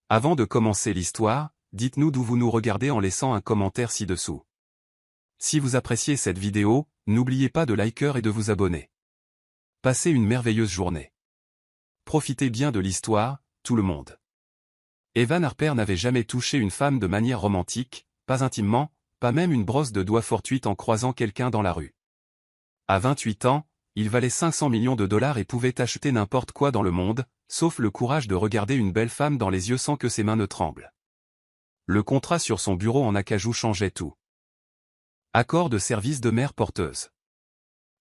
Avant de commencer l'histoire, dites-nous d'où vous nous regardez en laissant un commentaire ci-dessous. Si vous appréciez cette vidéo, n'oubliez pas de liker et de vous abonner. Passez une merveilleuse journée. Profitez bien de l'histoire, tout le monde. Evan Harper n'avait jamais touché une femme de manière romantique, pas intimement, pas même une brosse de doigts fortuite en croisant quelqu'un dans la rue. À 28 ans, il valait 500 millions de dollars et pouvait acheter n'importe quoi dans le monde, sauf le courage de regarder une belle femme dans les yeux sans que ses mains ne tremblent. Le contrat sur son bureau en acajou changeait tout. Accord de service de mère porteuse.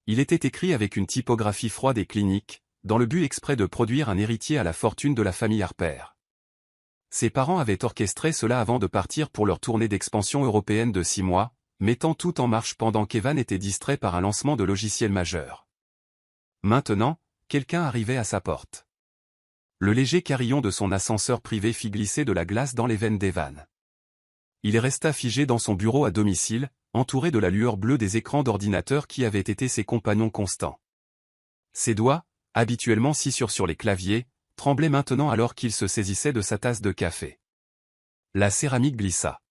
Il était écrit avec une typographie froide et clinique, dans le but exprès de produire un héritier à la fortune de la famille Harper. Ses parents avaient orchestré cela avant de partir pour leur tournée d'expansion européenne de 6 mois, mettant tout en marche pendant qu'Evan était distrait par un lancement de logiciel majeur. Maintenant, quelqu'un arrivait à sa porte. Le léger carillon de son ascenseur privé fit glisser de la glace dans les veines d'Evan. Il resta figé dans son bureau à domicile, entouré de la lueur bleue des écrans d'ordinateur qui avaient été ses compagnons constants. Ses doigts, habituellement si sûrs sur les claviers, tremblaient maintenant alors qu'il se saisissait de sa tasse de café. La céramique glissa.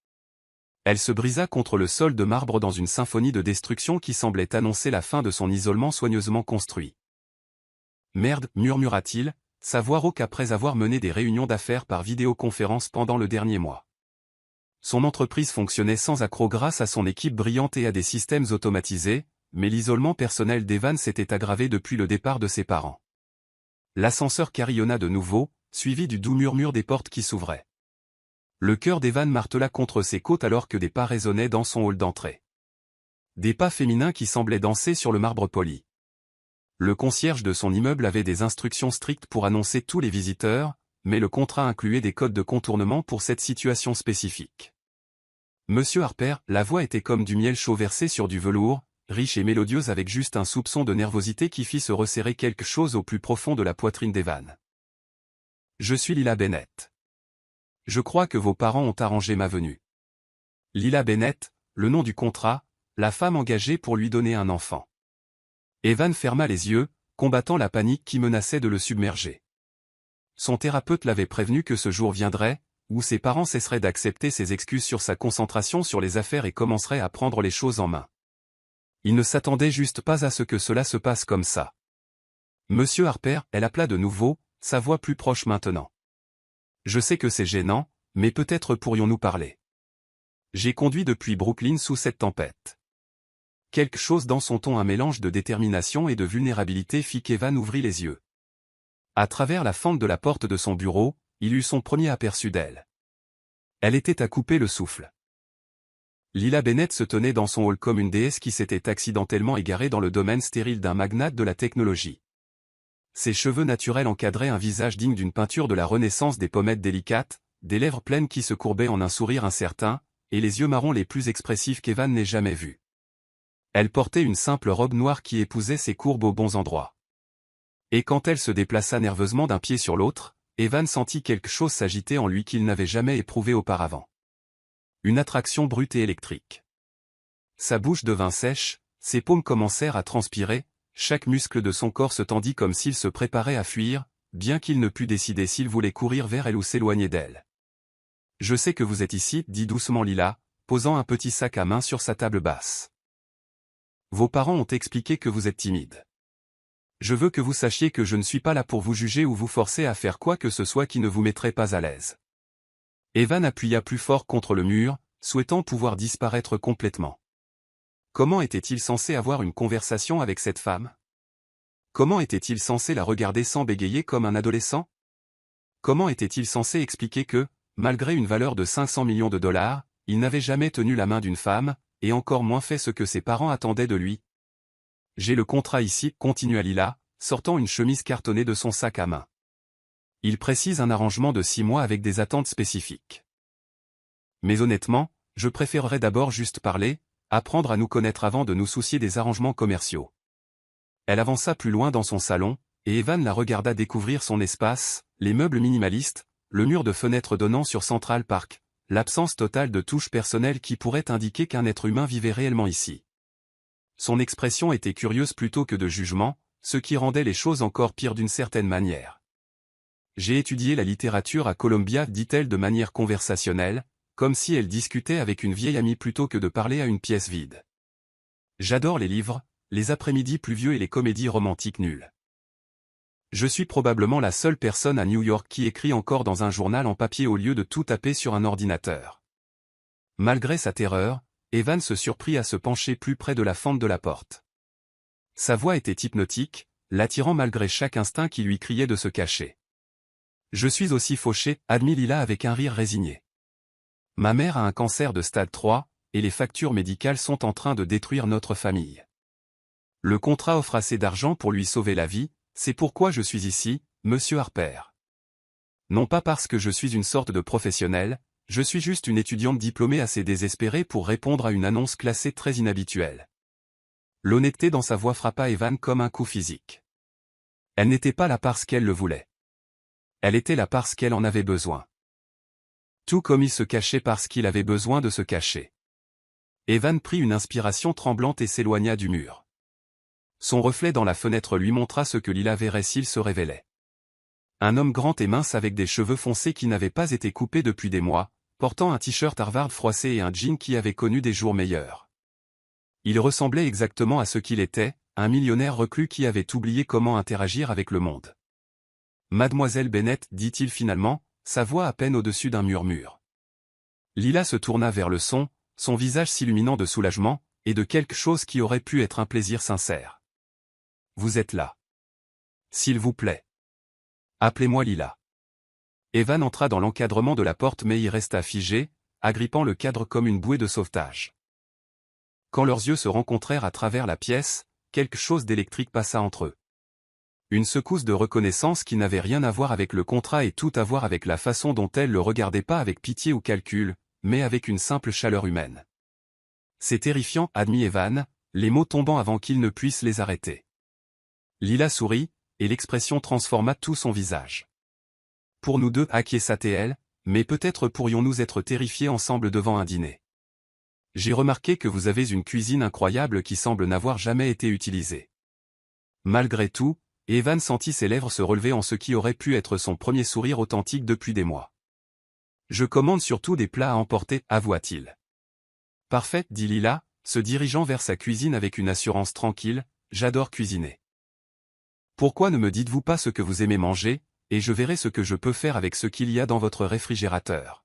Elle se brisa contre le sol de marbre dans une symphonie de destruction qui semblait annoncer la fin de son isolement soigneusement construit. « Merde » murmura-t-il, sa voix rauque après avoir mené des réunions d'affaires par vidéoconférence pendant le dernier mois. Son entreprise fonctionnait sans accroc grâce à son équipe brillante et à des systèmes automatisés, mais l'isolement personnel d'Evan s'était aggravé depuis le départ de ses parents. L'ascenseur carillonna de nouveau, suivi du doux murmure des portes qui s'ouvraient. Le cœur d'Evan martela contre ses côtes alors que des pas résonnaient dans son hall d'entrée. Des pas féminins qui semblaient danser sur le marbre poli. Le concierge de son immeuble avait des instructions strictes pour annoncer tous les visiteurs, mais le contrat incluait des codes de contournement pour cette situation spécifique. Monsieur Harper, la voix était comme du miel chaud versé sur du velours, riche et mélodieuse avec juste un soupçon de nervosité qui fit se resserrer quelque chose au plus profond de la poitrine d'Evan. Je suis Lila Bennett. Je crois que vos parents ont arrangé ma venue. Lila Bennett, le nom du contrat, la femme engagée pour lui donner un enfant. Evan ferma les yeux, combattant la panique qui menaçait de le submerger. Son thérapeute l'avait prévenu que ce jour viendrait, où ses parents cesseraient d'accepter ses excuses sur sa concentration sur les affaires et commenceraient à prendre les choses en main. Il ne s'attendait juste pas à ce que cela se passe comme ça. Monsieur Harper, elle appela de nouveau, sa voix plus proche maintenant. Je sais que c'est gênant, mais peut-être pourrions-nous parler. J'ai conduit depuis Brooklyn sous cette tempête. Quelque chose dans son ton, un mélange de détermination et de vulnérabilité fit qu'Evan ouvrit les yeux. À travers la fente de la porte de son bureau, il eut son premier aperçu d'elle. Elle était à couper le souffle. Lila Bennett se tenait dans son hall comme une déesse qui s'était accidentellement égarée dans le domaine stérile d'un magnate de la technologie. Ses cheveux naturels encadraient un visage digne d'une peinture de la Renaissance, des pommettes délicates, des lèvres pleines qui se courbaient en un sourire incertain, et les yeux marrons les plus expressifs qu'Evan n'ait jamais vus. Elle portait une simple robe noire qui épousait ses courbes aux bons endroits. Et quand elle se déplaça nerveusement d'un pied sur l'autre, Evan sentit quelque chose s'agiter en lui qu'il n'avait jamais éprouvé auparavant. Une attraction brute et électrique. Sa bouche devint sèche, ses paumes commencèrent à transpirer, chaque muscle de son corps se tendit comme s'il se préparait à fuir, bien qu'il ne pût décider s'il voulait courir vers elle ou s'éloigner d'elle. « Je sais que vous êtes ici » dit doucement Lila, posant un petit sac à main sur sa table basse. Vos parents ont expliqué que vous êtes timide. Je veux que vous sachiez que je ne suis pas là pour vous juger ou vous forcer à faire quoi que ce soit qui ne vous mettrait pas à l'aise. Evan appuya plus fort contre le mur, souhaitant pouvoir disparaître complètement. Comment était-il censé avoir une conversation avec cette femme? Comment était-il censé la regarder sans bégayer comme un adolescent? Comment était-il censé expliquer que, malgré une valeur de 500 millions de dollars, il n'avait jamais tenu la main d'une femme, et encore moins fait ce que ses parents attendaient de lui? J'ai le contrat ici, continua Lila, sortant une chemise cartonnée de son sac à main. Il précise un arrangement de 6 mois avec des attentes spécifiques. Mais honnêtement, je préférerais d'abord juste parler, apprendre à nous connaître avant de nous soucier des arrangements commerciaux. Elle avança plus loin dans son salon, et Evan la regarda découvrir son espace, les meubles minimalistes, le mur de fenêtres donnant sur Central Park, l'absence totale de touches personnelles qui pourraient indiquer qu'un être humain vivait réellement ici. Son expression était curieuse plutôt que de jugement, ce qui rendait les choses encore pires d'une certaine manière. J'ai étudié la littérature à Columbia, dit-elle de manière conversationnelle, comme si elle discutait avec une vieille amie plutôt que de parler à une pièce vide. J'adore les livres, les après-midi pluvieux et les comédies romantiques nulles. Je suis probablement la seule personne à New York qui écrit encore dans un journal en papier au lieu de tout taper sur un ordinateur. Malgré sa terreur, Evan se surprit à se pencher plus près de la fente de la porte. Sa voix était hypnotique, l'attirant malgré chaque instinct qui lui criait de se cacher. « Je suis aussi fauché », admit Lila avec un rire résigné. « Ma mère a un cancer de stade 3, et les factures médicales sont en train de détruire notre famille. Le contrat offre assez d'argent pour lui sauver la vie, c'est pourquoi je suis ici, monsieur Harper. Non pas parce que je suis une sorte de professionnel, je suis juste une étudiante diplômée assez désespérée pour répondre à une annonce classée très inhabituelle. » L'honnêteté dans sa voix frappa Evan comme un coup physique. Elle n'était pas là parce qu'elle le voulait. Elle était là parce qu'elle en avait besoin. Tout comme il se cachait parce qu'il avait besoin de se cacher. Evan prit une inspiration tremblante et s'éloigna du mur. Son reflet dans la fenêtre lui montra ce que Lila verrait s'il se révélait. Un homme grand et mince avec des cheveux foncés qui n'avaient pas été coupés depuis des mois, portant un t-shirt Harvard froissé et un jean qui avait connu des jours meilleurs. Il ressemblait exactement à ce qu'il était, un millionnaire reclus qui avait oublié comment interagir avec le monde. « Mademoiselle Bennett, dit-il finalement, sa voix à peine au-dessus d'un murmure. Lila se tourna vers le son visage s'illuminant de soulagement, et de quelque chose qui aurait pu être un plaisir sincère. « Vous êtes là. S'il vous plaît. Appelez-moi Lila. » Evan entra dans l'encadrement de la porte mais y resta figé, agrippant le cadre comme une bouée de sauvetage. Quand leurs yeux se rencontrèrent à travers la pièce, quelque chose d'électrique passa entre eux. Une secousse de reconnaissance qui n'avait rien à voir avec le contrat et tout à voir avec la façon dont elle le regardait pas avec pitié ou calcul, mais avec une simple chaleur humaine. « C'est terrifiant, » admit Evan, les mots tombant avant qu'il ne puisse les arrêter. Lila sourit, et l'expression transforma tout son visage. « Pour nous deux, acquiesça-t-elle, mais peut-être pourrions-nous être terrifiés ensemble devant un dîner. J'ai remarqué que vous avez une cuisine incroyable qui semble n'avoir jamais été utilisée. » Malgré tout, Evan sentit ses lèvres se relever en ce qui aurait pu être son premier sourire authentique depuis des mois. « Je commande surtout des plats à emporter, avoua-t-il. »« Parfait, » dit Lila, se dirigeant vers sa cuisine avec une assurance tranquille, « j'adore cuisiner. Pourquoi ne me dites-vous pas ce que vous aimez manger, et je verrai ce que je peux faire avec ce qu'il y a dans votre réfrigérateur. »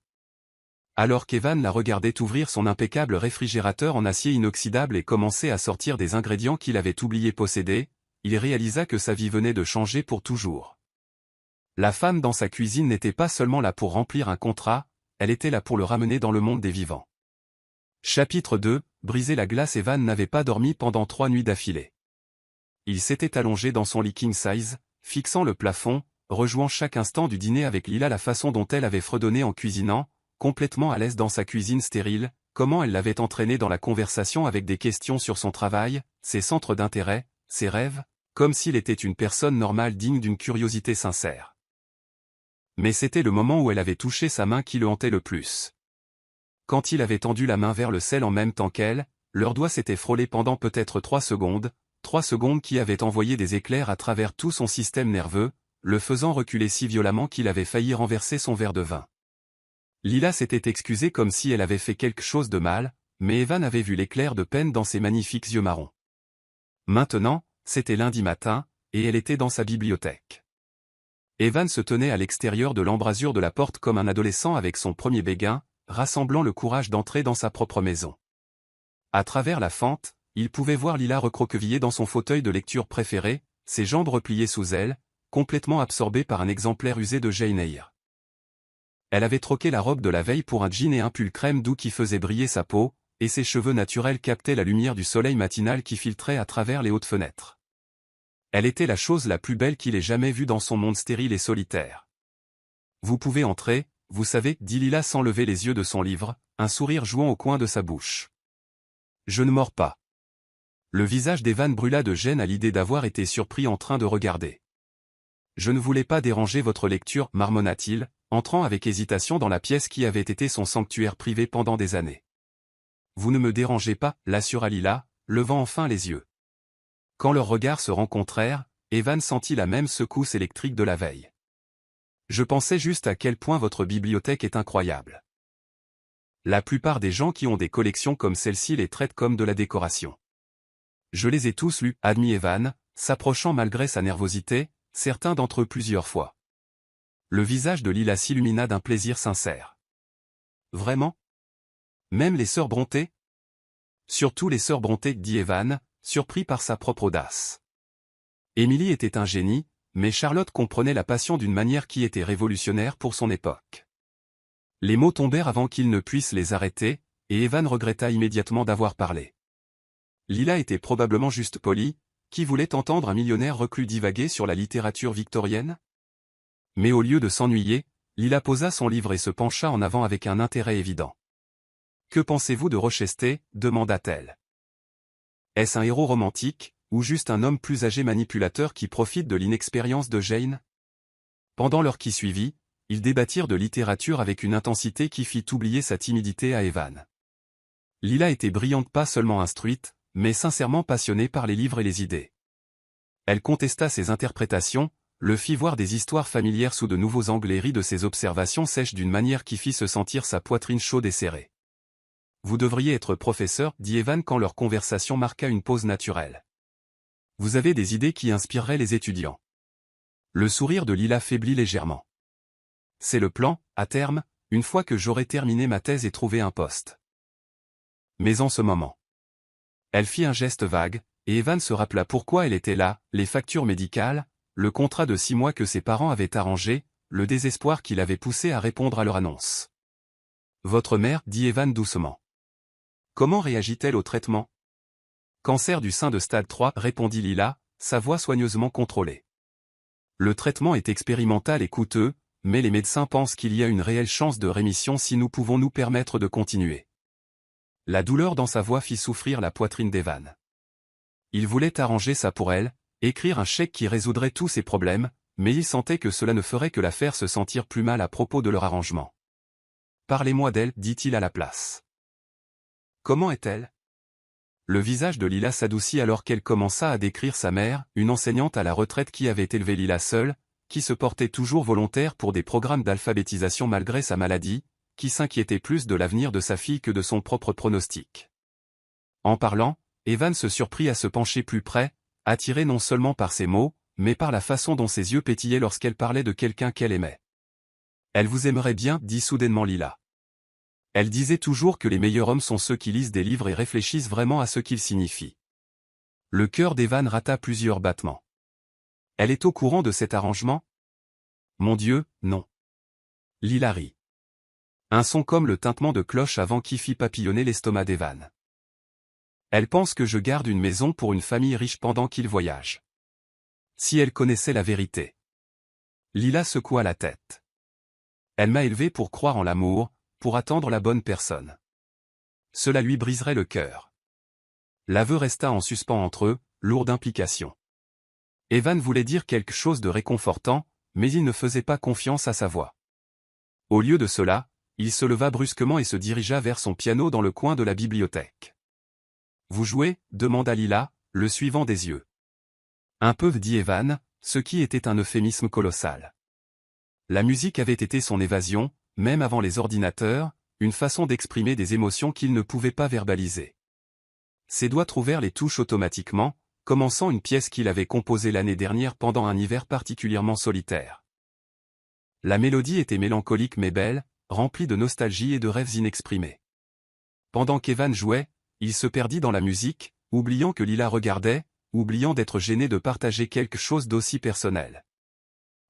Alors qu'Evan la regardait ouvrir son impeccable réfrigérateur en acier inoxydable et commencer à sortir des ingrédients qu'il avait oublié posséder, il réalisa que sa vie venait de changer pour toujours. La femme dans sa cuisine n'était pas seulement là pour remplir un contrat, elle était là pour le ramener dans le monde des vivants. Chapitre 2, briser la glace. Evan n'avait pas dormi pendant 3 nuits d'affilée. Il s'était allongé dans son lit king size, fixant le plafond, rejouant chaque instant du dîner avec Lila la façon dont elle avait fredonné en cuisinant, complètement à l'aise dans sa cuisine stérile, comment elle l'avait entraîné dans la conversation avec des questions sur son travail, ses centres d'intérêt, ses rêves, comme s'il était une personne normale digne d'une curiosité sincère. Mais c'était le moment où elle avait touché sa main qui le hantait le plus. Quand il avait tendu la main vers le sel en même temps qu'elle, leurs doigts s'étaient frôlés pendant peut-être 3 secondes qui avaient envoyé des éclairs à travers tout son système nerveux, le faisant reculer si violemment qu'il avait failli renverser son verre de vin. Lila s'était excusée comme si elle avait fait quelque chose de mal, mais Evan avait vu l'éclair de peine dans ses magnifiques yeux marrons. Maintenant, c'était lundi matin, et elle était dans sa bibliothèque. Evan se tenait à l'extérieur de l'embrasure de la porte comme un adolescent avec son premier béguin, rassemblant le courage d'entrer dans sa propre maison. À travers la fente, il pouvait voir Lila recroquevillée dans son fauteuil de lecture préféré, ses jambes repliées sous elle, complètement absorbée par un exemplaire usé de Jane Eyre. Elle avait troqué la robe de la veille pour un jean et un pull crème doux qui faisait briller sa peau, et ses cheveux naturels captaient la lumière du soleil matinal qui filtrait à travers les hautes fenêtres. Elle était la chose la plus belle qu'il ait jamais vue dans son monde stérile et solitaire. « Vous pouvez entrer, vous savez, » dit Lila sans lever les yeux de son livre, un sourire jouant au coin de sa bouche. « Je ne mords pas. » Le visage d'Evan brûla de gêne à l'idée d'avoir été surpris en train de regarder. « Je ne voulais pas déranger votre lecture, » marmonna-t-il, entrant avec hésitation dans la pièce qui avait été son sanctuaire privé pendant des années. « Vous ne me dérangez pas, » l'assura Lila, levant enfin les yeux. Quand leurs regards se rencontrèrent, Evan sentit la même secousse électrique de la veille. Je pensais juste à quel point votre bibliothèque est incroyable. La plupart des gens qui ont des collections comme celle-ci les traitent comme de la décoration. Je les ai tous lus, admit Evan, s'approchant malgré sa nervosité, certains d'entre eux plusieurs fois. Le visage de Lila s'illumina d'un plaisir sincère. Vraiment? Même les sœurs Brontë? Surtout les sœurs Brontë, dit Evan, surpris par sa propre audace. Émilie était un génie, mais Charlotte comprenait la passion d'une manière qui était révolutionnaire pour son époque. Les mots tombèrent avant qu'il ne puisse les arrêter, et Evan regretta immédiatement d'avoir parlé. Lila était probablement juste polie, qui voulait entendre un millionnaire reclus divaguer sur la littérature victorienne? Mais au lieu de s'ennuyer, Lila posa son livre et se pencha en avant avec un intérêt évident. « Que pensez-vous de Rochester » demanda-t-elle. Est-ce un héros romantique, ou juste un homme plus âgé manipulateur qui profite de l'inexpérience de Jane? Pendant l'heure qui suivit, ils débattirent de littérature avec une intensité qui fit oublier sa timidité à Evan. Lila était brillante, pas seulement instruite, mais sincèrement passionnée par les livres et les idées. Elle contesta ses interprétations, le fit voir des histoires familières sous de nouveaux angles et rit de ses observations sèches d'une manière qui fit se sentir sa poitrine chaude et serrée. « Vous devriez être professeur, dit Evan quand leur conversation marqua une pause naturelle. Vous avez des idées qui inspireraient les étudiants. Le sourire de Lila faiblit légèrement. C'est le plan, à terme, une fois que j'aurai terminé ma thèse et trouvé un poste. Mais en ce moment. Elle fit un geste vague, et Evan se rappela pourquoi elle était là, les factures médicales, le contrat de 6 mois que ses parents avaient arrangé, le désespoir qui l'avait poussé à répondre à leur annonce. Votre mère, dit Evan doucement. Comment réagit-elle au traitement? Cancer du sein de stade 3, répondit Lila, sa voix soigneusement contrôlée. Le traitement est expérimental et coûteux, mais les médecins pensent qu'il y a une réelle chance de rémission si nous pouvons nous permettre de continuer. La douleur dans sa voix fit souffrir la poitrine d'Evan. Il voulait arranger ça pour elle, écrire un chèque qui résoudrait tous ses problèmes, mais il sentait que cela ne ferait que la faire se sentir plus mal à propos de leur arrangement. Parlez-moi d'elle, dit-il à la place. Comment est-elle? Le visage de Lila s'adoucit alors qu'elle commença à décrire sa mère, une enseignante à la retraite qui avait élevé Lila seule, qui se portait toujours volontaire pour des programmes d'alphabétisation malgré sa maladie, qui s'inquiétait plus de l'avenir de sa fille que de son propre pronostic. En parlant, Evan se surprit à se pencher plus près, attiré non seulement par ses mots, mais par la façon dont ses yeux pétillaient lorsqu'elle parlait de quelqu'un qu'elle aimait. Elle vous aimerait bien, dit soudainement Lila. Elle disait toujours que les meilleurs hommes sont ceux qui lisent des livres et réfléchissent vraiment à ce qu'ils signifient. Le cœur d'Evan rata plusieurs battements. Elle est au courant de cet arrangement? Mon Dieu, non. Lila rit. Un son comme le tintement de cloche avant qui fit papillonner l'estomac d'Evan. Elle pense que je garde une maison pour une famille riche pendant qu'il voyage. Si elle connaissait la vérité. Lila secoua la tête. Elle m'a élevé pour croire en l'amour, pour attendre la bonne personne. Cela lui briserait le cœur. L'aveu resta en suspens entre eux, lourd d'implications. Evan voulait dire quelque chose de réconfortant, mais il ne faisait pas confiance à sa voix. Au lieu de cela, il se leva brusquement et se dirigea vers son piano dans le coin de la bibliothèque. « Vous jouez » demanda Lila, le suivant des yeux. Un peu, dit Evan, ce qui était un euphémisme colossal. La musique avait été son évasion, même avant les ordinateurs, une façon d'exprimer des émotions qu'il ne pouvait pas verbaliser. Ses doigts trouvèrent les touches automatiquement, commençant une pièce qu'il avait composée l'année dernière pendant un hiver particulièrement solitaire. La mélodie était mélancolique mais belle, remplie de nostalgie et de rêves inexprimés. Pendant qu'Evan jouait, il se perdit dans la musique, oubliant que Lila regardait, oubliant d'être gêné de partager quelque chose d'aussi personnel.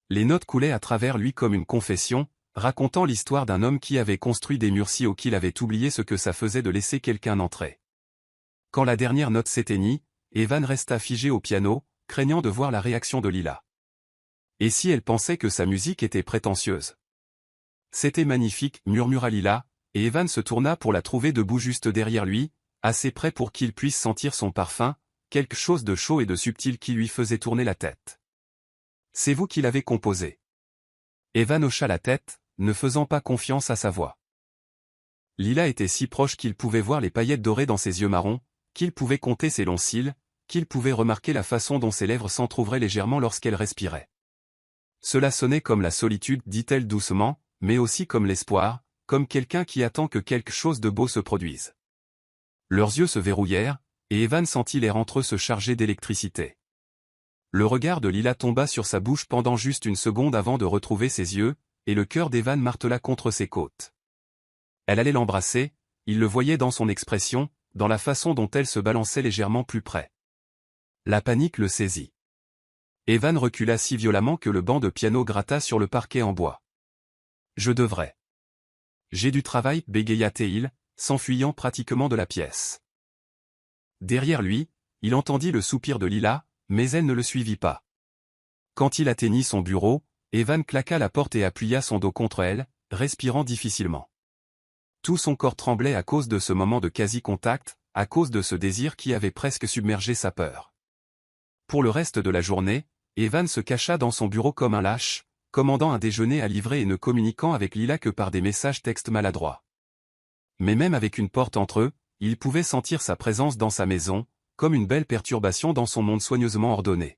Les notes coulaient à travers lui comme une confession, racontant l'histoire d'un homme qui avait construit des murs si hauts qu'il avait oublié ce que ça faisait de laisser quelqu'un entrer. Quand la dernière note s'éteignit, Evan resta figé au piano, craignant de voir la réaction de Lila. Et si elle pensait que sa musique était prétentieuse? C'était magnifique, murmura Lila, et Evan se tourna pour la trouver debout juste derrière lui, assez près pour qu'il puisse sentir son parfum, quelque chose de chaud et de subtil qui lui faisait tourner la tête. C'est vous qui l'avez composé. Evan hocha la tête, ne faisant pas confiance à sa voix. Lila était si proche qu'il pouvait voir les paillettes dorées dans ses yeux marrons, qu'il pouvait compter ses longs cils, qu'il pouvait remarquer la façon dont ses lèvres s'entrouvraient légèrement lorsqu'elle respirait. Cela sonnait comme la solitude, dit-elle doucement, mais aussi comme l'espoir, comme quelqu'un qui attend que quelque chose de beau se produise. Leurs yeux se verrouillèrent, et Evan sentit l'air entre eux se charger d'électricité. Le regard de Lila tomba sur sa bouche pendant juste une seconde avant de retrouver ses yeux, et le cœur d'Evan martela contre ses côtes. Elle allait l'embrasser, il le voyait dans son expression, dans la façon dont elle se balançait légèrement plus près. La panique le saisit. Evan recula si violemment que le banc de piano gratta sur le parquet en bois. « Je devrais. J'ai du travail, bégaya-t-il, s'enfuyant pratiquement de la pièce. Derrière lui, il entendit le soupir de Lila, mais elle ne le suivit pas. Quand il atteignit son bureau, Evan claqua la porte et appuya son dos contre elle, respirant difficilement. Tout son corps tremblait à cause de ce moment de quasi-contact, à cause de ce désir qui avait presque submergé sa peur. Pour le reste de la journée, Evan se cacha dans son bureau comme un lâche, commandant un déjeuner à livrer et ne communiquant avec Lila que par des messages textes maladroits. Mais même avec une porte entre eux, il pouvait sentir sa présence dans sa maison, comme une belle perturbation dans son monde soigneusement ordonné.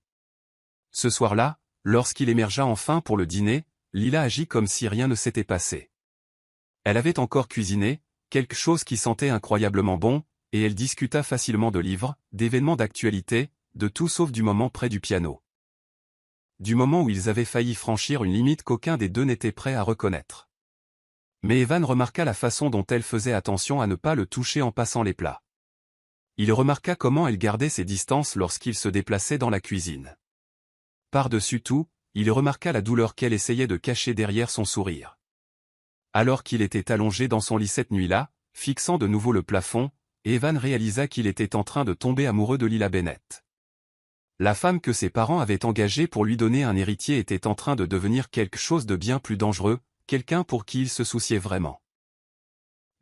Ce soir-là, lorsqu'il émergea enfin pour le dîner, Lila agit comme si rien ne s'était passé. Elle avait encore cuisiné, quelque chose qui sentait incroyablement bon, et elle discuta facilement de livres, d'événements d'actualité, de tout sauf du moment près du piano. Du moment où ils avaient failli franchir une limite qu'aucun des deux n'était prêt à reconnaître. Mais Evan remarqua la façon dont elle faisait attention à ne pas le toucher en passant les plats. Il remarqua comment elle gardait ses distances lorsqu'il se déplaçait dans la cuisine. Par-dessus tout, il remarqua la douleur qu'elle essayait de cacher derrière son sourire. Alors qu'il était allongé dans son lit cette nuit-là, fixant de nouveau le plafond, Evan réalisa qu'il était en train de tomber amoureux de Lila Bennett. La femme que ses parents avaient engagée pour lui donner un héritier était en train de devenir quelque chose de bien plus dangereux, quelqu'un pour qui il se souciait vraiment.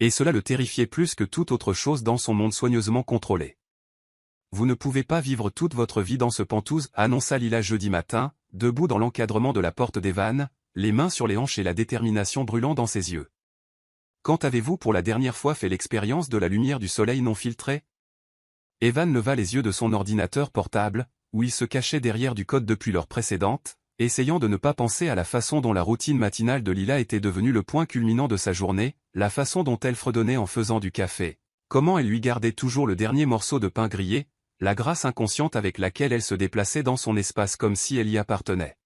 Et cela le terrifiait plus que toute autre chose dans son monde soigneusement contrôlé. « Vous ne pouvez pas vivre toute votre vie dans ce pantouse », annonça Lila jeudi matin, debout dans l'encadrement de la porte d'Evan, les mains sur les hanches et la détermination brûlant dans ses yeux. « Quand avez-vous pour la dernière fois fait l'expérience de la lumière du soleil non filtrée ?» Evan leva les yeux de son ordinateur portable, où il se cachait derrière du code depuis l'heure précédente, essayant de ne pas penser à la façon dont la routine matinale de Lila était devenue le point culminant de sa journée, la façon dont elle fredonnait en faisant du café, comment elle lui gardait toujours le dernier morceau de pain grillé, la grâce inconsciente avec laquelle elle se déplaçait dans son espace comme si elle y appartenait.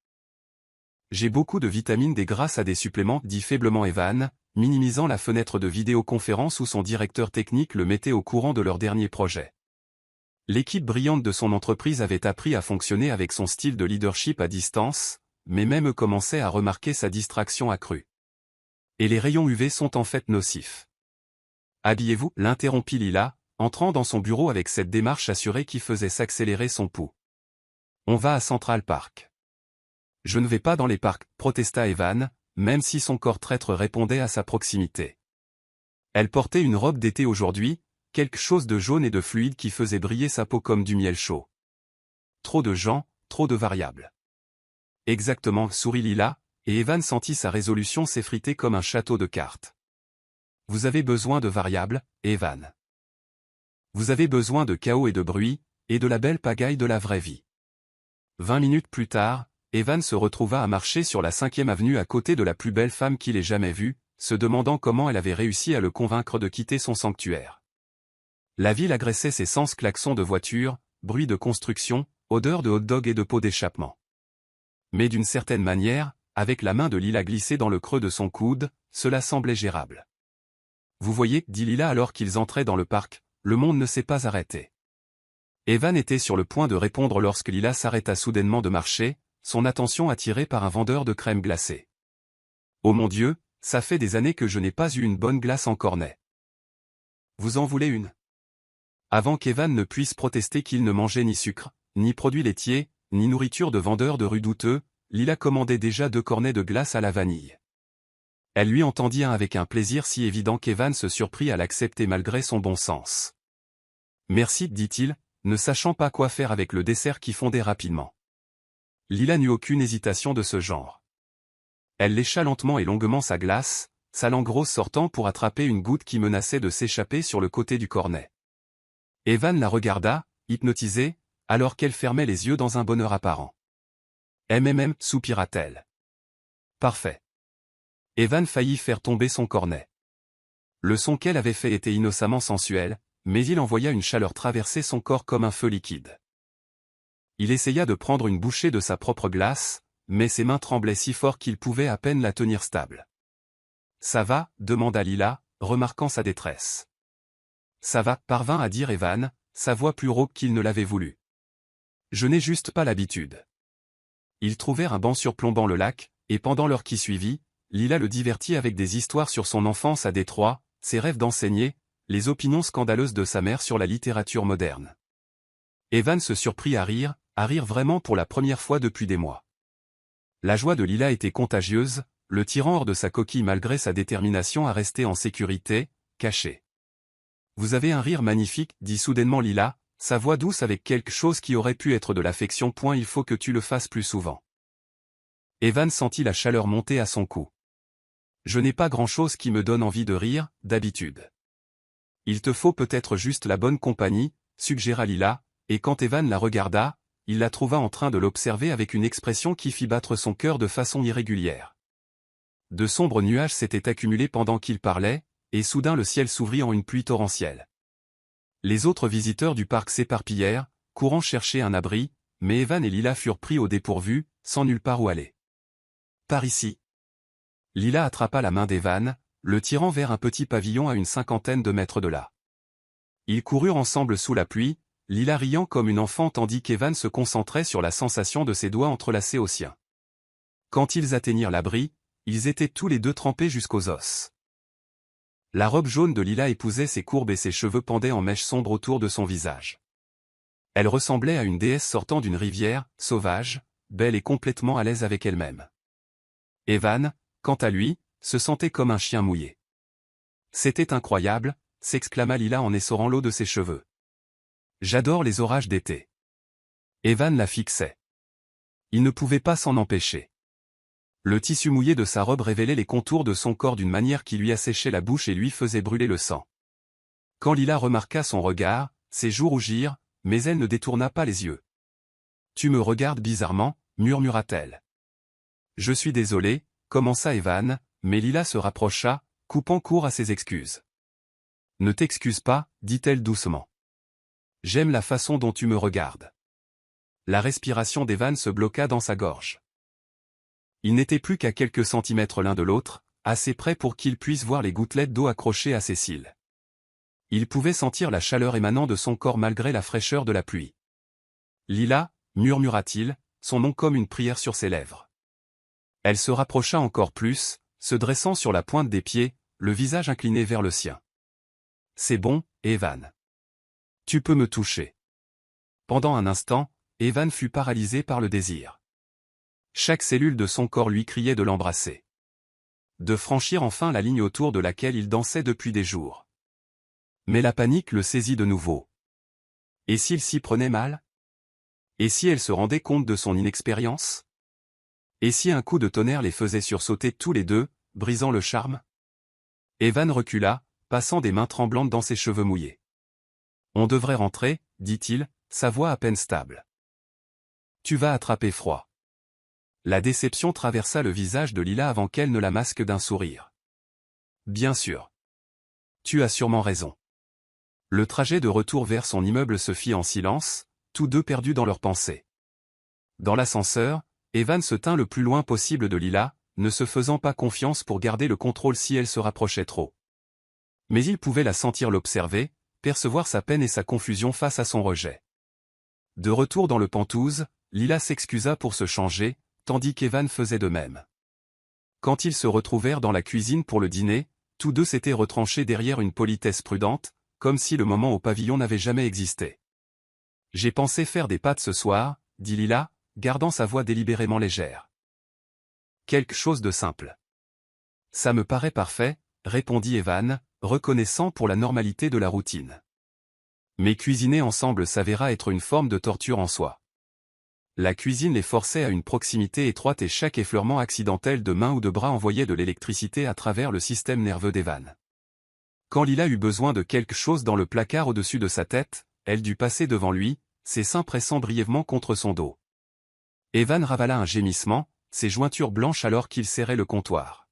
« J'ai beaucoup de vitamine D grâce à des suppléments, dit faiblement Evan, minimisant la fenêtre de vidéoconférence où son directeur technique le mettait au courant de leur dernier projet. L'équipe brillante de son entreprise avait appris à fonctionner avec son style de leadership à distance, mais même eux commençaient à remarquer sa distraction accrue. Et les rayons UV sont en fait nocifs. « Habillez-vous » l'interrompit Lila, entrant dans son bureau avec cette démarche assurée qui faisait s'accélérer son pouls. « On va à Central Park. »« Je ne vais pas dans les parcs », protesta Evan, même si son corps traître répondait à sa proximité. Elle portait une robe d'été aujourd'hui, quelque chose de jaune et de fluide qui faisait briller sa peau comme du miel chaud. Trop de gens, trop de variables. Exactement, sourit Lila, et Evan sentit sa résolution s'effriter comme un château de cartes. Vous avez besoin de variables, Evan. Vous avez besoin de chaos et de bruit, et de la belle pagaille de la vraie vie. 20 minutes plus tard, Evan se retrouva à marcher sur la 5e avenue à côté de la plus belle femme qu'il ait jamais vue, se demandant comment elle avait réussi à le convaincre de quitter son sanctuaire. La ville agressait ses sens, klaxons de voitures, bruit de construction, odeur de hot-dog et de pots d'échappement. Mais d'une certaine manière, avec la main de Lila glissée dans le creux de son coude, cela semblait gérable. Vous voyez, dit Lila alors qu'ils entraient dans le parc, le monde ne s'est pas arrêté. Evan était sur le point de répondre lorsque Lila s'arrêta soudainement de marcher, son attention attirée par un vendeur de crème glacée. Oh mon Dieu, ça fait des années que je n'ai pas eu une bonne glace en cornet. Vous en voulez une? Avant qu'Evan ne puisse protester qu'il ne mangeait ni sucre, ni produits laitiers, ni nourriture de vendeur de rue douteux, Lila commandait déjà 2 cornets de glace à la vanille. Elle lui en tendit un avec un plaisir si évident qu'Evan se surprit à l'accepter malgré son bon sens. Merci, dit-il, ne sachant pas quoi faire avec le dessert qui fondait rapidement. Lila n'eut aucune hésitation de ce genre. Elle lécha lentement et longuement sa glace, sa langue rose sortant pour attraper une goutte qui menaçait de s'échapper sur le côté du cornet. Evan la regarda, hypnotisé, alors qu'elle fermait les yeux dans un bonheur apparent. soupira-t-elle. Parfait. Evan faillit faire tomber son cornet. Le son qu'elle avait fait était innocemment sensuel, mais il envoya une chaleur traverser son corps comme un feu liquide. Il essaya de prendre une bouchée de sa propre glace, mais ses mains tremblaient si fort qu'il pouvait à peine la tenir stable. « Ça va ?» demanda Lila, remarquant sa détresse. « Ça va » parvint à dire Evan, sa voix plus rauque qu'il ne l'avait voulu. « Je n'ai juste pas l'habitude. » Ils trouvèrent un banc surplombant le lac, et pendant l'heure qui suivit, Lila le divertit avec des histoires sur son enfance à Détroit, ses rêves d'enseigner, les opinions scandaleuses de sa mère sur la littérature moderne. Evan se surprit à rire vraiment pour la première fois depuis des mois. La joie de Lila était contagieuse, le tirant hors de sa coquille malgré sa détermination à rester en sécurité, caché. « Vous avez un rire magnifique, dit soudainement Lila, sa voix douce avec quelque chose qui aurait pu être de l'affection. Il faut que tu le fasses plus souvent. » Evan sentit la chaleur monter à son cou. « Je n'ai pas grand-chose qui me donne envie de rire, d'habitude. »« Il te faut peut-être juste la bonne compagnie, » suggéra Lila, et quand Evan la regarda, il la trouva en train de l'observer avec une expression qui fit battre son cœur de façon irrégulière. De sombres nuages s'étaient accumulés pendant qu'il parlait, et soudain le ciel s'ouvrit en une pluie torrentielle. Les autres visiteurs du parc s'éparpillèrent, courant chercher un abri, mais Evan et Lila furent pris au dépourvu, sans nulle part où aller. « Par ici. » Lila attrapa la main d'Evan, le tirant vers un petit pavillon à une 50aine de mètres de là. Ils coururent ensemble sous la pluie, Lila riant comme une enfant tandis qu'Evan se concentrait sur la sensation de ses doigts entrelacés aux siens. Quand ils atteignirent l'abri, ils étaient tous les deux trempés jusqu'aux os. La robe jaune de Lila épousait ses courbes et ses cheveux pendaient en mèches sombres autour de son visage. Elle ressemblait à une déesse sortant d'une rivière, sauvage, belle et complètement à l'aise avec elle-même. Evan, quant à lui, se sentait comme un chien mouillé. « C'était incroyable !» s'exclama Lila en essorant l'eau de ses cheveux. « J'adore les orages d'été. » Evan la fixait. Il ne pouvait pas s'en empêcher. Le tissu mouillé de sa robe révélait les contours de son corps d'une manière qui lui asséchait la bouche et lui faisait brûler le sang. Quand Lila remarqua son regard, ses joues rougirent, mais elle ne détourna pas les yeux. « Tu me regardes bizarrement » murmura-t-elle. « Je suis désolé » commença Evan, mais Lila se rapprocha, coupant court à ses excuses. « Ne t'excuse pas, dit-elle doucement. J'aime la façon dont tu me regardes. » La respiration d'Evan se bloqua dans sa gorge. Ils n'étaient plus qu'à quelques centimètres l'un de l'autre, assez près pour qu'ils puissent voir les gouttelettes d'eau accrochées à ses cils. Il pouvait sentir la chaleur émanant de son corps malgré la fraîcheur de la pluie. « Lila » murmura-t-il, son nom comme une prière sur ses lèvres. Elle se rapprocha encore plus, se dressant sur la pointe des pieds, le visage incliné vers le sien. « C'est bon, Evan. Tu peux me toucher. » Pendant un instant, Evan fut paralysé par le désir. Chaque cellule de son corps lui criait de l'embrasser. De franchir enfin la ligne autour de laquelle il dansait depuis des jours. Mais la panique le saisit de nouveau. Et s'il s'y prenait mal? Et si elle se rendait compte de son inexpérience? Et si un coup de tonnerre les faisait sursauter tous les deux, brisant le charme? Evan recula, passant des mains tremblantes dans ses cheveux mouillés. « On devrait rentrer, » dit-il, sa voix à peine stable. « Tu vas attraper froid. » La déception traversa le visage de Lila avant qu'elle ne la masque d'un sourire. « Bien sûr. Tu as sûrement raison. » Le trajet de retour vers son immeuble se fit en silence, tous deux perdus dans leurs pensées. Dans l'ascenseur, Evan se tint le plus loin possible de Lila, ne se faisant pas confiance pour garder le contrôle si elle se rapprochait trop. Mais il pouvait la sentir l'observer, percevoir sa peine et sa confusion face à son rejet. De retour dans le Penthouse, Lila s'excusa pour se changer, tandis qu'Evan faisait de même. Quand ils se retrouvèrent dans la cuisine pour le dîner, tous deux s'étaient retranchés derrière une politesse prudente, comme si le moment au pavillon n'avait jamais existé. « J'ai pensé faire des pâtes ce soir, » dit Lila, gardant sa voix délibérément légère. « Quelque chose de simple. »« Ça me paraît parfait, » répondit Evan, reconnaissant pour la normalité de la routine. Mais cuisiner ensemble s'avéra être une forme de torture en soi. La cuisine les forçait à une proximité étroite et chaque effleurement accidentel de main ou de bras envoyait de l'électricité à travers le système nerveux d'Evan. Quand Lila eut besoin de quelque chose dans le placard au-dessus de sa tête, elle dut passer devant lui, ses seins pressant brièvement contre son dos. Evan ravala un gémissement, ses jointures blanches alors qu'il serrait le comptoir.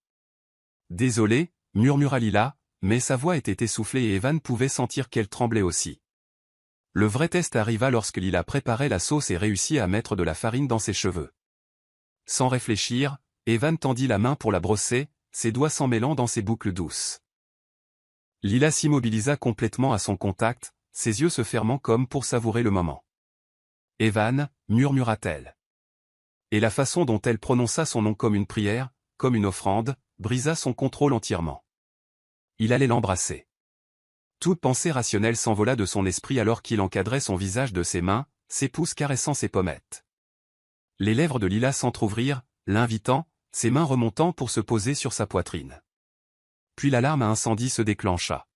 Désolé, murmura Lila, mais sa voix était essoufflée et Evan pouvait sentir qu'elle tremblait aussi. Le vrai test arriva lorsque Lila préparait la sauce et réussit à mettre de la farine dans ses cheveux. Sans réfléchir, Evan tendit la main pour la brosser, ses doigts s'en mêlant dans ses boucles douces. Lila s'immobilisa complètement à son contact, ses yeux se fermant comme pour savourer le moment. « Evan » murmura-t-elle. Et la façon dont elle prononça son nom comme une prière, comme une offrande, brisa son contrôle entièrement. Il allait l'embrasser. Toute pensée rationnelle s'envola de son esprit alors qu'il encadrait son visage de ses mains, ses pouces caressant ses pommettes. Les lèvres de Lila s'entr'ouvrirent, l'invitant, ses mains remontant pour se poser sur sa poitrine. Puis l'alarme à incendie se déclencha.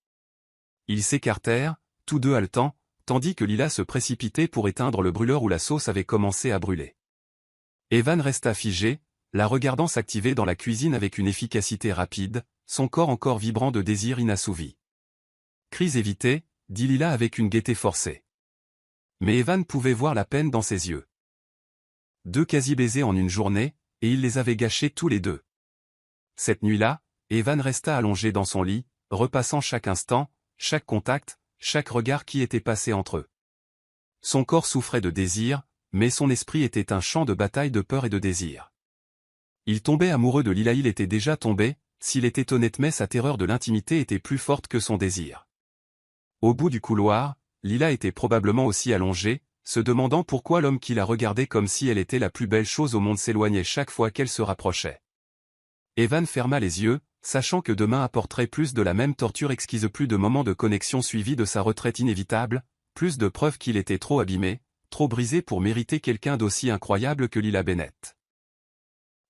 Ils s'écartèrent, tous deux haletants, tandis que Lila se précipitait pour éteindre le brûleur où la sauce avait commencé à brûler. Evan resta figé, la regardant s'activer dans la cuisine avec une efficacité rapide, son corps encore vibrant de désir inassouvi. « Crise évitée » dit Lila avec une gaieté forcée. Mais Evan pouvait voir la peine dans ses yeux. 2 quasi-baisers en une journée, et il les avait gâchés tous les 2. Cette nuit-là, Evan resta allongé dans son lit, repassant chaque instant, chaque contact, chaque regard qui était passé entre eux. Son corps souffrait de désir, mais son esprit était un champ de bataille de peur et de désir. Il tombait amoureux de Lila, il était déjà tombé, s'il était honnête mais sa terreur de l'intimité était plus forte que son désir. Au bout du couloir, Lila était probablement aussi allongée, se demandant pourquoi l'homme qui la regardait comme si elle était la plus belle chose au monde s'éloignait chaque fois qu'elle se rapprochait. Evan ferma les yeux, sachant que demain apporterait plus de la même torture exquise, plus de moments de connexion suivis de sa retraite inévitable, plus de preuves qu'il était trop abîmé, trop brisé pour mériter quelqu'un d'aussi incroyable que Lila Bennett.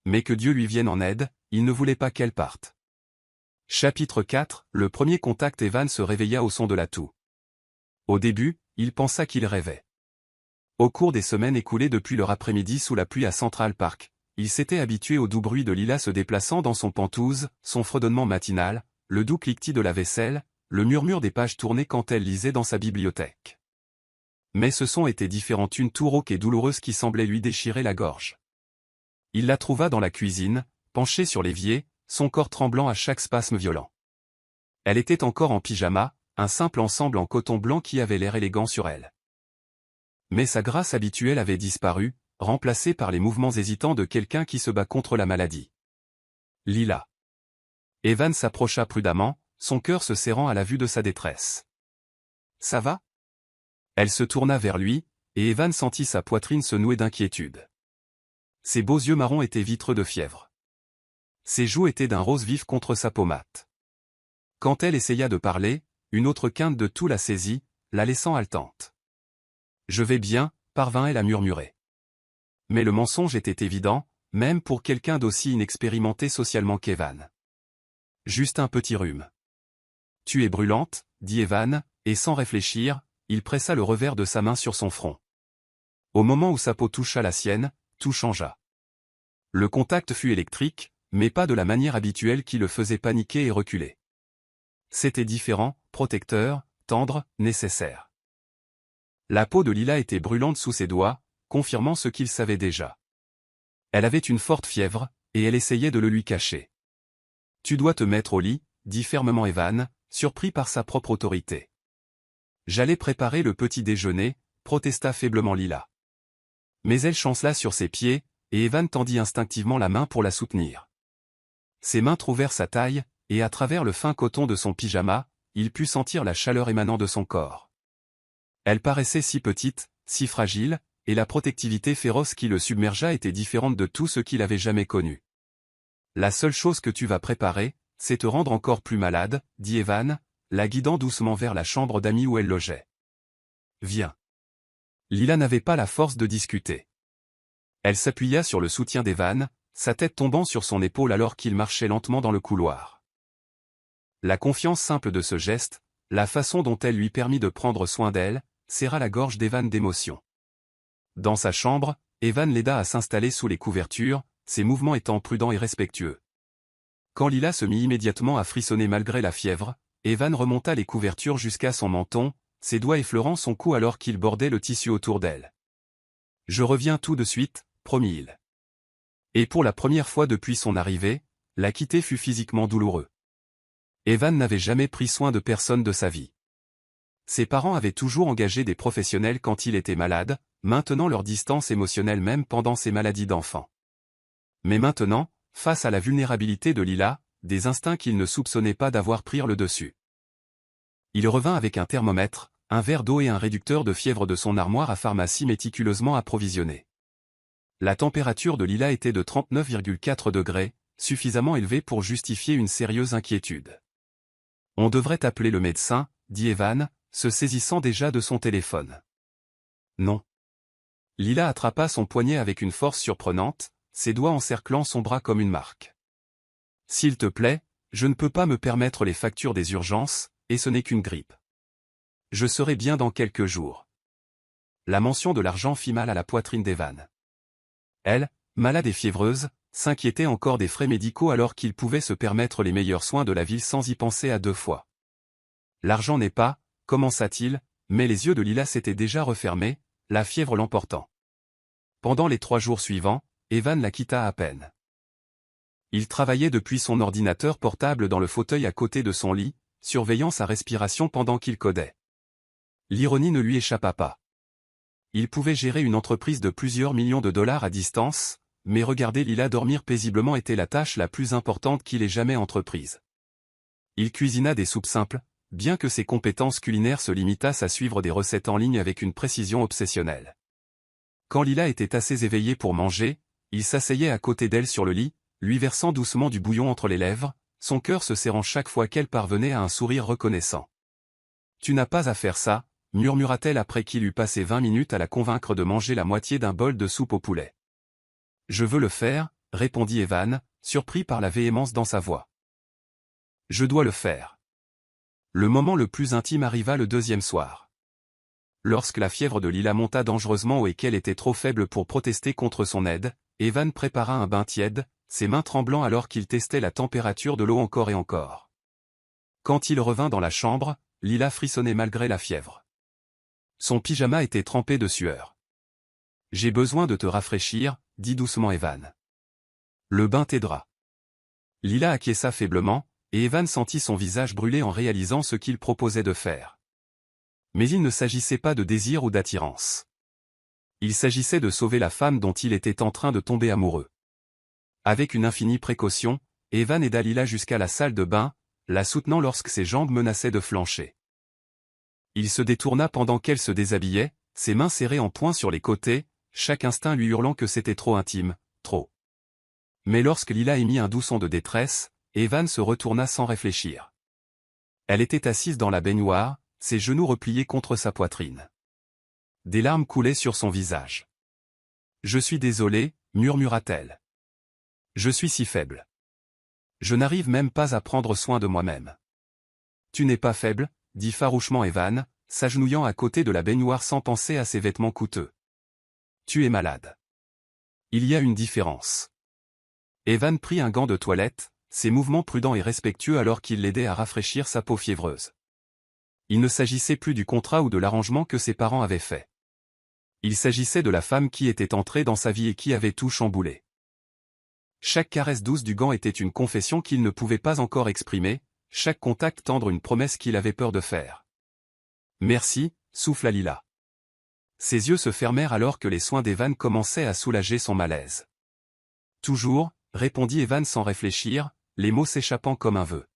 Mais que Dieu lui vienne en aide, il ne voulait pas qu'elle parte. Chapitre 4, le premier contact. Evan se réveilla au son de la toux. Au début, il pensa qu'il rêvait. Au cours des semaines écoulées depuis leur après-midi sous la pluie à Central Park, il s'était habitué au doux bruit de Lila se déplaçant dans son penthouse, son fredonnement matinal, le doux cliquetis de la vaisselle, le murmure des pages tournées quand elle lisait dans sa bibliothèque. Mais ce son était différent, une toux rauque et douloureuse qui semblait lui déchirer la gorge. Il la trouva dans la cuisine, penchée sur l'évier, son corps tremblant à chaque spasme violent. Elle était encore en pyjama, un simple ensemble en coton blanc qui avait l'air élégant sur elle. Mais sa grâce habituelle avait disparu, remplacée par les mouvements hésitants de quelqu'un qui se bat contre la maladie. Lila. Evan s'approcha prudemment, son cœur se serrant à la vue de sa détresse. « Ça va ?» Elle se tourna vers lui, et Evan sentit sa poitrine se nouer d'inquiétude. Ses beaux yeux marrons étaient vitreux de fièvre. Ses joues étaient d'un rose vif contre sa peau mate. Quand elle essaya de parler, une autre quinte de toux la saisit, la laissant haletante. « Je vais bien » parvint-elle à murmurer. Mais le mensonge était évident, même pour quelqu'un d'aussi inexpérimenté socialement qu'Evan. Juste un petit rhume. « Tu es brûlante » dit Evan, et sans réfléchir, il pressa le revers de sa main sur son front. Au moment où sa peau toucha la sienne, tout changea. Le contact fut électrique, mais pas de la manière habituelle qui le faisait paniquer et reculer. C'était différent, protecteur, tendre, nécessaire. La peau de Lila était brûlante sous ses doigts, confirmant ce qu'il savait déjà. Elle avait une forte fièvre, et elle essayait de le lui cacher. « Tu dois te mettre au lit » dit fermement Evan, surpris par sa propre autorité. « J'allais préparer le petit déjeuner » protesta faiblement Lila. Mais elle chancela sur ses pieds, et Evan tendit instinctivement la main pour la soutenir. Ses mains trouvèrent sa taille, et à travers le fin coton de son pyjama, il put sentir la chaleur émanant de son corps. Elle paraissait si petite, si fragile, et la protectivité féroce qui le submergea était différente de tout ce qu'il avait jamais connu. « La seule chose que tu vas préparer, c'est te rendre encore plus malade, » dit Evan, la guidant doucement vers la chambre d'amis où elle logeait. « Viens. » Lila n'avait pas la force de discuter. Elle s'appuya sur le soutien d'Evan, sa tête tombant sur son épaule alors qu'il marchait lentement dans le couloir. La confiance simple de ce geste, la façon dont elle lui permit de prendre soin d'elle, serra la gorge d'Evan d'émotion. Dans sa chambre, Evan l'aida à s'installer sous les couvertures, ses mouvements étant prudents et respectueux. Quand Lila se mit immédiatement à frissonner malgré la fièvre, Evan remonta les couvertures jusqu'à son menton, ses doigts effleurant son cou alors qu'il bordait le tissu autour d'elle. « Je reviens tout de suite » promit-il. Et pour la première fois depuis son arrivée, la quitter fut physiquement douloureux. Evan n'avait jamais pris soin de personne de sa vie. Ses parents avaient toujours engagé des professionnels quand il était malade, maintenant leur distance émotionnelle même pendant ses maladies d'enfant. Mais maintenant, face à la vulnérabilité de Lila, des instincts qu'il ne soupçonnait pas d'avoir pris le dessus. Il revint avec un thermomètre, un verre d'eau et un réducteur de fièvre de son armoire à pharmacie méticuleusement approvisionné. La température de Lila était de 39,4 degrés, suffisamment élevée pour justifier une sérieuse inquiétude. « On devrait appeler le médecin », dit Evan, se saisissant déjà de son téléphone. Non. Lila attrapa son poignet avec une force surprenante, ses doigts encerclant son bras comme une marque. « S'il te plaît, je ne peux pas me permettre les factures des urgences, et ce n'est qu'une grippe. Je serai bien dans quelques jours. » La mention de l'argent fit mal à la poitrine d'Evan. Elle, malade et fiévreuse, s'inquiétait encore des frais médicaux alors qu'il pouvait se permettre les meilleurs soins de la ville sans y penser à deux fois. L'argent n'est pas, commença-t-il, mais les yeux de Lila s'étaient déjà refermés, la fièvre l'emportant. Pendant les 3 jours suivants, Evan la quitta à peine. Il travaillait depuis son ordinateur portable dans le fauteuil à côté de son lit, surveillant sa respiration pendant qu'il codait. L'ironie ne lui échappa pas. Il pouvait gérer une entreprise de plusieurs millions de dollars à distance, mais regarder Lila dormir paisiblement était la tâche la plus importante qu'il ait jamais entreprise. Il cuisina des soupes simples, bien que ses compétences culinaires se limitassent à suivre des recettes en ligne avec une précision obsessionnelle. Quand Lila était assez éveillée pour manger, il s'asseyait à côté d'elle sur le lit, lui versant doucement du bouillon entre les lèvres, son cœur se serrant chaque fois qu'elle parvenait à un sourire reconnaissant. « Tu n'as pas à faire ça », murmura-t-elle après qu'il eut passé 20 minutes à la convaincre de manger la moitié d'un bol de soupe au poulet. « Je veux le faire, » répondit Evan, surpris par la véhémence dans sa voix. « Je dois le faire. » Le moment le plus intime arriva le 2e soir. Lorsque la fièvre de Lila monta dangereusement haut et qu'elle était trop faible pour protester contre son aide, Evan prépara un bain tiède, ses mains tremblant alors qu'il testait la température de l'eau encore et encore. Quand il revint dans la chambre, Lila frissonnait malgré la fièvre. Son pyjama était trempé de sueur. « J'ai besoin de te rafraîchir », dit doucement Evan. « Le bain t'aidera. » Lila acquiesça faiblement, et Evan sentit son visage brûler en réalisant ce qu'il proposait de faire. Mais il ne s'agissait pas de désir ou d'attirance. Il s'agissait de sauver la femme dont il était en train de tomber amoureux. Avec une infinie précaution, Evan aida Lila jusqu'à la salle de bain, la soutenant lorsque ses jambes menaçaient de flancher. Il se détourna pendant qu'elle se déshabillait, ses mains serrées en poing sur les côtés, chaque instinct lui hurlant que c'était trop intime, trop. Mais lorsque Lila émit un doux son de détresse, Evan se retourna sans réfléchir. Elle était assise dans la baignoire, ses genoux repliés contre sa poitrine. Des larmes coulaient sur son visage. « Je suis désolée », murmura-t-elle. « Je suis si faible. Je n'arrive même pas à prendre soin de moi-même. »« Tu n'es pas faible », dit farouchement Evan, s'agenouillant à côté de la baignoire sans penser à ses vêtements coûteux. « Tu es malade. Il y a une différence. » Evan prit un gant de toilette, ses mouvements prudents et respectueux alors qu'il l'aidait à rafraîchir sa peau fiévreuse. Il ne s'agissait plus du contrat ou de l'arrangement que ses parents avaient fait. Il s'agissait de la femme qui était entrée dans sa vie et qui avait tout chamboulé. Chaque caresse douce du gant était une confession qu'il ne pouvait pas encore exprimer, chaque contact tendre une promesse qu'il avait peur de faire. « Merci », souffla Lila. Ses yeux se fermèrent alors que les soins d'Evan commençaient à soulager son malaise. « Toujours », répondit Evan sans réfléchir, les mots s'échappant comme un vœu.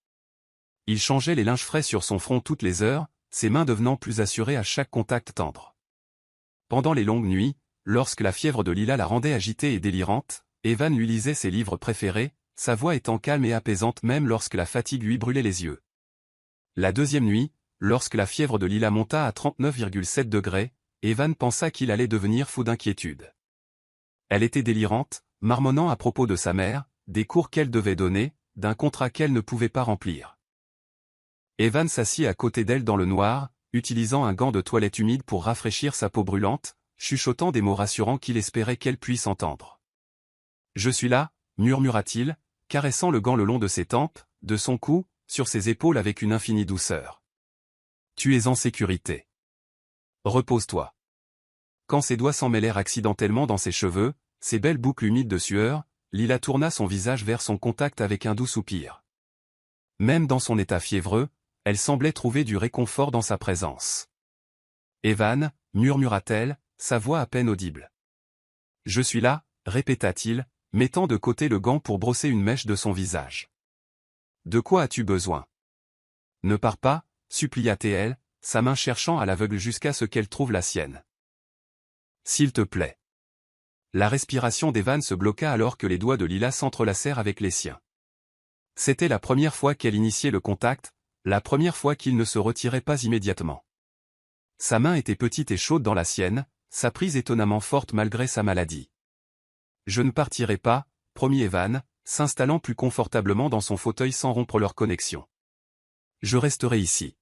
Il changeait les linges frais sur son front toutes les heures, ses mains devenant plus assurées à chaque contact tendre. Pendant les longues nuits, lorsque la fièvre de Lila la rendait agitée et délirante, Evan lui lisait ses livres préférés, sa voix étant calme et apaisante même lorsque la fatigue lui brûlait les yeux. La 2e nuit, lorsque la fièvre de Lila monta à 39,7 degrés, Evan pensa qu'il allait devenir fou d'inquiétude. Elle était délirante, marmonnant à propos de sa mère, des cours qu'elle devait donner, d'un contrat qu'elle ne pouvait pas remplir. Evan s'assit à côté d'elle dans le noir, utilisant un gant de toilette humide pour rafraîchir sa peau brûlante, chuchotant des mots rassurants qu'il espérait qu'elle puisse entendre. « Je suis là », murmura-t-il, caressant le gant le long de ses tempes, de son cou, sur ses épaules avec une infinie douceur. « Tu es en sécurité. Repose-toi. » Quand ses doigts s'emmêlèrent accidentellement dans ses cheveux, ses belles boucles humides de sueur, Lila tourna son visage vers son contact avec un doux soupir. Même dans son état fiévreux, elle semblait trouver du réconfort dans sa présence. « Evan » murmura-t-elle, sa voix à peine audible. « Je suis là » répéta-t-il, mettant de côté le gant pour brosser une mèche de son visage. « De quoi as-tu besoin ?»« Ne pars pas » supplia-t-elle, sa main cherchant à l'aveugle jusqu'à ce qu'elle trouve la sienne. « S'il te plaît. » La respiration d'Evan se bloqua alors que les doigts de Lila s'entrelacèrent avec les siens. C'était la première fois qu'elle initiait le contact, la première fois qu'il ne se retirait pas immédiatement. Sa main était petite et chaude dans la sienne, sa prise étonnamment forte malgré sa maladie. « Je ne partirai pas » promit Evan, s'installant plus confortablement dans son fauteuil sans rompre leur connexion. « Je resterai ici. »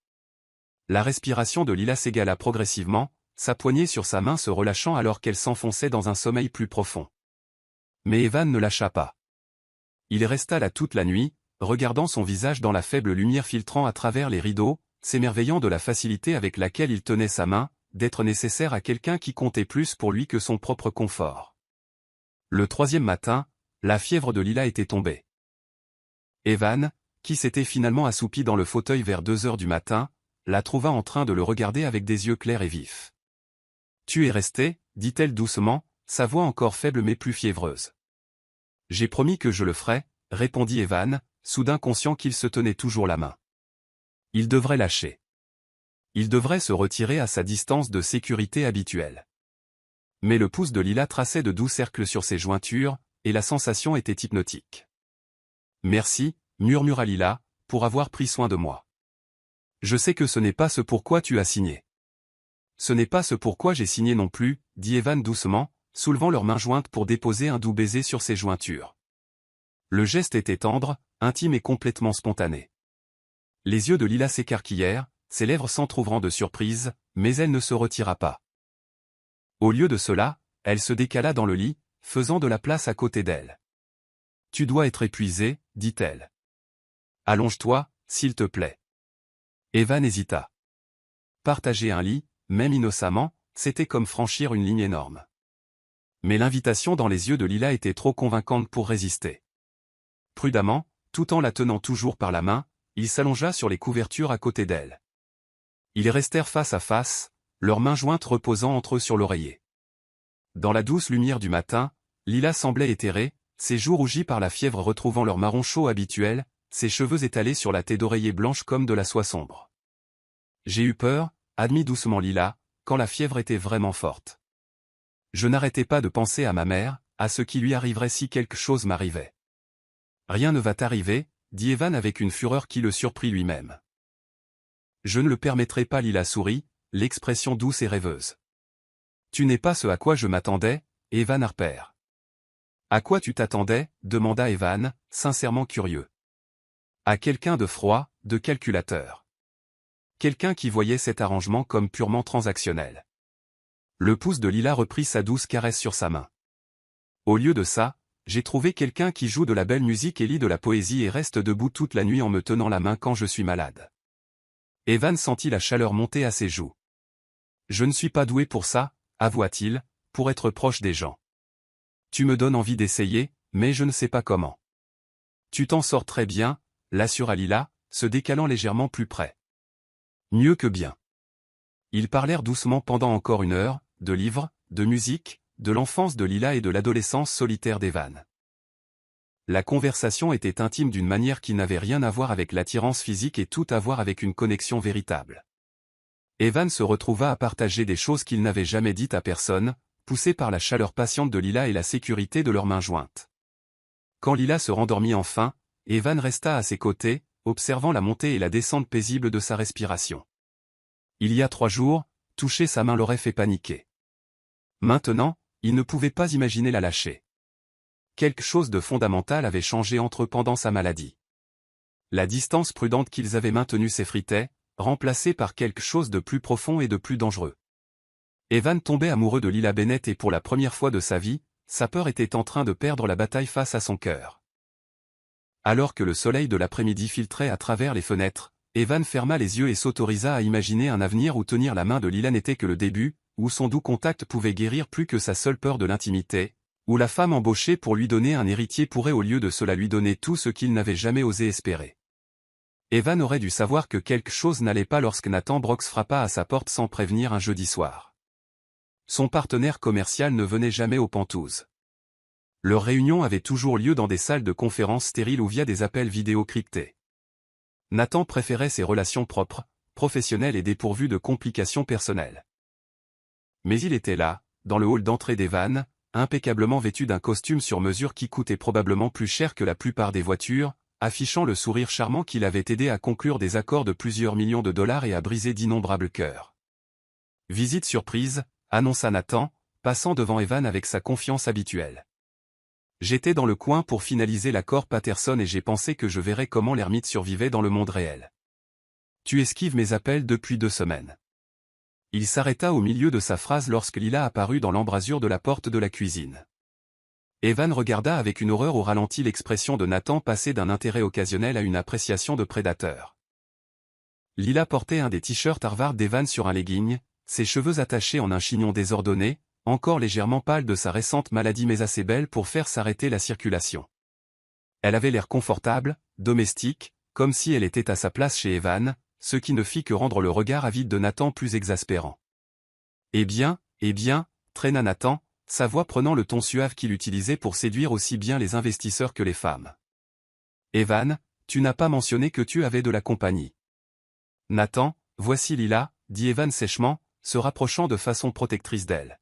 La respiration de Lila s'égala progressivement, sa poignée sur sa main se relâchant alors qu'elle s'enfonçait dans un sommeil plus profond. Mais Evan ne lâcha pas. Il resta là toute la nuit, regardant son visage dans la faible lumière filtrant à travers les rideaux, s'émerveillant de la facilité avec laquelle il tenait sa main, d'être nécessaire à quelqu'un qui comptait plus pour lui que son propre confort. Le troisième matin, la fièvre de Lila était tombée. Evan, qui s'était finalement assoupi dans le fauteuil vers 2 heures du matin, la trouva en train de le regarder avec des yeux clairs et vifs. « Tu es resté » dit-elle doucement, sa voix encore faible mais plus fiévreuse. « J'ai promis que je le ferais » répondit Evan, soudain conscient qu'il se tenait toujours la main. Il devrait lâcher. Il devrait se retirer à sa distance de sécurité habituelle. Mais le pouce de Lila traçait de doux cercles sur ses jointures, et la sensation était hypnotique. « Merci » murmura Lila, « pour avoir pris soin de moi. Je sais que ce n'est pas ce pourquoi tu as signé. » « Ce n'est pas ce pourquoi j'ai signé non plus, » dit Evan doucement, soulevant leurs mains jointes pour déposer un doux baiser sur ses jointures. Le geste était tendre, intime et complètement spontané. Les yeux de Lila s'écarquillèrent, ses lèvres s'entr'ouvrant de surprise, mais elle ne se retira pas. Au lieu de cela, elle se décala dans le lit, faisant de la place à côté d'elle. « Tu dois être épuisé, » dit-elle. « Allonge-toi, s'il te plaît. » Evan hésita. Partager un lit, même innocemment, c'était comme franchir une ligne énorme. Mais l'invitation dans les yeux de Lila était trop convaincante pour résister. Prudemment, tout en la tenant toujours par la main, il s'allongea sur les couvertures à côté d'elle. Ils restèrent face à face, leurs mains jointes reposant entre eux sur l'oreiller. Dans la douce lumière du matin, Lila semblait éthérée, ses joues rougies par la fièvre retrouvant leur marron chaud habituel, ses cheveux étalés sur la tête d'oreiller blanche comme de la soie sombre. « J'ai eu peur » admit doucement Lila, quand la fièvre était vraiment forte. Je n'arrêtais pas de penser à ma mère, à ce qui lui arriverait si quelque chose m'arrivait. Rien ne va t'arriver, dit Evan avec une fureur qui le surprit lui-même. Je ne le permettrai pas, Lila sourit, l'expression douce et rêveuse. Tu n'es pas ce à quoi je m'attendais, Evan Harper. À quoi tu t'attendais, demanda Evan, sincèrement curieux. À quelqu'un de froid, de calculateur. Quelqu'un qui voyait cet arrangement comme purement transactionnel. Le pouce de Lila reprit sa douce caresse sur sa main. Au lieu de ça, j'ai trouvé quelqu'un qui joue de la belle musique et lit de la poésie et reste debout toute la nuit en me tenant la main quand je suis malade. Evan sentit la chaleur monter à ses joues. Je ne suis pas doué pour ça, avoua-t-il, pour être proche des gens. Tu me donnes envie d'essayer, mais je ne sais pas comment. Tu t'en sors très bien, l'assura Lila, se décalant légèrement plus près. Mieux que bien. Ils parlèrent doucement pendant encore 1 heure, de livres, de musique, de l'enfance de Lila et de l'adolescence solitaire d'Evan. La conversation était intime d'une manière qui n'avait rien à voir avec l'attirance physique et tout à voir avec une connexion véritable. Evan se retrouva à partager des choses qu'il n'avait jamais dites à personne, poussé par la chaleur patiente de Lila et la sécurité de leurs mains jointes. Quand Lila se rendormit enfin, Evan resta à ses côtés, observant la montée et la descente paisible de sa respiration. Il y a 3 jours, toucher sa main l'aurait fait paniquer. Maintenant, il ne pouvait pas imaginer la lâcher. Quelque chose de fondamental avait changé entre eux pendant sa maladie. La distance prudente qu'ils avaient maintenue s'effritait, remplacée par quelque chose de plus profond et de plus dangereux. Evan tombait amoureux de Lila Bennett et pour la première fois de sa vie, sa peur était en train de perdre la bataille face à son cœur. Alors que le soleil de l'après-midi filtrait à travers les fenêtres, Evan ferma les yeux et s'autorisa à imaginer un avenir où tenir la main de Lila n'était que le début, où son doux contact pouvait guérir plus que sa seule peur de l'intimité, Ou la femme embauchée pour lui donner un héritier pourrait au lieu de cela lui donner tout ce qu'il n'avait jamais osé espérer. Evan aurait dû savoir que quelque chose n'allait pas lorsque Nathan Brox frappa à sa porte sans prévenir un jeudi soir. Son partenaire commercial ne venait jamais aux Penthouse. Leurs réunions avaient toujours lieu dans des salles de conférences stériles ou via des appels vidéo cryptés. Nathan préférait ses relations propres, professionnelles et dépourvues de complications personnelles. Mais il était là, dans le hall d'entrée d'Evan, impeccablement vêtu d'un costume sur mesure qui coûtait probablement plus cher que la plupart des voitures, affichant le sourire charmant qui l'avait aidé à conclure des accords de plusieurs millions de dollars et à briser d'innombrables cœurs. « Visite surprise », annonça Nathan, passant devant Evan avec sa confiance habituelle. « J'étais dans le coin pour finaliser l'accord Patterson et j'ai pensé que je verrais comment l'ermite survivait dans le monde réel. Tu esquives mes appels depuis 2 semaines. » Il s'arrêta au milieu de sa phrase lorsque Lila apparut dans l'embrasure de la porte de la cuisine. Evan regarda avec une horreur au ralenti l'expression de Nathan passer d'un intérêt occasionnel à une appréciation de prédateur. Lila portait un des t-shirts Harvard d'Evan sur un legging, ses cheveux attachés en un chignon désordonné, encore légèrement pâle de sa récente maladie mais assez belle pour faire s'arrêter la circulation. Elle avait l'air confortable, domestique, comme si elle était à sa place chez Evan, ce qui ne fit que rendre le regard avide de Nathan plus exaspérant. « Eh bien, traîna Nathan, sa voix prenant le ton suave qu'il utilisait pour séduire aussi bien les investisseurs que les femmes. « Evan, tu n'as pas mentionné que tu avais de la compagnie. »« Nathan, voici Lila, » dit Evan sèchement, se rapprochant de façon protectrice d'elle.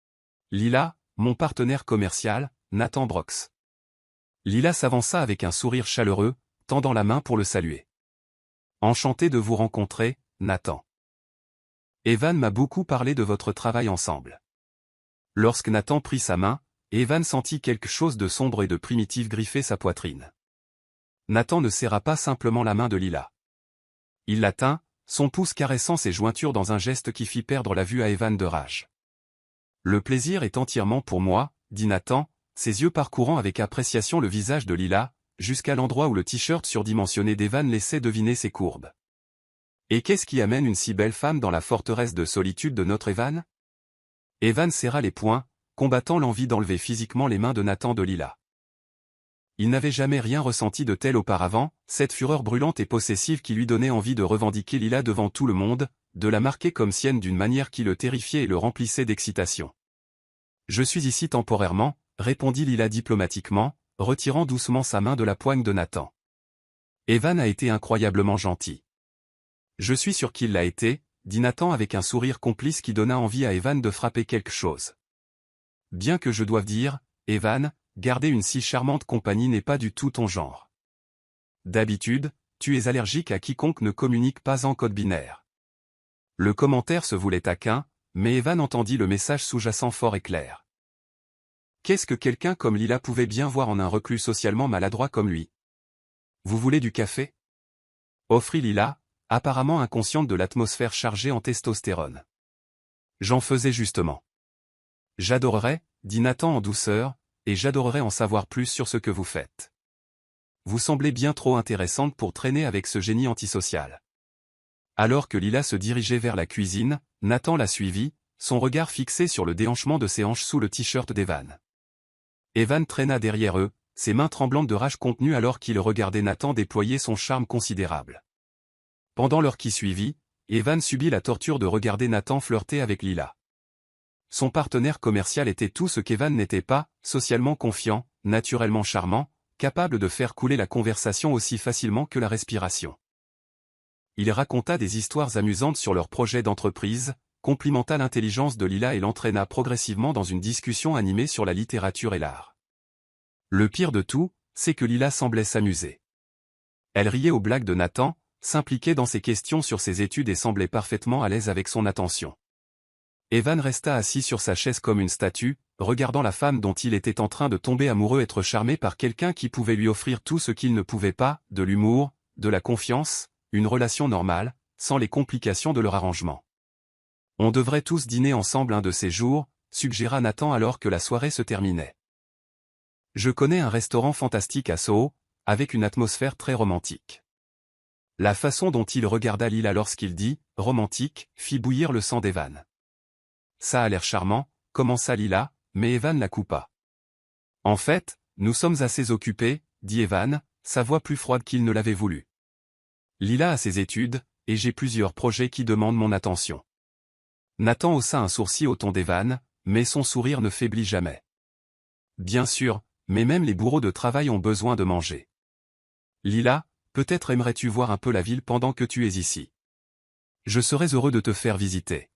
« Lila, mon partenaire commercial, Nathan Brox. » Lila s'avança avec un sourire chaleureux, tendant la main pour le saluer. « Enchanté de vous rencontrer, Nathan. Evan m'a beaucoup parlé de votre travail ensemble. » Lorsque Nathan prit sa main, Evan sentit quelque chose de sombre et de primitif griffer sa poitrine. Nathan ne serra pas simplement la main de Lila. Il la tint, son pouce caressant ses jointures dans un geste qui fit perdre la vue à Evan de rage. « Le plaisir est entièrement pour moi, » dit Nathan, ses yeux parcourant avec appréciation le visage de Lila, jusqu'à l'endroit où le t-shirt surdimensionné d'Evan laissait deviner ses courbes. « Et qu'est-ce qui amène une si belle femme dans la forteresse de solitude de notre Evan ?» Evan serra les poings, combattant l'envie d'enlever physiquement les mains de Nathan de Lila. Il n'avait jamais rien ressenti de tel auparavant, cette fureur brûlante et possessive qui lui donnait envie de revendiquer Lila devant tout le monde, de la marquer comme sienne d'une manière qui le terrifiait et le remplissait d'excitation. « Je suis ici temporairement, » répondit Lila diplomatiquement, retirant doucement sa main de la poigne de Nathan. Evan a été incroyablement gentil. « Je suis sûr qu'il l'a été, » dit Nathan avec un sourire complice qui donna envie à Evan de frapper quelque chose. Bien que je doive dire, Evan, garder une si charmante compagnie n'est pas du tout ton genre. D'habitude, tu es allergique à quiconque ne communique pas en code binaire. Le commentaire se voulait taquin, mais Evan entendit le message sous-jacent fort et clair. Qu'est-ce que quelqu'un comme Lila pouvait bien voir en un reclus socialement maladroit comme lui? Vous voulez du café? Offrit Lila, apparemment inconsciente de l'atmosphère chargée en testostérone. J'en faisais justement. J'adorerais, dit Nathan en douceur, et j'adorerais en savoir plus sur ce que vous faites. Vous semblez bien trop intéressante pour traîner avec ce génie antisocial. Alors que Lila se dirigeait vers la cuisine, Nathan la suivit, son regard fixé sur le déhanchement de ses hanches sous le t-shirt d'Evan. Evan traîna derrière eux, ses mains tremblantes de rage contenues alors qu'il regardait Nathan déployer son charme considérable. Pendant l'heure qui suivit, Evan subit la torture de regarder Nathan flirter avec Lila. Son partenaire commercial était tout ce qu'Evan n'était pas, socialement confiant, naturellement charmant, capable de faire couler la conversation aussi facilement que la respiration. Il raconta des histoires amusantes sur leur projet d'entreprise, complimenta l'intelligence de Lila et l'entraîna progressivement dans une discussion animée sur la littérature et l'art. Le pire de tout, c'est que Lila semblait s'amuser. Elle riait aux blagues de Nathan, s'impliquait dans ses questions sur ses études et semblait parfaitement à l'aise avec son attention. Evan resta assis sur sa chaise comme une statue, regardant la femme dont il était en train de tomber amoureux être charmé par quelqu'un qui pouvait lui offrir tout ce qu'il ne pouvait pas, de l'humour, de la confiance, une relation normale, sans les complications de leur arrangement. On devrait tous dîner ensemble un de ces jours, suggéra Nathan alors que la soirée se terminait. Je connais un restaurant fantastique à Soho, avec une atmosphère très romantique. La façon dont il regarda Lila lorsqu'il dit « romantique » fit bouillir le sang d'Evan. Ça a l'air charmant, commença Lila, mais Evan la coupa. En fait, nous sommes assez occupés, dit Evan, sa voix plus froide qu'il ne l'avait voulu. Lila a ses études, et j'ai plusieurs projets qui demandent mon attention. Nathan haussa un sourcil au ton d'Evan, mais son sourire ne faiblit jamais. Bien sûr, mais même les bourreaux de travail ont besoin de manger. Lila, peut-être aimerais-tu voir un peu la ville pendant que tu es ici. Je serais heureux de te faire visiter.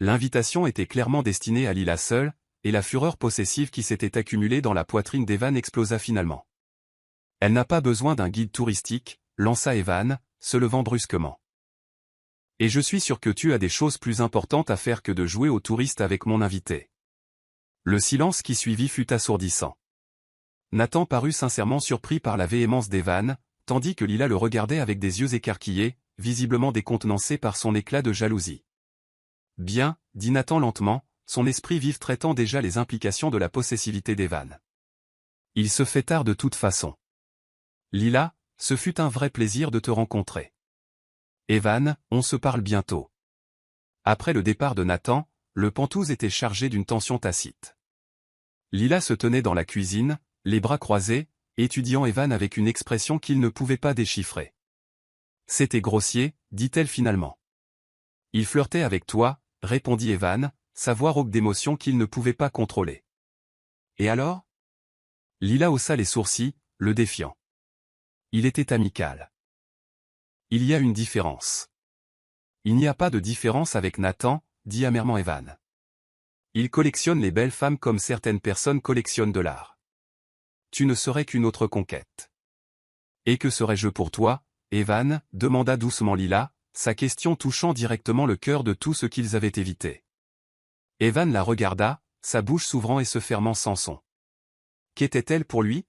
L'invitation était clairement destinée à Lila seule, et la fureur possessive qui s'était accumulée dans la poitrine d'Evan explosa finalement. Elle n'a pas besoin d'un guide touristique, lança Evan, se levant brusquement. Et je suis sûr que tu as des choses plus importantes à faire que de jouer aux touristes avec mon invité. Le silence qui suivit fut assourdissant. Nathan parut sincèrement surpris par la véhémence d'Evan, tandis que Lila le regardait avec des yeux écarquillés, visiblement décontenancé par son éclat de jalousie. Bien, dit Nathan lentement, son esprit vif traitant déjà les implications de la possessivité d'Evan. Il se fait tard de toute façon. Lila, ce fut un vrai plaisir de te rencontrer. Evan, on se parle bientôt. Après le départ de Nathan, le Penthouse était chargé d'une tension tacite. Lila se tenait dans la cuisine, les bras croisés, étudiant Evan avec une expression qu'il ne pouvait pas déchiffrer. C'était grossier, dit-elle finalement. Il flirtait avec toi, répondit Evan, sa voix rauque d'émotion qu'il ne pouvait pas contrôler. Et alors? Lila haussa les sourcils, le défiant. Il était amical. Il y a une différence. Il n'y a pas de différence avec Nathan, dit amèrement Evan. Il collectionne les belles femmes comme certaines personnes collectionnent de l'art. Tu ne serais qu'une autre conquête. Et que serais-je pour toi, Evan, demanda doucement Lila, sa question touchant directement le cœur de tout ce qu'ils avaient évité. Evan la regarda, sa bouche s'ouvrant et se fermant sans son. Qu'était-elle pour lui?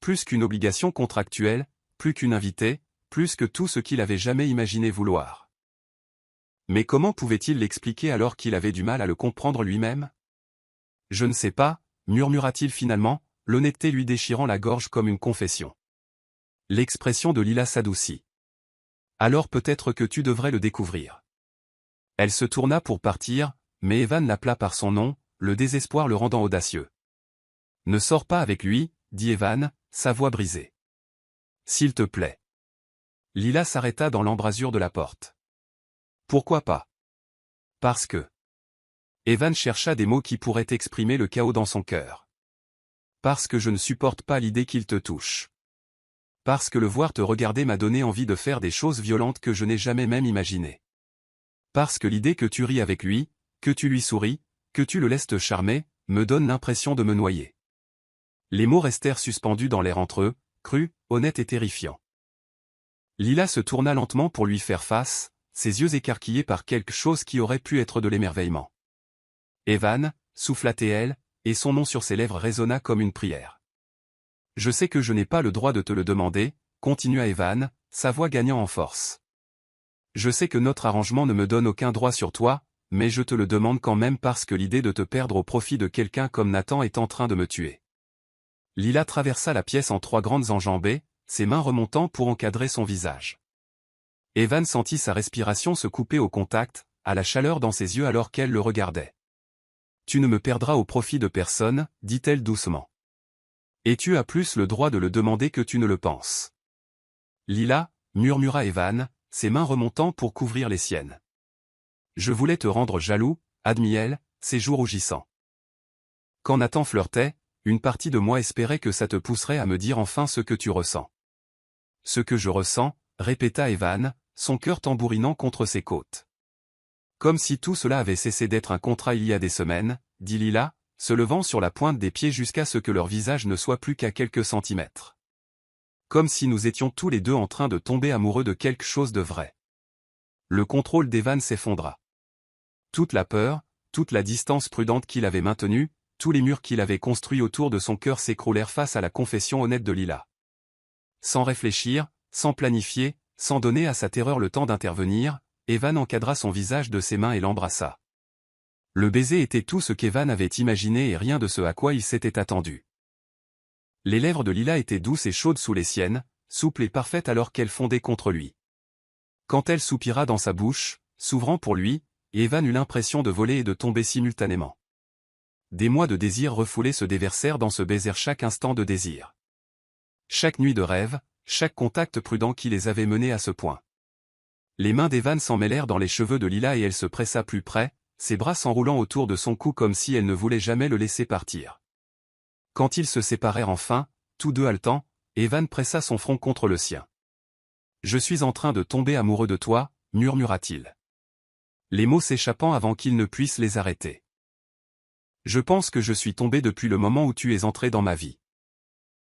Plus qu'une obligation contractuelle, plus qu'une invitée, plus que tout ce qu'il avait jamais imaginé vouloir. Mais comment pouvait-il l'expliquer alors qu'il avait du mal à le comprendre lui-même? Je ne sais pas, murmura-t-il finalement, l'honnêteté lui déchirant la gorge comme une confession. L'expression de Lila s'adoucit. Alors peut-être que tu devrais le découvrir. Elle se tourna pour partir, mais Evan l'appela par son nom, le désespoir le rendant audacieux. Ne sors pas avec lui, dit Evan, sa voix brisée. S'il te plaît. Lila s'arrêta dans l'embrasure de la porte. Pourquoi pas? Parce que. Evan chercha des mots qui pourraient exprimer le chaos dans son cœur. Parce que je ne supporte pas l'idée qu'il te touche. Parce que le voir te regarder m'a donné envie de faire des choses violentes que je n'ai jamais même imaginées. Parce que l'idée que tu ris avec lui, que tu lui souris, que tu le laisses te charmer, me donne l'impression de me noyer. Les mots restèrent suspendus dans l'air entre eux, crus, honnêtes et terrifiants. Lila se tourna lentement pour lui faire face, ses yeux écarquillés par quelque chose qui aurait pu être de l'émerveillement. Evan, souffla-t-elle, et son nom sur ses lèvres résonna comme une prière. Je sais que je n'ai pas le droit de te le demander, continua Evan, sa voix gagnant en force. Je sais que notre arrangement ne me donne aucun droit sur toi, mais je te le demande quand même parce que l'idée de te perdre au profit de quelqu'un comme Nathan est en train de me tuer. Lila traversa la pièce en trois grandes enjambées, ses mains remontant pour encadrer son visage. Evan sentit sa respiration se couper au contact, à la chaleur dans ses yeux alors qu'elle le regardait. Tu ne me perdras au profit de personne, dit-elle doucement. Et tu as plus le droit de le demander que tu ne le penses. Lila, murmura Evan, ses mains remontant pour couvrir les siennes. Je voulais te rendre jaloux, admit-elle, ses joues rougissant. Quand Nathan flirtait, une partie de moi espérait que ça te pousserait à me dire enfin ce que tu ressens. Ce que je ressens, répéta Evan, son cœur tambourinant contre ses côtes. Comme si tout cela avait cessé d'être un contrat il y a des semaines, dit Lila, se levant sur la pointe des pieds jusqu'à ce que leur visage ne soit plus qu'à quelques centimètres. Comme si nous étions tous les deux en train de tomber amoureux de quelque chose de vrai. Le contrôle d'Evan s'effondra. Toute la peur, toute la distance prudente qu'il avait maintenue, tous les murs qu'il avait construits autour de son cœur s'écroulèrent face à la confession honnête de Lila. Sans réfléchir, sans planifier, sans donner à sa terreur le temps d'intervenir, Evan encadra son visage de ses mains et l'embrassa. Le baiser était tout ce qu'Evan avait imaginé et rien de ce à quoi il s'était attendu. Les lèvres de Lila étaient douces et chaudes sous les siennes, souples et parfaites alors qu'elles fondaient contre lui. Quand elle soupira dans sa bouche, s'ouvrant pour lui, Evan eut l'impression de voler et de tomber simultanément. Des mois de désir refoulé se déversèrent dans ce baiser, chaque instant de désir. Chaque nuit de rêve, chaque contact prudent qui les avait menés à ce point. Les mains d'Evan s'en mêlèrent dans les cheveux de Lila et elle se pressa plus près, ses bras s'enroulant autour de son cou comme si elle ne voulait jamais le laisser partir. Quand ils se séparèrent enfin, tous deux haletants, Evan pressa son front contre le sien. « Je suis en train de tomber amoureux de toi », murmura-t-il. Les mots s'échappant avant qu'il ne puisse les arrêter. « Je pense que je suis tombé depuis le moment où tu es entré dans ma vie. »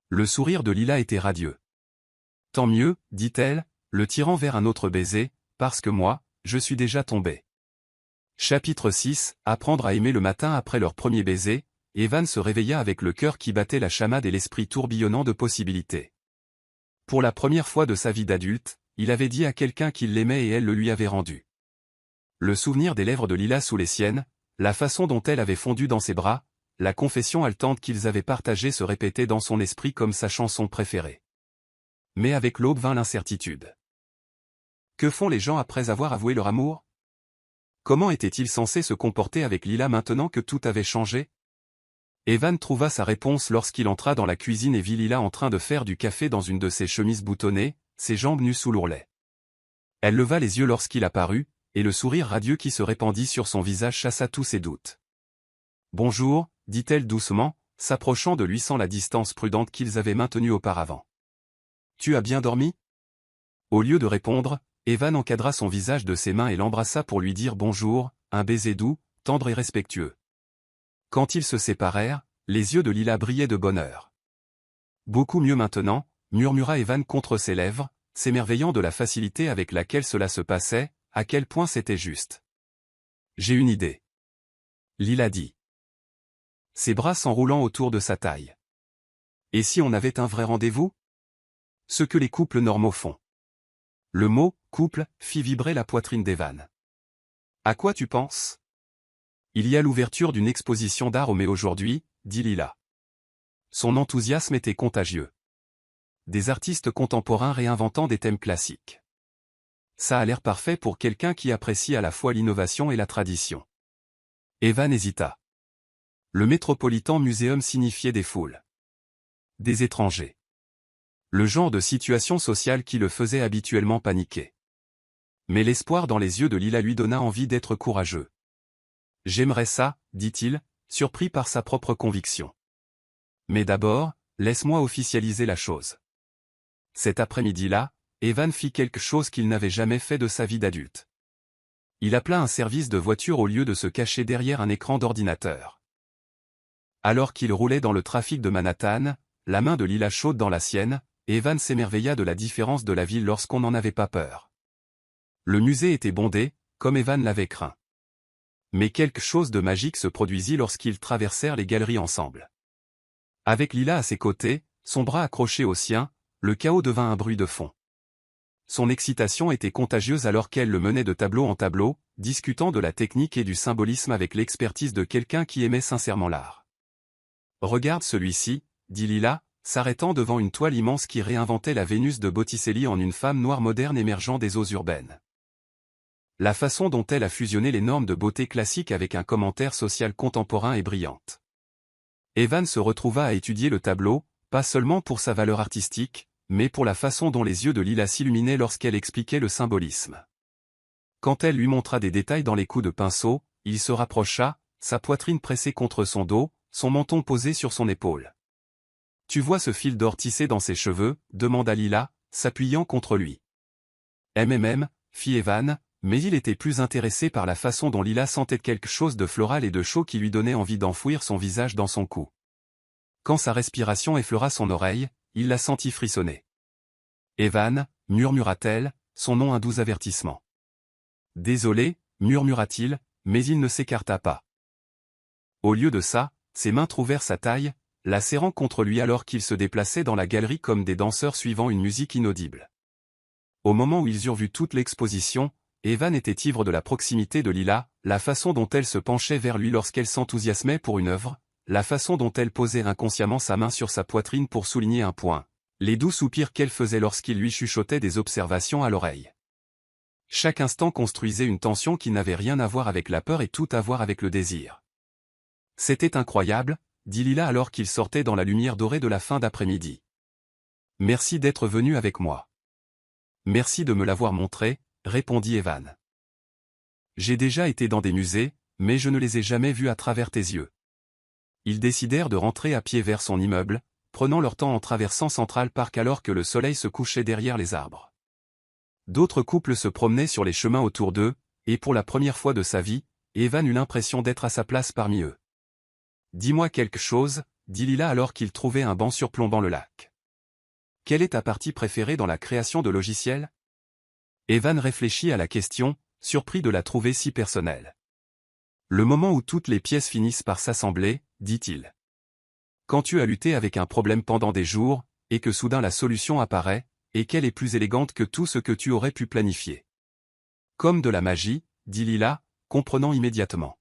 Le sourire de Lila était radieux. « Tant mieux, dit-elle, le tirant vers un autre baiser, parce que moi, je suis déjà tombé. » Chapitre 6, apprendre à aimer. Le matin après leur premier baiser, Evan se réveilla avec le cœur qui battait la chamade et l'esprit tourbillonnant de possibilités. Pour la première fois de sa vie d'adulte, il avait dit à quelqu'un qu'il l'aimait et elle le lui avait rendu. Le souvenir des lèvres de Lila sous les siennes, la façon dont elle avait fondu dans ses bras, la confession haletante qu'ils avaient partagée se répétait dans son esprit comme sa chanson préférée. Mais avec l'aube vint l'incertitude. Que font les gens après avoir avoué leur amour? Comment étaient-ils censés se comporter avec Lila maintenant que tout avait changé? Evan trouva sa réponse lorsqu'il entra dans la cuisine et vit Lila en train de faire du café dans une de ses chemises boutonnées, ses jambes nues sous l'ourlet. Elle leva les yeux lorsqu'il apparut, et le sourire radieux qui se répandit sur son visage chassa tous ses doutes. « Bonjour », dit-elle doucement, s'approchant de lui sans la distance prudente qu'ils avaient maintenue auparavant. « Tu as bien dormi ?» Au lieu de répondre, Evan encadra son visage de ses mains et l'embrassa pour lui dire bonjour, un baiser doux, tendre et respectueux. Quand ils se séparèrent, les yeux de Lila brillaient de bonheur. « Beaucoup mieux maintenant », murmura Evan contre ses lèvres, s'émerveillant de la facilité avec laquelle cela se passait, à quel point c'était juste. « J'ai une idée. » Lila dit. Ses bras s'enroulant autour de sa taille. « Et si on avait un vrai rendez-vous ?» Ce que les couples normaux font. Le mot « couple » fit vibrer la poitrine d'Evan. « À quoi tu penses ?»« Il y a l'ouverture d'une exposition d'art au Mai aujourd'hui, » dit Lila. Son enthousiasme était contagieux. Des artistes contemporains réinventant des thèmes classiques. Ça a l'air parfait pour quelqu'un qui apprécie à la fois l'innovation et la tradition. Evan hésita. Le Metropolitan Museum signifiait des foules. Des étrangers. Le genre de situation sociale qui le faisait habituellement paniquer. Mais l'espoir dans les yeux de Lila lui donna envie d'être courageux. « J'aimerais ça, » dit-il, surpris par sa propre conviction. « Mais d'abord, laisse-moi officialiser la chose. » Cet après-midi-là, Evan fit quelque chose qu'il n'avait jamais fait de sa vie d'adulte. Il appela un service de voiture au lieu de se cacher derrière un écran d'ordinateur. Alors qu'il roulait dans le trafic de Manhattan, la main de Lila chaude dans la sienne, Evan s'émerveilla de la différence de la ville lorsqu'on n'en avait pas peur. Le musée était bondé, comme Evan l'avait craint. Mais quelque chose de magique se produisit lorsqu'ils traversèrent les galeries ensemble. Avec Lila à ses côtés, son bras accroché au sien, le chaos devint un bruit de fond. Son excitation était contagieuse alors qu'elle le menait de tableau en tableau, discutant de la technique et du symbolisme avec l'expertise de quelqu'un qui aimait sincèrement l'art. « Regarde celui-ci », dit Lila, s'arrêtant devant une toile immense qui réinventait la Vénus de Botticelli en une femme noire moderne émergeant des eaux urbaines. La façon dont elle a fusionné les normes de beauté classique avec un commentaire social contemporain est brillante. Evan se retrouva à étudier le tableau, pas seulement pour sa valeur artistique, mais pour la façon dont les yeux de Lila s'illuminaient lorsqu'elle expliquait le symbolisme. Quand elle lui montra des détails dans les coups de pinceau, il se rapprocha, sa poitrine pressée contre son dos, son menton posé sur son épaule. « Tu vois ce fil d'or tissé dans ses cheveux ?» demanda Lila, s'appuyant contre lui. « fit Evan, mais il était plus intéressé par la façon dont Lila sentait quelque chose de floral et de chaud qui lui donnait envie d'enfouir son visage dans son cou. Quand sa respiration effleura son oreille, il la sentit frissonner. « Evan » murmura-t-elle, son nom un doux avertissement. « Désolé » murmura-t-il, mais il ne s'écarta pas. Au lieu de ça, ses mains trouvèrent sa taille, la serrant contre lui alors qu'ils se déplaçaient dans la galerie comme des danseurs suivant une musique inaudible. Au moment où ils eurent vu toute l'exposition, Evan était ivre de la proximité de Lila, la façon dont elle se penchait vers lui lorsqu'elle s'enthousiasmait pour une œuvre, la façon dont elle posait inconsciemment sa main sur sa poitrine pour souligner un point, les doux soupirs qu'elle faisait lorsqu'il lui chuchotait des observations à l'oreille. Chaque instant construisait une tension qui n'avait rien à voir avec la peur et tout à voir avec le désir. C'était incroyable, dit Lila alors qu'il sortait dans la lumière dorée de la fin d'après-midi. Merci d'être venu avec moi. Merci de me l'avoir montré, répondit Evan. J'ai déjà été dans des musées, mais je ne les ai jamais vus à travers tes yeux. Ils décidèrent de rentrer à pied vers son immeuble, prenant leur temps en traversant Central Park alors que le soleil se couchait derrière les arbres. D'autres couples se promenaient sur les chemins autour d'eux, et pour la première fois de sa vie, Evan eut l'impression d'être à sa place parmi eux. Dis-moi quelque chose, dit Lila alors qu'il trouvait un banc surplombant le lac. Quelle est ta partie préférée dans la création de logiciels? Evan réfléchit à la question, surpris de la trouver si personnelle. Le moment où toutes les pièces finissent par s'assembler, dit-il. Quand tu as lutté avec un problème pendant des jours, et que soudain la solution apparaît, et qu'elle est plus élégante que tout ce que tu aurais pu planifier. Comme de la magie, dit Lila, comprenant immédiatement.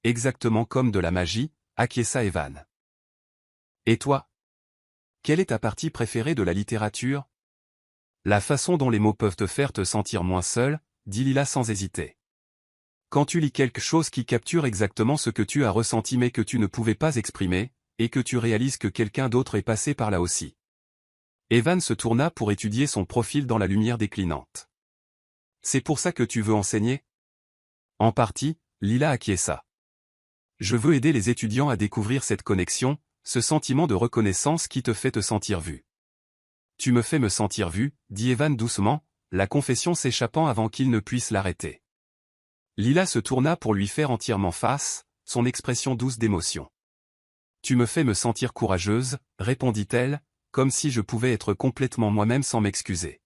Exactement comme de la magie, acquiesça Evan. Et toi? Quelle est ta partie préférée de la littérature? La façon dont les mots peuvent te faire te sentir moins seul, dit Lila sans hésiter. Quand tu lis quelque chose qui capture exactement ce que tu as ressenti mais que tu ne pouvais pas exprimer, et que tu réalises que quelqu'un d'autre est passé par là aussi. Evan se tourna pour étudier son profil dans la lumière déclinante. C'est pour ça que tu veux enseigner? En partie, Lila acquiesça. Je veux aider les étudiants à découvrir cette connexion, ce sentiment de reconnaissance qui te fait te sentir vu. Tu me fais me sentir vu, dit Evan doucement, la confession s'échappant avant qu'il ne puisse l'arrêter. Lila se tourna pour lui faire entièrement face, son expression douce d'émotion. Tu me fais me sentir courageuse, répondit-elle, comme si je pouvais être complètement moi-même sans m'excuser.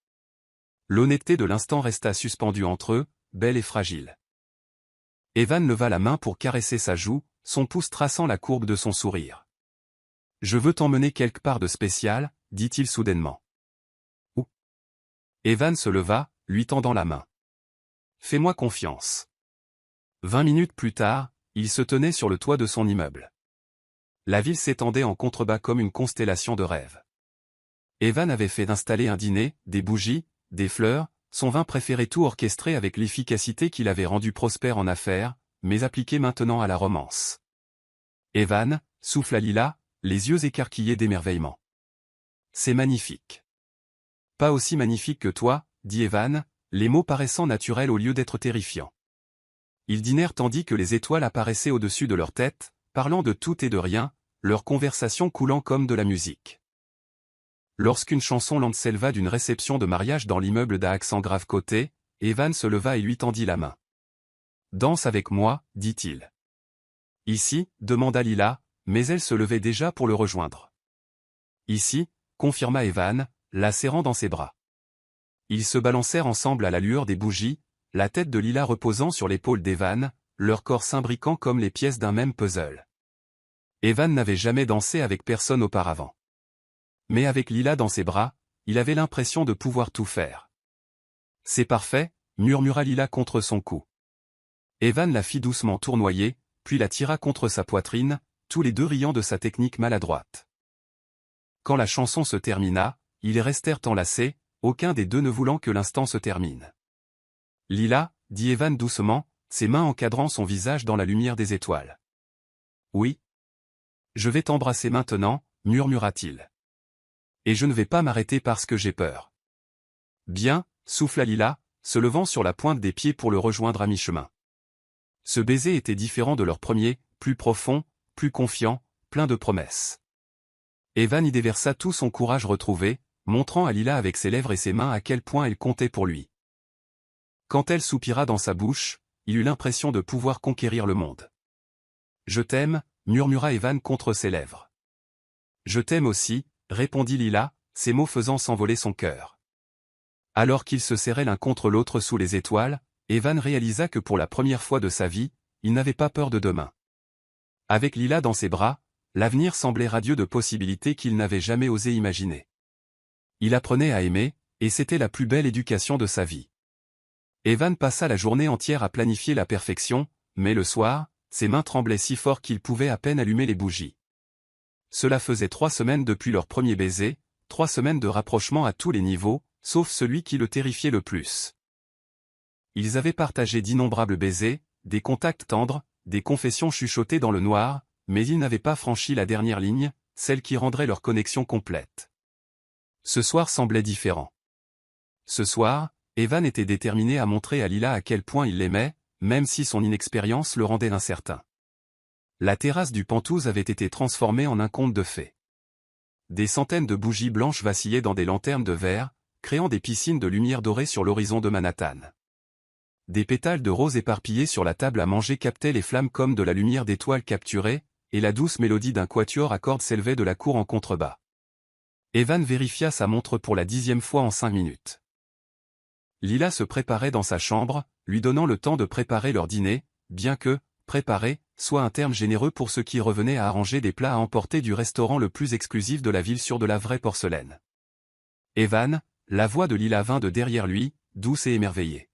L'honnêteté de l'instant resta suspendue entre eux, belle et fragile. Evan leva la main pour caresser sa joue, son pouce traçant la courbe de son sourire. Je veux t'emmener quelque part de spécial, dit-il soudainement. Où? Evan se leva, lui tendant la main. Fais-moi confiance. 20 minutes plus tard, il se tenait sur le toit de son immeuble. La ville s'étendait en contrebas comme une constellation de rêves. Evan avait fait installer un dîner, des bougies, des fleurs, son vin préféré tout orchestré avec l'efficacité qu'il avait rendu prospère en affaires, mais appliqué maintenant à la romance. Evan, souffla Lila, les yeux écarquillés d'émerveillement. C'est magnifique. Pas aussi magnifique que toi, dit Evan, les mots paraissant naturels au lieu d'être terrifiants. Ils dînèrent tandis que les étoiles apparaissaient au-dessus de leur tête, parlant de tout et de rien, leur conversation coulant comme de la musique. Lorsqu'une chanson lente s'éleva d'une réception de mariage dans l'immeuble d'à accent grave côté, Evan se leva et lui tendit la main. Danse avec moi, dit-il. Ici, demanda Lila, mais elle se levait déjà pour le rejoindre. Ici, confirma Evan, la serrant dans ses bras. Ils se balancèrent ensemble à la lueur des bougies, la tête de Lila reposant sur l'épaule d'Evan, leur corps s'imbriquant comme les pièces d'un même puzzle. Evan n'avait jamais dansé avec personne auparavant. Mais avec Lila dans ses bras, il avait l'impression de pouvoir tout faire. C'est parfait, murmura Lila contre son cou. Evan la fit doucement tournoyer, puis la tira contre sa poitrine, tous les deux riant de sa technique maladroite. Quand la chanson se termina, ils restèrent enlacés, aucun des deux ne voulant que l'instant se termine. Lila, dit Evan doucement, ses mains encadrant son visage dans la lumière des étoiles. Oui. Je vais t'embrasser maintenant, murmura-t-il. Et je ne vais pas m'arrêter parce que j'ai peur. Bien, souffla Lila, se levant sur la pointe des pieds pour le rejoindre à mi-chemin. Ce baiser était différent de leur premier, plus profond, plus confiant, plein de promesses. Evan y déversa tout son courage retrouvé, montrant à Lila avec ses lèvres et ses mains à quel point elle comptait pour lui. Quand elle soupira dans sa bouche, il eut l'impression de pouvoir conquérir le monde. Je t'aime, murmura Evan contre ses lèvres. Je t'aime aussi, répondit Lila, ces mots faisant s'envoler son cœur. Alors qu'ils se serraient l'un contre l'autre sous les étoiles, Evan réalisa que pour la première fois de sa vie, il n'avait pas peur de demain. Avec Lila dans ses bras, l'avenir semblait radieux de possibilités qu'il n'avait jamais osé imaginer. Il apprenait à aimer, et c'était la plus belle éducation de sa vie. Evan passa la journée entière à planifier la perfection, mais le soir, ses mains tremblaient si fort qu'il pouvait à peine allumer les bougies. Cela faisait 3 semaines depuis leur premier baiser, 3 semaines de rapprochement à tous les niveaux, sauf celui qui le terrifiait le plus. Ils avaient partagé d'innombrables baisers, des contacts tendres, des confessions chuchotées dans le noir, mais ils n'avaient pas franchi la dernière ligne, celle qui rendrait leur connexion complète. Ce soir semblait différent. Ce soir, Evan était déterminé à montrer à Lila à quel point il l'aimait, même si son inexpérience le rendait incertain. La terrasse du Penthouse avait été transformée en un conte de fées. Des centaines de bougies blanches vacillaient dans des lanternes de verre, créant des piscines de lumière dorée sur l'horizon de Manhattan. Des pétales de rose éparpillés sur la table à manger captaient les flammes comme de la lumière d'étoiles capturées, et la douce mélodie d'un quatuor à cordes s'élevait de la cour en contrebas. Evan vérifia sa montre pour la 10e fois en 5 minutes. Lila se préparait dans sa chambre, lui donnant le temps de préparer leur dîner, bien que « préparer » soit un terme généreux pour ceux qui revenaient à arranger des plats à emporter du restaurant le plus exclusif de la ville sur de la vraie porcelaine. Evan, la voix de Lila vint de derrière lui, douce et émerveillée.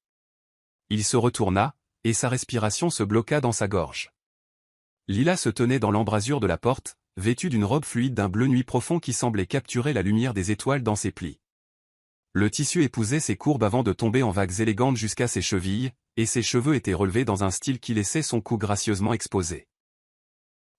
Il se retourna, et sa respiration se bloqua dans sa gorge. Lila se tenait dans l'embrasure de la porte, vêtue d'une robe fluide d'un bleu nuit profond qui semblait capturer la lumière des étoiles dans ses plis. Le tissu épousait ses courbes avant de tomber en vagues élégantes jusqu'à ses chevilles, et ses cheveux étaient relevés dans un style qui laissait son cou gracieusement exposé.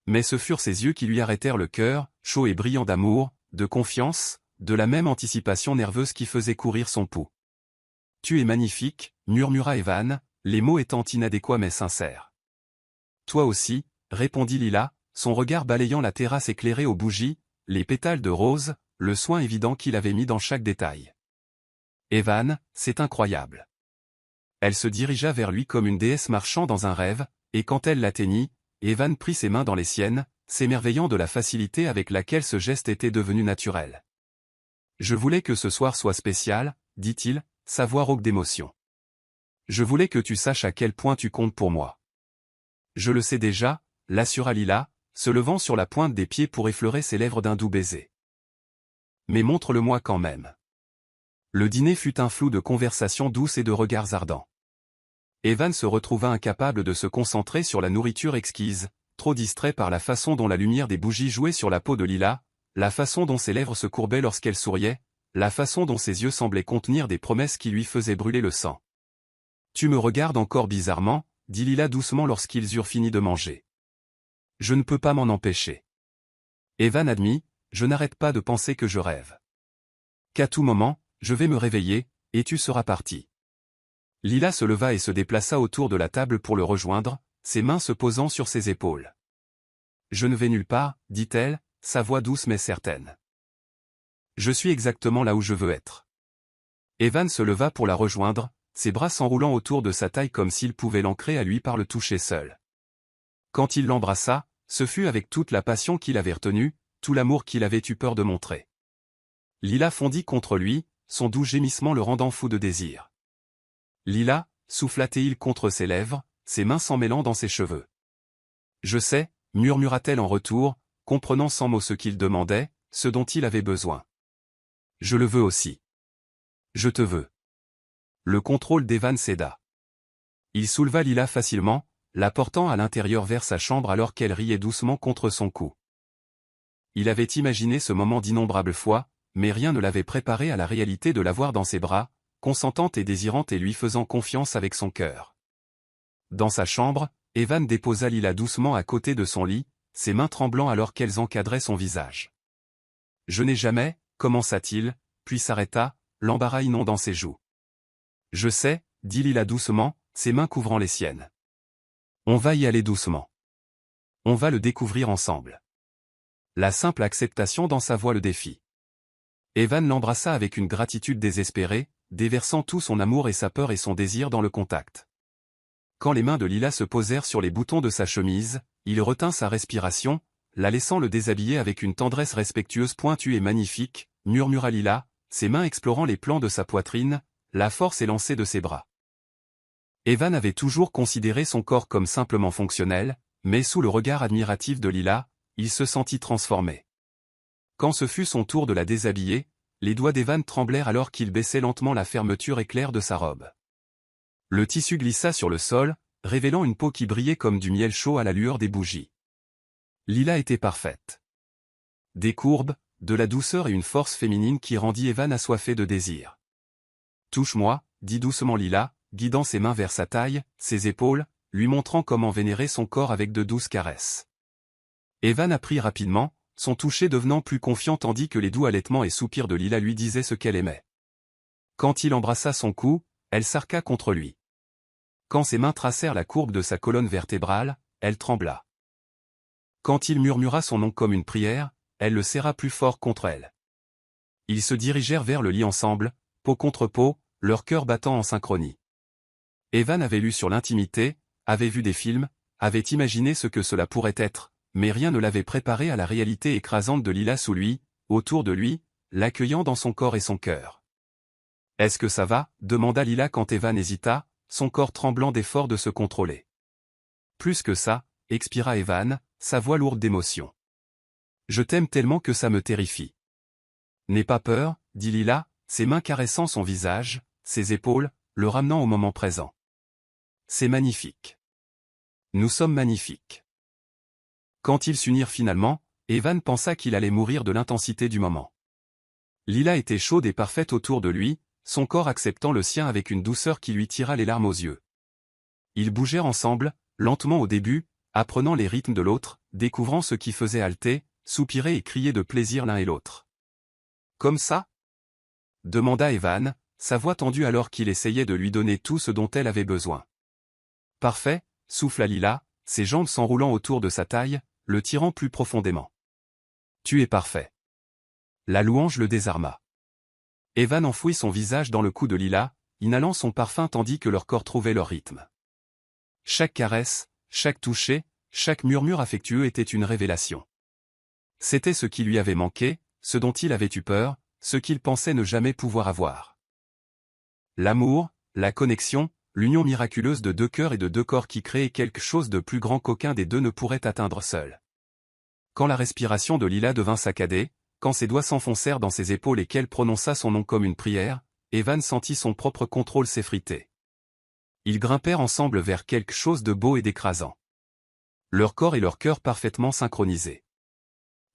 Mais ce furent ses yeux qui lui arrêtèrent le cœur, chauds et brillants d'amour, de confiance, de la même anticipation nerveuse qui faisait courir son pouls. « Tu es magnifique », murmura Evan, les mots étant inadéquats mais sincères. « Toi aussi », répondit Lila, son regard balayant la terrasse éclairée aux bougies, les pétales de rose, le soin évident qu'il avait mis dans chaque détail. « Evan, c'est incroyable. » Elle se dirigea vers lui comme une déesse marchant dans un rêve, et quand elle l'atteignit, Evan prit ses mains dans les siennes, s'émerveillant de la facilité avec laquelle ce geste était devenu naturel. « Je voulais que ce soir soit spécial, » dit-il, sa voix rauque d'émotion. « Je voulais que tu saches à quel point tu comptes pour moi. »« Je le sais déjà, » l'assura Lila, se levant sur la pointe des pieds pour effleurer ses lèvres d'un doux baiser. « Mais montre-le-moi quand même. » Le dîner fut un flou de conversations douces et de regards ardents. Evan se retrouva incapable de se concentrer sur la nourriture exquise, trop distrait par la façon dont la lumière des bougies jouait sur la peau de Lila, la façon dont ses lèvres se courbaient lorsqu'elle souriait, la façon dont ses yeux semblaient contenir des promesses qui lui faisaient brûler le sang. « Tu me regardes encore bizarrement, » dit Lila doucement lorsqu'ils eurent fini de manger. « Je ne peux pas m'en empêcher. » Evan admit, « Je n'arrête pas de penser que je rêve. Qu'à tout moment, je vais me réveiller, et tu seras parti. » Lila se leva et se déplaça autour de la table pour le rejoindre, ses mains se posant sur ses épaules. « Je ne vais nulle part, » dit-elle, sa voix douce mais certaine. « Je suis exactement là où je veux être. » Evan se leva pour la rejoindre, ses bras s'enroulant autour de sa taille comme s'il pouvait l'ancrer à lui par le toucher seul. Quand il l'embrassa, ce fut avec toute la passion qu'il avait retenue, tout l'amour qu'il avait eu peur de montrer. Lila fondit contre lui, son doux gémissement le rendant fou de désir. « Lila » souffla-t-il contre ses lèvres, ses mains s'en mêlant dans ses cheveux. « Je sais » murmura-t-elle en retour, comprenant sans mots ce qu'il demandait, ce dont il avait besoin. « Je le veux aussi. Je te veux. » Le contrôle d'Evan céda. Il souleva Lila facilement, la portant à l'intérieur vers sa chambre alors qu'elle riait doucement contre son cou. Il avait imaginé ce moment d'innombrables fois, mais rien ne l'avait préparé à la réalité de l'avoir dans ses bras, consentante et désirante et lui faisant confiance avec son cœur. Dans sa chambre, Evan déposa Lila doucement à côté de son lit, ses mains tremblant alors qu'elles encadraient son visage. « Je n'ai jamais, » commença-t-il, puis s'arrêta, l'embarras inondant ses joues. « Je sais, » dit Lila doucement, ses mains couvrant les siennes. « On va y aller doucement. On va le découvrir ensemble. » La simple acceptation dans sa voix le défit. Evan l'embrassa avec une gratitude désespérée, déversant tout son amour et sa peur et son désir dans le contact. Quand les mains de Lila se posèrent sur les boutons de sa chemise, il retint sa respiration, la laissant le déshabiller avec une tendresse respectueuse. « Pointue et magnifique » murmura Lila, ses mains explorant les plans de sa poitrine, la force élancée de ses bras. Evan avait toujours considéré son corps comme simplement fonctionnel, mais sous le regard admiratif de Lila, il se sentit transformé. Quand ce fut son tour de la déshabiller, les doigts d'Evan tremblèrent alors qu'il baissait lentement la fermeture éclair de sa robe. Le tissu glissa sur le sol, révélant une peau qui brillait comme du miel chaud à la lueur des bougies. Lila était parfaite. Des courbes, de la douceur et une force féminine qui rendit Evan assoiffé de désir. « Touche-moi » dit doucement Lila, guidant ses mains vers sa taille, ses épaules, lui montrant comment vénérer son corps avec de douces caresses. Evan apprit rapidement, son toucher devenant plus confiant tandis que les doux halètements et soupirs de Lila lui disaient ce qu'elle aimait. Quand il embrassa son cou, elle s'arqua contre lui. Quand ses mains tracèrent la courbe de sa colonne vertébrale, elle trembla. Quand il murmura son nom comme une prière, elle le serra plus fort contre elle. Ils se dirigèrent vers le lit ensemble, peau contre peau, leurs cœurs battant en synchronie. Evan avait lu sur l'intimité, avait vu des films, avait imaginé ce que cela pourrait être, mais rien ne l'avait préparé à la réalité écrasante de Lila sous lui, autour de lui, l'accueillant dans son corps et son cœur. « Est-ce que ça va » demanda Lila quand Evan hésita, son corps tremblant d'effort de se contrôler. « Plus que ça » expira Evan, sa voix lourde d'émotion. « Je t'aime tellement que ça me terrifie. »« N'aie pas peur » dit Lila, ses mains caressant son visage, ses épaules, le ramenant au moment présent. « C'est magnifique. Nous sommes magnifiques. » Quand ils s'unirent finalement, Evan pensa qu'il allait mourir de l'intensité du moment. Lila était chaude et parfaite autour de lui, son corps acceptant le sien avec une douceur qui lui tira les larmes aux yeux. Ils bougèrent ensemble, lentement au début, apprenant les rythmes de l'autre, découvrant ce qui faisait halter, soupirer et crier de plaisir l'un et l'autre. « Comme ça » demanda Evan, sa voix tendue alors qu'il essayait de lui donner tout ce dont elle avait besoin. « Parfait » souffla Lila, ses jambes s'enroulant autour de sa taille, le tirant plus profondément. « Tu es parfait. » La louange le désarma. Evan enfouit son visage dans le cou de Lila, inhalant son parfum tandis que leurs corps trouvaient leur rythme. Chaque caresse, chaque toucher, chaque murmure affectueux était une révélation. C'était ce qui lui avait manqué, ce dont il avait eu peur, ce qu'il pensait ne jamais pouvoir avoir. L'amour, la connexion, l'union miraculeuse de deux cœurs et de deux corps qui créait quelque chose de plus grand qu'aucun des deux ne pourrait atteindre seul. Quand la respiration de Lila devint saccadée, quand ses doigts s'enfoncèrent dans ses épaules et qu'elle prononça son nom comme une prière, Evan sentit son propre contrôle s'effriter. Ils grimpèrent ensemble vers quelque chose de beau et d'écrasant. Leur corps et leur cœur parfaitement synchronisés.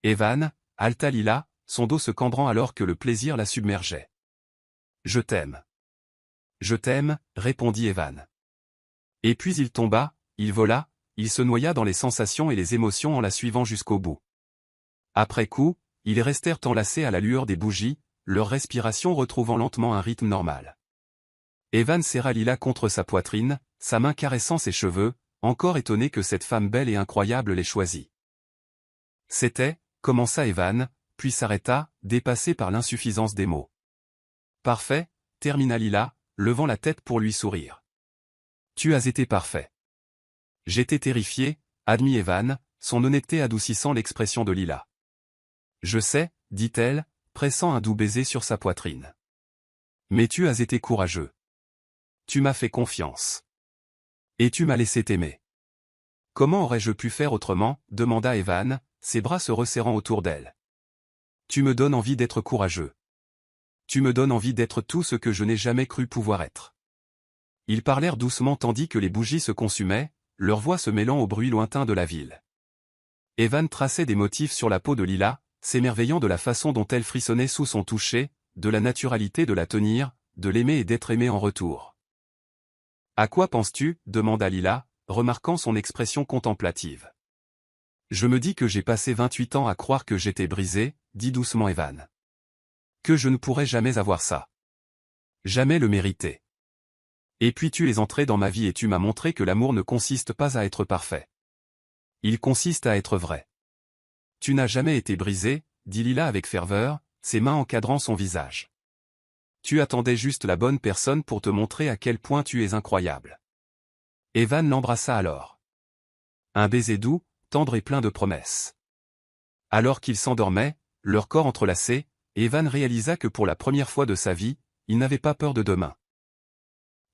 Evan, haleta Lila, son dos se cambrant alors que le plaisir la submergeait. « Je t'aime. »« Je t'aime » répondit Evan. Et puis il tomba, il vola, il se noya dans les sensations et les émotions en la suivant jusqu'au bout. Après coup, ils restèrent enlacés à la lueur des bougies, leur respiration retrouvant lentement un rythme normal. Evan serra Lila contre sa poitrine, sa main caressant ses cheveux, encore étonné que cette femme belle et incroyable l'ait choisie. C'était, commença Evan, puis s'arrêta, dépassé par l'insuffisance des mots. Parfait, termina Lila, levant la tête pour lui sourire. Tu as été parfait. J'étais terrifié, admit Evan, son honnêteté adoucissant l'expression de Lila. Je sais, dit-elle, pressant un doux baiser sur sa poitrine. Mais tu as été courageux. Tu m'as fait confiance. Et tu m'as laissé t'aimer. Comment aurais-je pu faire autrement, demanda Evan, ses bras se resserrant autour d'elle. Tu me donnes envie d'être courageux. Tu me donnes envie d'être tout ce que je n'ai jamais cru pouvoir être. Ils parlèrent doucement tandis que les bougies se consumaient, leur voix se mêlant au bruit lointain de la ville. Evan traçait des motifs sur la peau de Lila, s'émerveillant de la façon dont elle frissonnait sous son toucher, de la naturalité de la tenir, de l'aimer et d'être aimé en retour. « À quoi penses-tu » demanda Lila, remarquant son expression contemplative. « Je me dis que j'ai passé 28 ans à croire que j'étais brisé, dit doucement Evan. Que je ne pourrais jamais avoir ça. Jamais le mériter. Et puis tu es entré dans ma vie et tu m'as montré que l'amour ne consiste pas à être parfait. Il consiste à être vrai. Tu n'as jamais été brisé, dit Lila avec ferveur, ses mains encadrant son visage. Tu attendais juste la bonne personne pour te montrer à quel point tu es incroyable. Evan l'embrassa alors. Un baiser doux, tendre et plein de promesses. Alors qu'ils s'endormaient, leurs corps entrelacés, Evan réalisa que pour la première fois de sa vie, il n'avait pas peur de demain.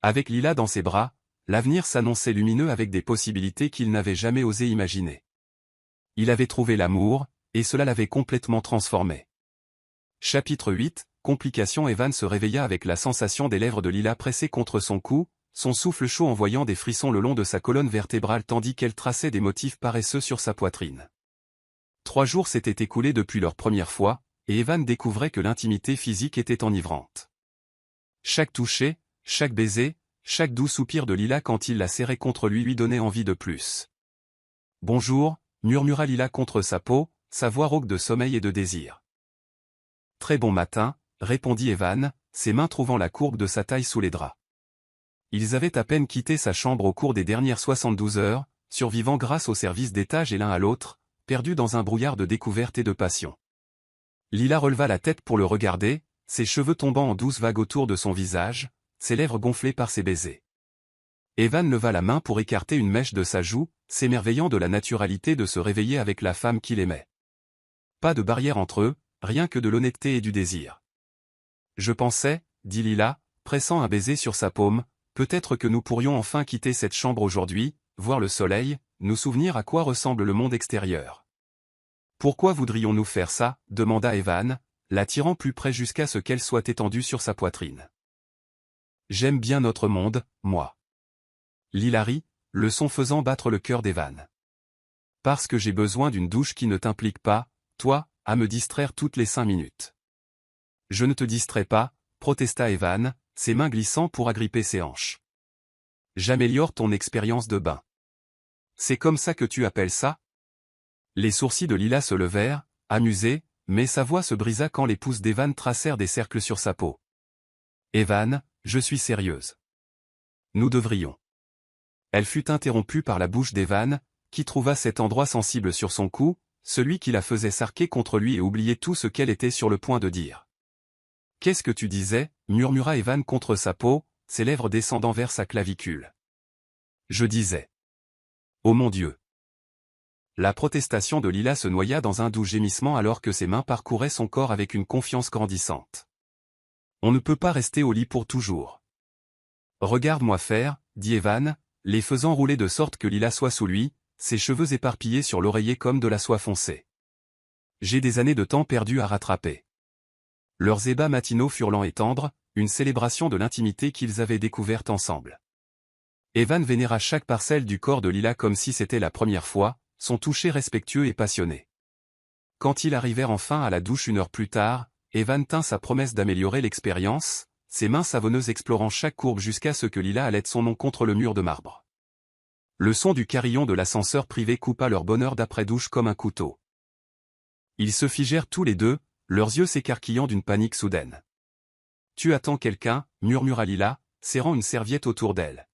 Avec Lila dans ses bras, l'avenir s'annonçait lumineux avec des possibilités qu'il n'avait jamais osé imaginer. Il avait trouvé l'amour, et cela l'avait complètement transformé. Chapitre 8, Complications. Evan se réveilla avec la sensation des lèvres de Lila pressées contre son cou, son souffle chaud envoyant des frissons le long de sa colonne vertébrale tandis qu'elle traçait des motifs paresseux sur sa poitrine. 3 jours s'étaient écoulés depuis leur première fois, et Evan découvrait que l'intimité physique était enivrante. Chaque toucher, chaque baiser, chaque doux soupir de Lila quand il la serrait contre lui lui donnait envie de plus. « Bonjour », murmura Lila contre sa peau, sa voix rauque de sommeil et de désir. « Très bon matin », répondit Evan, ses mains trouvant la courbe de sa taille sous les draps. Ils avaient à peine quitté sa chambre au cours des dernières 72 heures, survivant grâce au service d'étage et l'un à l'autre, perdus dans un brouillard de découverte et de passion. Lila releva la tête pour le regarder, ses cheveux tombant en douces vagues autour de son visage, ses lèvres gonflées par ses baisers. Evan leva la main pour écarter une mèche de sa joue, s'émerveillant de la naturalité de se réveiller avec la femme qu'il aimait. Pas de barrière entre eux, rien que de l'honnêteté et du désir. « Je pensais, » dit Lila, pressant un baiser sur sa paume, « peut-être que nous pourrions enfin quitter cette chambre aujourd'hui, voir le soleil, nous souvenir à quoi ressemble le monde extérieur. » « Pourquoi voudrions-nous faire ça ?» demanda Evan, l'attirant plus près jusqu'à ce qu'elle soit étendue sur sa poitrine. « J'aime bien notre monde, moi. » Lila rit, le son faisant battre le cœur d'Evan. « Parce que j'ai besoin d'une douche qui ne t'implique pas, toi, à me distraire toutes les 5 minutes. »« Je ne te distrais pas, » protesta Evan, ses mains glissant pour agripper ses hanches. « J'améliore ton expérience de bain. »« C'est comme ça que tu appelles ça ?» Les sourcils de Lila se levèrent, amusés, mais sa voix se brisa quand les pouces d'Evan tracèrent des cercles sur sa peau. « Evan, je suis sérieuse. Nous devrions. » Elle fut interrompue par la bouche d'Evan, qui trouva cet endroit sensible sur son cou, celui qui la faisait s'arquer contre lui et oublier tout ce qu'elle était sur le point de dire. « Qu'est-ce que tu disais » murmura Evan contre sa peau, ses lèvres descendant vers sa clavicule. « Je disais. Oh mon Dieu !» La protestation de Lila se noya dans un doux gémissement alors que ses mains parcouraient son corps avec une confiance grandissante. « On ne peut pas rester au lit pour toujours. »« Regarde-moi faire, » dit Evan, les faisant rouler de sorte que Lila soit sous lui, ses cheveux éparpillés sur l'oreiller comme de la soie foncée. « J'ai des années de temps perdu à rattraper. » Leurs ébats matinaux furent lents et tendres, une célébration de l'intimité qu'ils avaient découverte ensemble. Evan vénéra chaque parcelle du corps de Lila comme si c'était la première fois, son toucher respectueux et passionné. Quand ils arrivèrent enfin à la douche 1 heure plus tard, Evan tint sa promesse d'améliorer l'expérience, ses mains savonneuses explorant chaque courbe jusqu'à ce que Lila allait son nom contre le mur de marbre. Le son du carillon de l'ascenseur privé coupa leur bonheur d'après-douche comme un couteau. Ils se figèrent tous les deux, leurs yeux s'écarquillant d'une panique soudaine. « Tu attends quelqu'un » murmura Lila, serrant une serviette autour d'elle.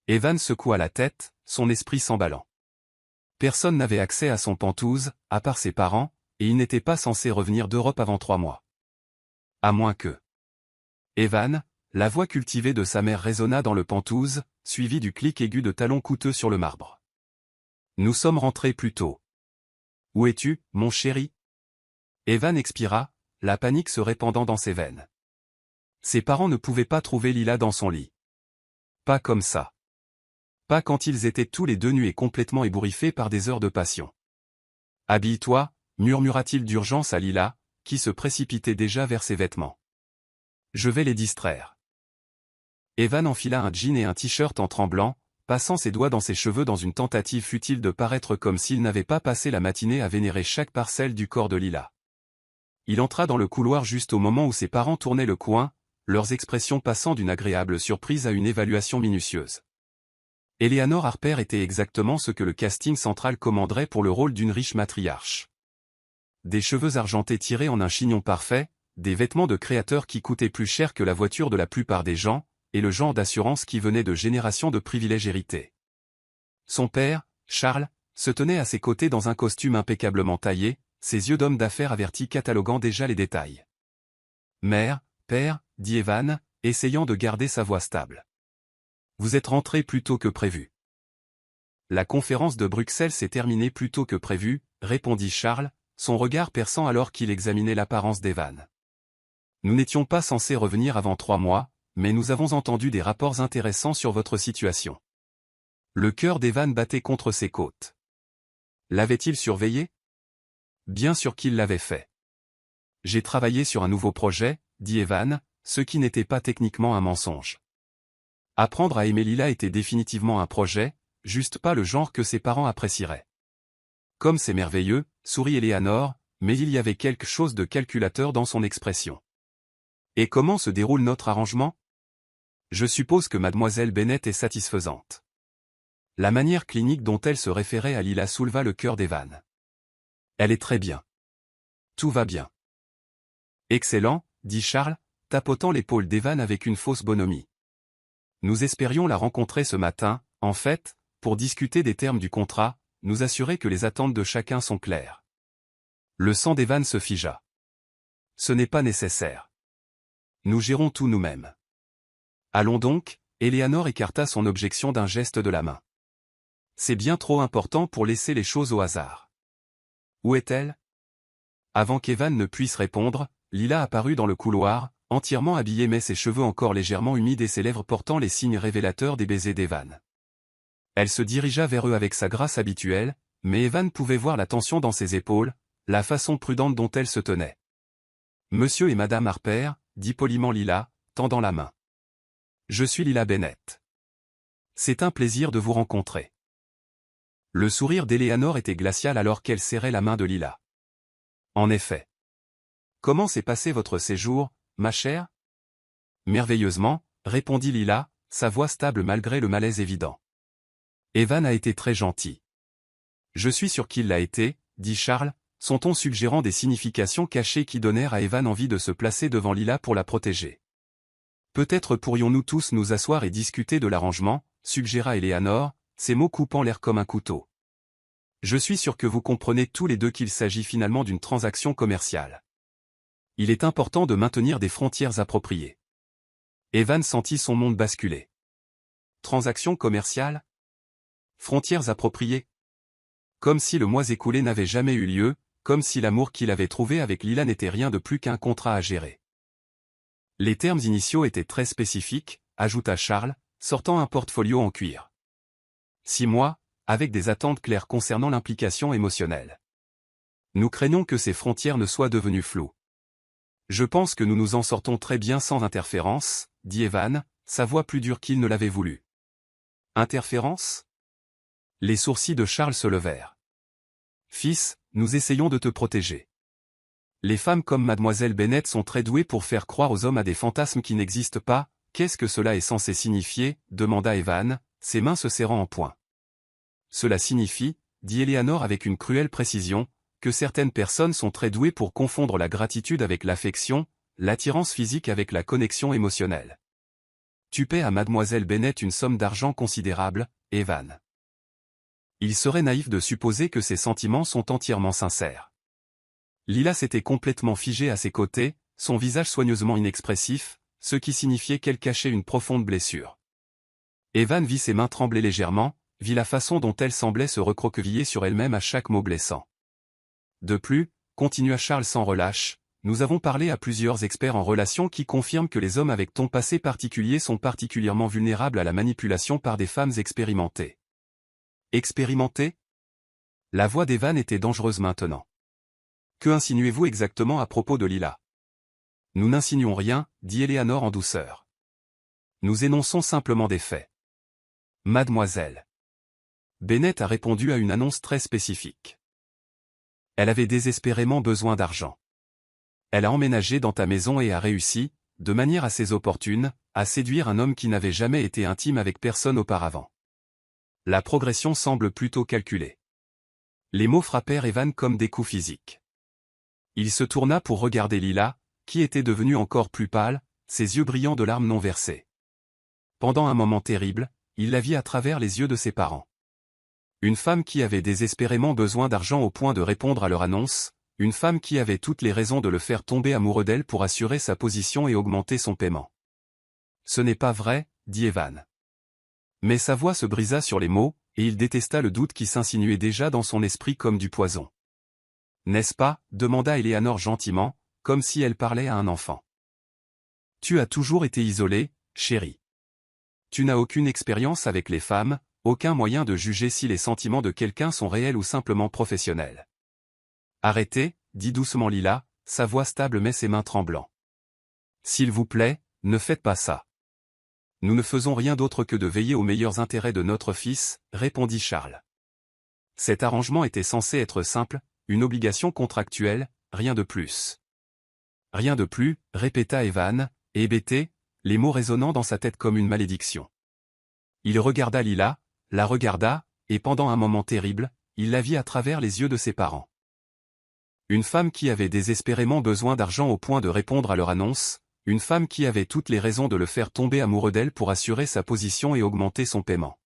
Evan secoua la tête, son esprit s'emballant. Personne n'avait accès à son pantouse, à part ses parents, et il n'était pas censé revenir d'Europe avant 3 mois. À moins que... Evan, la voix cultivée de sa mère résonna dans le pantouse, suivi du clic aigu de talons coûteux sur le marbre. Nous sommes rentrés plus tôt. Où es-tu, mon chéri? Evan expira, la panique se répandant dans ses veines. Ses parents ne pouvaient pas trouver Lila dans son lit. Pas comme ça. Pas quand ils étaient tous les deux nus et complètement ébouriffés par des heures de passion. « Habille-toi » murmura-t-il d'urgence à Lila, qui se précipitait déjà vers ses vêtements. « Je vais les distraire. » Evan enfila un jean et un t-shirt en tremblant, passant ses doigts dans ses cheveux dans une tentative futile de paraître comme s'il n'avait pas passé la matinée à vénérer chaque parcelle du corps de Lila. Il entra dans le couloir juste au moment où ses parents tournaient le coin, leurs expressions passant d'une agréable surprise à une évaluation minutieuse. Eleanor Harper était exactement ce que le casting central commanderait pour le rôle d'une riche matriarche. Des cheveux argentés tirés en un chignon parfait, des vêtements de créateur qui coûtaient plus cher que la voiture de la plupart des gens, et le genre d'assurance qui venait de générations de privilèges hérités. Son père, Charles, se tenait à ses côtés dans un costume impeccablement taillé, ses yeux d'homme d'affaires avertis cataloguant déjà les détails. « Mère, père, » dit Evan, essayant de garder sa voix stable. « Vous êtes rentrés plus tôt que prévu. »« La conférence de Bruxelles s'est terminée plus tôt que prévu, » répondit Charles, son regard perçant alors qu'il examinait l'apparence d'Evan. « Nous n'étions pas censés revenir avant 3 mois, mais nous avons entendu des rapports intéressants sur votre situation. » Le cœur d'Evan battait contre ses côtes. L'avait-il surveillé? Bien sûr qu'il l'avait fait. « J'ai travaillé sur un nouveau projet, » dit Evan, ce qui n'était pas techniquement un mensonge. Apprendre à aimer Lila était définitivement un projet, juste pas le genre que ses parents apprécieraient. Comme c'est merveilleux, sourit Eleanor, mais il y avait quelque chose de calculateur dans son expression. Et comment se déroule notre arrangement? Je suppose que mademoiselle Bennet est satisfaisante. La manière clinique dont elle se référait à Lila souleva le cœur d'Evan. Elle est très bien. Tout va bien. Excellent, dit Charles, tapotant l'épaule d'Evan avec une fausse bonhomie. Nous espérions la rencontrer ce matin, en fait, pour discuter des termes du contrat, nous assurer que les attentes de chacun sont claires. Le sang d'Evan se figea. Ce n'est pas nécessaire. Nous gérons tout nous-mêmes. Allons donc, Éléanore écarta son objection d'un geste de la main. C'est bien trop important pour laisser les choses au hasard. Où est-elle? Avant qu'Evan ne puisse répondre, Lila apparut dans le couloir, entièrement habillée mais ses cheveux encore légèrement humides et ses lèvres portant les signes révélateurs des baisers d'Evan. Elle se dirigea vers eux avec sa grâce habituelle, mais Evan pouvait voir la tension dans ses épaules, la façon prudente dont elle se tenait. Monsieur et Madame Harper, dit poliment Lila, tendant la main. Je suis Lila Bennet. C'est un plaisir de vous rencontrer. Le sourire d'Éléanore était glacial alors qu'elle serrait la main de Lila. En effet. Comment s'est passé votre séjour, ma chère? Merveilleusement, répondit Lila, sa voix stable malgré le malaise évident. Evan a été très gentil. Je suis sûr qu'il l'a été, dit Charles, son ton suggérant des significations cachées qui donnèrent à Evan envie de se placer devant Lila pour la protéger. Peut-être pourrions-nous tous nous asseoir et discuter de l'arrangement, suggéra Éléanore, ses mots coupant l'air comme un couteau. Je suis sûr que vous comprenez tous les deux qu'il s'agit finalement d'une transaction commerciale. Il est important de maintenir des frontières appropriées. Evan sentit son monde basculer. Transaction commerciale? Frontières appropriées? Comme si le mois écoulé n'avait jamais eu lieu, comme si l'amour qu'il avait trouvé avec Lila n'était rien de plus qu'un contrat à gérer. Les termes initiaux étaient très spécifiques, ajouta Charles, sortant un portfolio en cuir. 6 mois, avec des attentes claires concernant l'implication émotionnelle. Nous craignons que ces frontières ne soient devenues floues. Je pense que nous nous en sortons très bien sans interférence, dit Evan, sa voix plus dure qu'il ne l'avait voulu. Interférence? Les sourcils de Charles se levèrent. Fils, nous essayons de te protéger. Les femmes comme mademoiselle Bennet sont très douées pour faire croire aux hommes à des fantasmes qui n'existent pas. Qu'est-ce que cela est censé signifier? Demanda Evan, ses mains se serrant en poing. Cela signifie, dit Éléanore avec une cruelle précision, que certaines personnes sont très douées pour confondre la gratitude avec l'affection, l'attirance physique avec la connexion émotionnelle. Tu paies à mademoiselle Bennet une somme d'argent considérable, Evan. Il serait naïf de supposer que ses sentiments sont entièrement sincères. Lila s'était complètement figée à ses côtés, son visage soigneusement inexpressif, ce qui signifiait qu'elle cachait une profonde blessure. Evan vit ses mains trembler légèrement, vit la façon dont elle semblait se recroqueviller sur elle-même à chaque mot blessant. De plus, continua Charles sans relâche, nous avons parlé à plusieurs experts en relations qui confirment que les hommes avec ton passé particulier sont particulièrement vulnérables à la manipulation par des femmes expérimentées. Expérimentées? La voix d'Evan était dangereuse maintenant. Que insinuez-vous exactement à propos de Lila? Nous n'insinuons rien, dit Éléanore en douceur. Nous énonçons simplement des faits. Mademoiselle Bennet a répondu à une annonce très spécifique. Elle avait désespérément besoin d'argent. Elle a emménagé dans ta maison et a réussi, de manière assez opportune, à séduire un homme qui n'avait jamais été intime avec personne auparavant. La progression semble plutôt calculée. Les mots frappèrent Evan comme des coups physiques. Il se tourna pour regarder Lila, qui était devenue encore plus pâle, ses yeux brillants de larmes non versées. Pendant un moment terrible, il la vit à travers les yeux de ses parents. Une femme qui avait désespérément besoin d'argent au point de répondre à leur annonce, une femme qui avait toutes les raisons de le faire tomber amoureux d'elle pour assurer sa position et augmenter son paiement. Ce n'est pas vrai, dit Evan. Mais sa voix se brisa sur les mots, et il détesta le doute qui s'insinuait déjà dans son esprit comme du poison. N'est-ce pas? Demanda Éléanore gentiment, comme si elle parlait à un enfant. Tu as toujours été isolée, chérie. Tu n'as aucune expérience avec les femmes, aucun moyen de juger si les sentiments de quelqu'un sont réels ou simplement professionnels. Arrêtez, dit doucement Lila, sa voix stable mais ses mains tremblant. S'il vous plaît, ne faites pas ça. Nous ne faisons rien d'autre que de veiller aux meilleurs intérêts de notre fils, répondit Charles. Cet arrangement était censé être simple, une obligation contractuelle, rien de plus. Rien de plus, répéta Evan, hébété, les mots résonnant dans sa tête comme une malédiction. Il regarda Lila, la regarda, et pendant un moment terrible, il la vit à travers les yeux de ses parents. Une femme qui avait désespérément besoin d'argent au point de répondre à leur annonce, une femme qui avait toutes les raisons de le faire tomber amoureux d'elle pour assurer sa position et augmenter son paiement.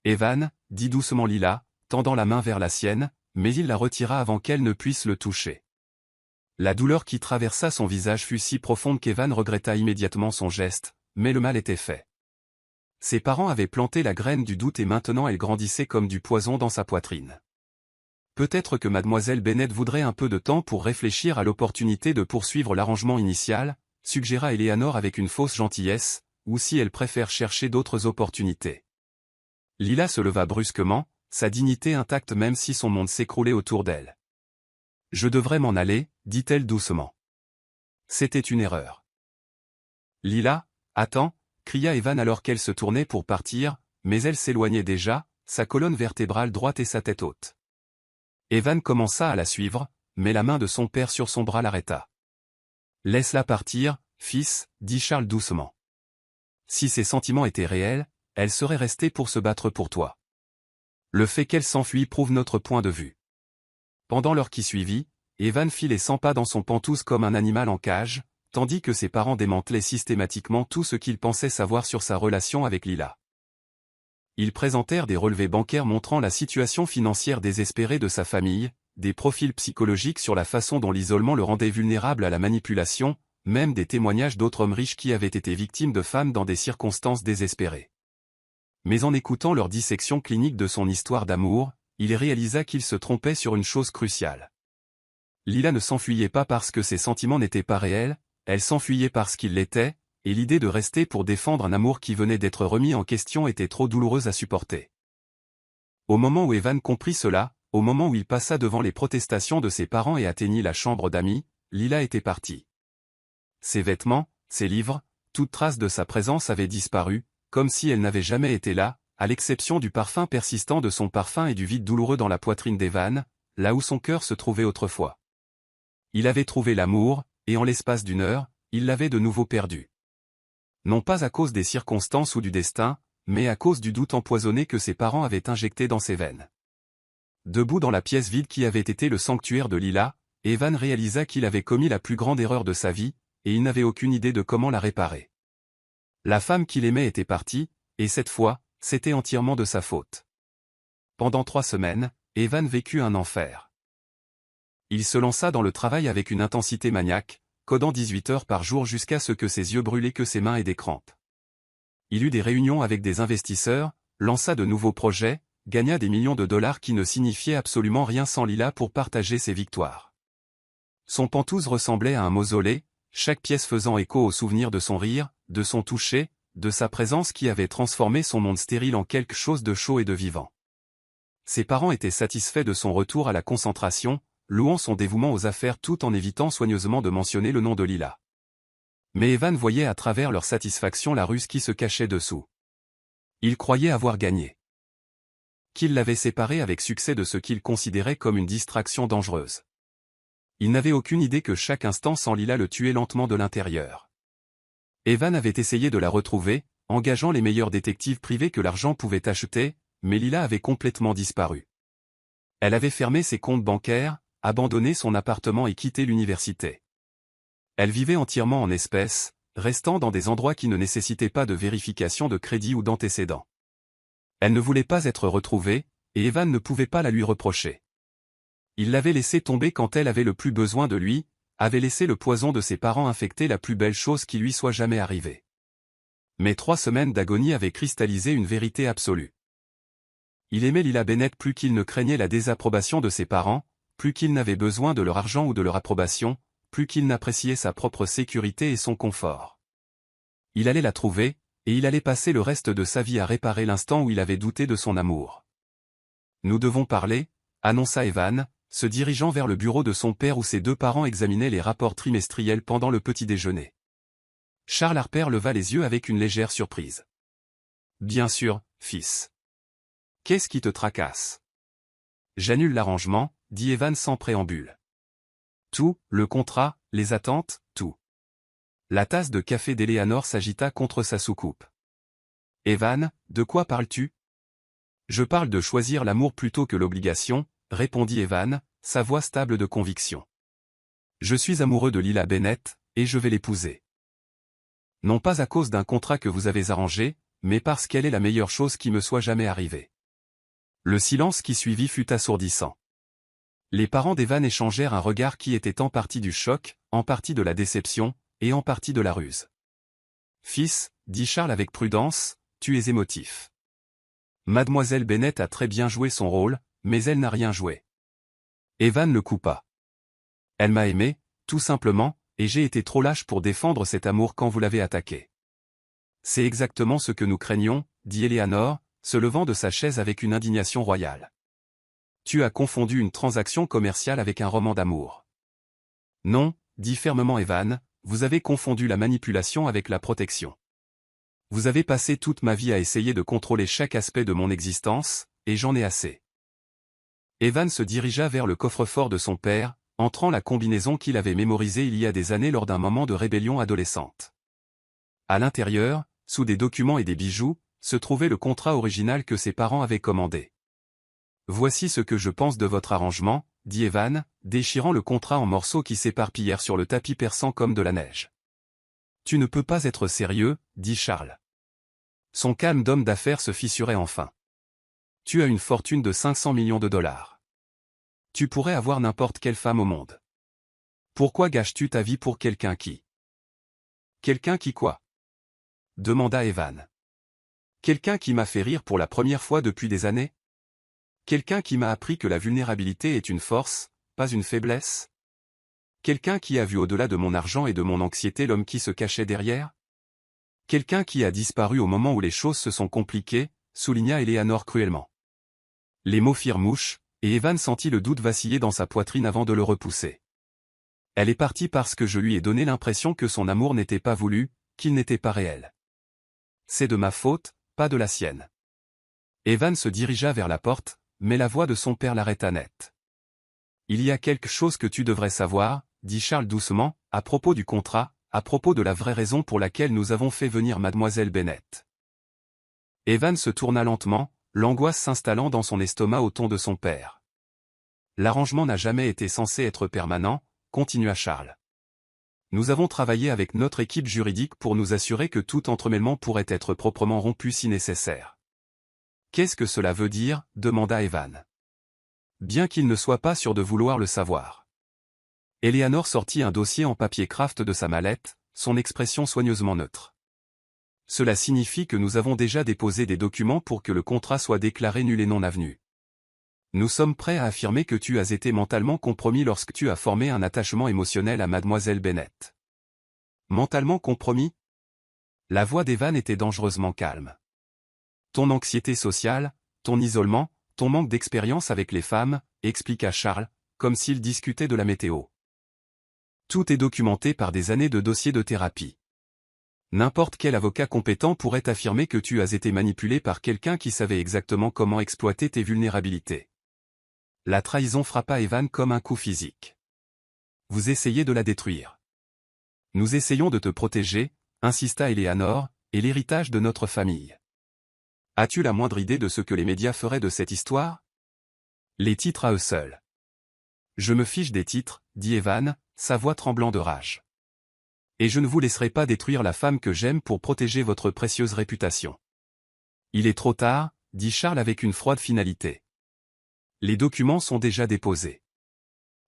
Evan, dit doucement Lila, tendant la main vers la sienne, mais il la retira avant qu'elle ne puisse le toucher. La douleur qui traversa son visage fut si profonde qu'Evan regretta immédiatement son geste, mais le mal était fait. Ses parents avaient planté la graine du doute et maintenant elle grandissait comme du poison dans sa poitrine. Peut-être que mademoiselle Bennet voudrait un peu de temps pour réfléchir à l'opportunité de poursuivre l'arrangement initial, suggéra Eleanor avec une fausse gentillesse, ou si elle préfère chercher d'autres opportunités. Lila se leva brusquement, sa dignité intacte même si son monde s'écroulait autour d'elle. « Je devrais m'en aller, dit-elle doucement. C'était une erreur. »« Lila, attends !» cria Evan alors qu'elle se tournait pour partir, mais elle s'éloignait déjà, sa colonne vertébrale droite et sa tête haute. Evan commença à la suivre, mais la main de son père sur son bras l'arrêta. « Laisse-la partir, fils, dit Charles doucement. Si ses sentiments étaient réels, elle serait restée pour se battre pour toi. Le fait qu'elle s'enfuit prouve notre point de vue. » Pendant l'heure qui suivit, Evan fit les 100 pas dans son pantouse comme un animal en cage, tandis que ses parents démantelaient systématiquement tout ce qu'ils pensaient savoir sur sa relation avec Lila. Ils présentèrent des relevés bancaires montrant la situation financière désespérée de sa famille, des profils psychologiques sur la façon dont l'isolement le rendait vulnérable à la manipulation, même des témoignages d'autres hommes riches qui avaient été victimes de femmes dans des circonstances désespérées. Mais en écoutant leur dissection clinique de son histoire d'amour, il réalisa qu'il se trompait sur une chose cruciale. Lila ne s'enfuyait pas parce que ses sentiments n'étaient pas réels, elle s'enfuyait parce qu'ils l'étaient, et l'idée de rester pour défendre un amour qui venait d'être remis en question était trop douloureuse à supporter. Au moment où Evan comprit cela, au moment où il passa devant les protestations de ses parents et atteignit la chambre d'amis, Lila était partie. Ses vêtements, ses livres, toute trace de sa présence avait disparu, comme si elle n'avait jamais été là, à l'exception du parfum persistant de son parfum et du vide douloureux dans la poitrine d'Evan, là où son cœur se trouvait autrefois. Il avait trouvé l'amour, et en l'espace d'une heure, il l'avait de nouveau perdu. Non pas à cause des circonstances ou du destin, mais à cause du doute empoisonné que ses parents avaient injecté dans ses veines. Debout dans la pièce vide qui avait été le sanctuaire de Lila, Evan réalisa qu'il avait commis la plus grande erreur de sa vie, et il n'avait aucune idée de comment la réparer. La femme qu'il aimait était partie, et cette fois, c'était entièrement de sa faute. Pendant 3 semaines, Evan vécut un enfer. Il se lança dans le travail avec une intensité maniaque, codant 18 heures par jour jusqu'à ce que ses yeux brûlaient que ses mains aient des crampes. Il eut des réunions avec des investisseurs, lança de nouveaux projets, gagna des millions de dollars qui ne signifiaient absolument rien sans Lila pour partager ses victoires. Son pantouse ressemblait à un mausolée, chaque pièce faisant écho au souvenir de son rire, de son toucher, de sa présence qui avait transformé son monde stérile en quelque chose de chaud et de vivant. Ses parents étaient satisfaits de son retour à la concentration, louant son dévouement aux affaires tout en évitant soigneusement de mentionner le nom de Lila. Mais Evan voyait à travers leur satisfaction la ruse qui se cachait dessous. Il croyait avoir gagné. Qu'il l'avait séparé avec succès de ce qu'il considérait comme une distraction dangereuse. Il n'avait aucune idée que chaque instant sans Lila le tuait lentement de l'intérieur. Evan avait essayé de la retrouver, engageant les meilleurs détectives privés que l'argent pouvait acheter, mais Lila avait complètement disparu. Elle avait fermé ses comptes bancaires, abandonné son appartement et quitté l'université. Elle vivait entièrement en espèces, restant dans des endroits qui ne nécessitaient pas de vérification de crédit ou d'antécédents. Elle ne voulait pas être retrouvée, et Evan ne pouvait pas la lui reprocher. Il l'avait laissée tomber quand elle avait le plus besoin de lui, avait laissé le poison de ses parents infecter la plus belle chose qui lui soit jamais arrivée. Mais 3 semaines d'agonie avaient cristallisé une vérité absolue. Il aimait Lila Bennet plus qu'il ne craignait la désapprobation de ses parents, plus qu'il n'avait besoin de leur argent ou de leur approbation, plus qu'il n'appréciait sa propre sécurité et son confort. Il allait la trouver, et il allait passer le reste de sa vie à réparer l'instant où il avait douté de son amour. « Nous devons parler », annonça Evan, se dirigeant vers le bureau de son père où ses 2 parents examinaient les rapports trimestriels pendant le petit déjeuner. Charles Harper leva les yeux avec une légère surprise. « Bien sûr, fils. Qu'est-ce qui te tracasse ? » « J'annule l'arrangement, » dit Evan sans préambule. « Tout, le contrat, les attentes, tout. La tasse de café d'Eleanor s'agita contre sa soucoupe. Evan, de quoi parles-tu? Je parle de choisir l'amour plutôt que l'obligation, répondit Evan, sa voix stable de conviction. Je suis amoureux de Lila Bennett, et je vais l'épouser. Non pas à cause d'un contrat que vous avez arrangé, mais parce qu'elle est la meilleure chose qui me soit jamais arrivée. Le silence qui suivit fut assourdissant. Les parents d'Evan échangèrent un regard qui était en partie du choc, en partie de la déception, et en partie de la ruse. Fils, dit Charles avec prudence, tu es émotif. Mademoiselle Bennett a très bien joué son rôle, mais elle n'a rien joué. Evan le coupa. Elle m'a aimé, tout simplement, et j'ai été trop lâche pour défendre cet amour quand vous l'avez attaqué. C'est exactement ce que nous craignons, dit Eleanor, se levant de sa chaise avec une indignation royale. Tu as confondu une transaction commerciale avec un roman d'amour. Non, dit fermement Evan, vous avez confondu la manipulation avec la protection. Vous avez passé toute ma vie à essayer de contrôler chaque aspect de mon existence, et j'en ai assez. Evan se dirigea vers le coffre-fort de son père, entrant la combinaison qu'il avait mémorisée il y a des années lors d'un moment de rébellion adolescente. À l'intérieur, sous des documents et des bijoux, se trouvait le contrat original que ses parents avaient commandé. Voici ce que je pense de votre arrangement, dit Evan, déchirant le contrat en morceaux qui s'éparpillèrent sur le tapis perçant comme de la neige. Tu ne peux pas être sérieux, dit Charles. Son calme d'homme d'affaires se fissurait enfin. Tu as une fortune de 500 millions de dollars. Tu pourrais avoir n'importe quelle femme au monde. Pourquoi gâches-tu ta vie pour quelqu'un qui... Quelqu'un qui quoi? Demanda Evan. Quelqu'un qui m'a fait rire pour la première fois depuis des années? Quelqu'un qui m'a appris que la vulnérabilité est une force, pas une faiblesse? Quelqu'un qui a vu au-delà de mon argent et de mon anxiété l'homme qui se cachait derrière? Quelqu'un qui a disparu au moment où les choses se sont compliquées, souligna Eleanor cruellement. Les mots firent mouche, et Evan sentit le doute vaciller dans sa poitrine avant de le repousser. Elle est partie parce que je lui ai donné l'impression que son amour n'était pas voulu, qu'il n'était pas réel. C'est de ma faute, pas de la sienne. Evan se dirigea vers la porte, mais la voix de son père l'arrêta net. Il y a quelque chose que tu devrais savoir, dit Charles doucement, à propos du contrat, à propos de la vraie raison pour laquelle nous avons fait venir mademoiselle Bennett. Evan se tourna lentement, l'angoisse s'installant dans son estomac au ton de son père. L'arrangement n'a jamais été censé être permanent, continua Charles. Nous avons travaillé avec notre équipe juridique pour nous assurer que tout entremêlement pourrait être proprement rompu si nécessaire. Qu'est-ce que cela veut dire? Demanda Evan. Bien qu'il ne soit pas sûr de vouloir le savoir. Eleanor sortit un dossier en papier craft de sa mallette, son expression soigneusement neutre. Cela signifie que nous avons déjà déposé des documents pour que le contrat soit déclaré nul et non avenu. Nous sommes prêts à affirmer que tu as été mentalement compromis lorsque tu as formé un attachement émotionnel à mademoiselle Bennett. Mentalement compromis? La voix d'Evan était dangereusement calme. Ton anxiété sociale, ton isolement, ton manque d'expérience avec les femmes, expliqua Charles, comme s'il discutait de la météo. Tout est documenté par des années de dossiers de thérapie. N'importe quel avocat compétent pourrait affirmer que tu as été manipulé par quelqu'un qui savait exactement comment exploiter tes vulnérabilités. La trahison frappa Evan comme un coup physique. Vous essayez de la détruire. Nous essayons de te protéger, insista Eleanor, et l'héritage de notre famille. As-tu la moindre idée de ce que les médias feraient de cette histoire? Les titres à eux seuls. Je me fiche des titres, dit Evan, sa voix tremblant de rage. Et je ne vous laisserai pas détruire la femme que j'aime pour protéger votre précieuse réputation. Il est trop tard, dit Charles avec une froide finalité. Les documents sont déjà déposés.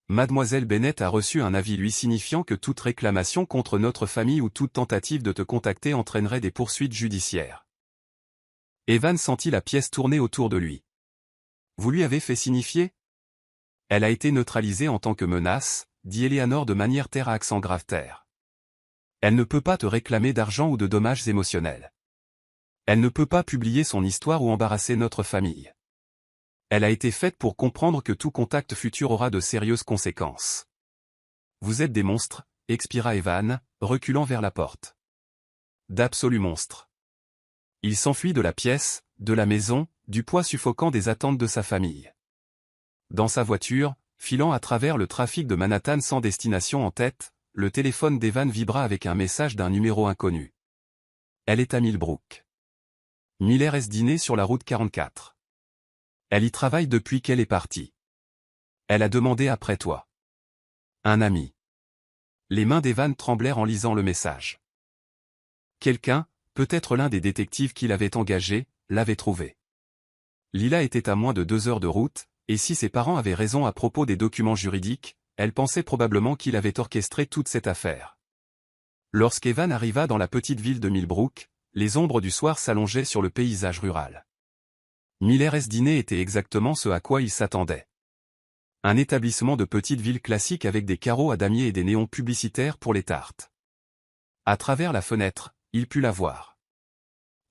Mademoiselle Bennett a reçu un avis lui signifiant que toute réclamation contre notre famille ou toute tentative de te contacter entraînerait des poursuites judiciaires. Evan sentit la pièce tourner autour de lui. Vous lui avez fait signifier? Elle a été neutralisée en tant que menace, dit Eleanor de manière terre à accent grave terre. Elle ne peut pas te réclamer d'argent ou de dommages émotionnels. Elle ne peut pas publier son histoire ou embarrasser notre famille. Elle a été faite pour comprendre que tout contact futur aura de sérieuses conséquences. Vous êtes des monstres, expira Evan, reculant vers la porte. D'absolus monstres. Il s'enfuit de la pièce, de la maison, du poids suffocant des attentes de sa famille. Dans sa voiture, filant à travers le trafic de Manhattan sans destination en tête, le téléphone d'Evan vibra avec un message d'un numéro inconnu. Elle est à Millbrook. Miller est dîner sur la route 44. Elle y travaille depuis qu'elle est partie. Elle a demandé après toi. Un ami. Les mains d'Evan tremblèrent en lisant le message. Quelqu'un, peut-être l'un des détectives qu'il avait engagés, l'avait trouvé. Lila était à moins de 2 heures de route, et si ses parents avaient raison à propos des documents juridiques, elle pensait probablement qu'il avait orchestré toute cette affaire. Lorsqu'Evan arriva dans la petite ville de Millbrook, les ombres du soir s'allongeaient sur le paysage rural. Miller's Diner était exactement ce à quoi il s'attendait. Un établissement de petite ville classique avec des carreaux à damier et des néons publicitaires pour les tartes. À travers la fenêtre, il put la voir.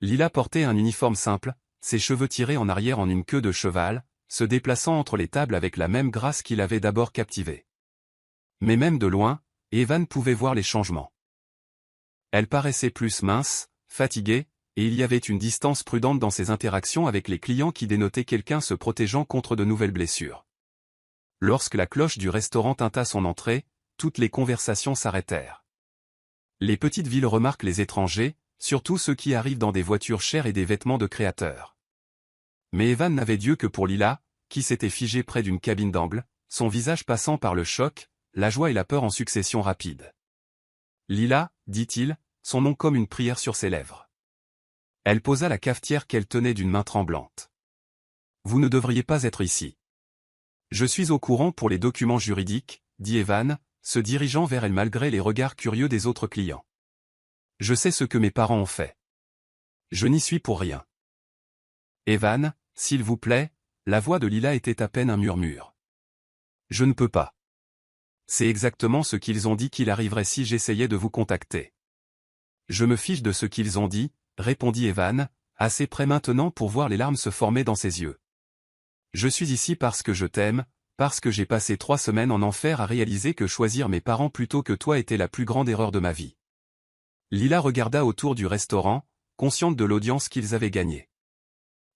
Lila portait un uniforme simple, ses cheveux tirés en arrière en une queue de cheval, se déplaçant entre les tables avec la même grâce qui l'avait d'abord captivé. Mais même de loin, Evan pouvait voir les changements. Elle paraissait plus mince, fatiguée, et il y avait une distance prudente dans ses interactions avec les clients qui dénotait quelqu'un se protégeant contre de nouvelles blessures. Lorsque la cloche du restaurant tinta son entrée, toutes les conversations s'arrêtèrent. Les petites villes remarquent les étrangers, surtout ceux qui arrivent dans des voitures chères et des vêtements de créateurs. Mais Evan n'avait d'yeux que pour Lila, qui s'était figée près d'une cabine d'angle, son visage passant par le choc, la joie et la peur en succession rapide. Lila, dit-il, son nom comme une prière sur ses lèvres. Elle posa la cafetière qu'elle tenait d'une main tremblante. Vous ne devriez pas être ici. Je suis au courant pour les documents juridiques, dit Evan, se dirigeant vers elle malgré les regards curieux des autres clients. Je sais ce que mes parents ont fait. Je n'y suis pour rien. Evan, s'il vous plaît, la voix de Lila était à peine un murmure. Je ne peux pas. C'est exactement ce qu'ils ont dit qu'il arriverait si j'essayais de vous contacter. Je me fiche de ce qu'ils ont dit, répondit Evan, assez près maintenant pour voir les larmes se former dans ses yeux. Je suis ici parce que je t'aime, parce que j'ai passé 3 semaines en enfer à réaliser que choisir mes parents plutôt que toi était la plus grande erreur de ma vie. Lila regarda autour du restaurant, consciente de l'audience qu'ils avaient gagnée.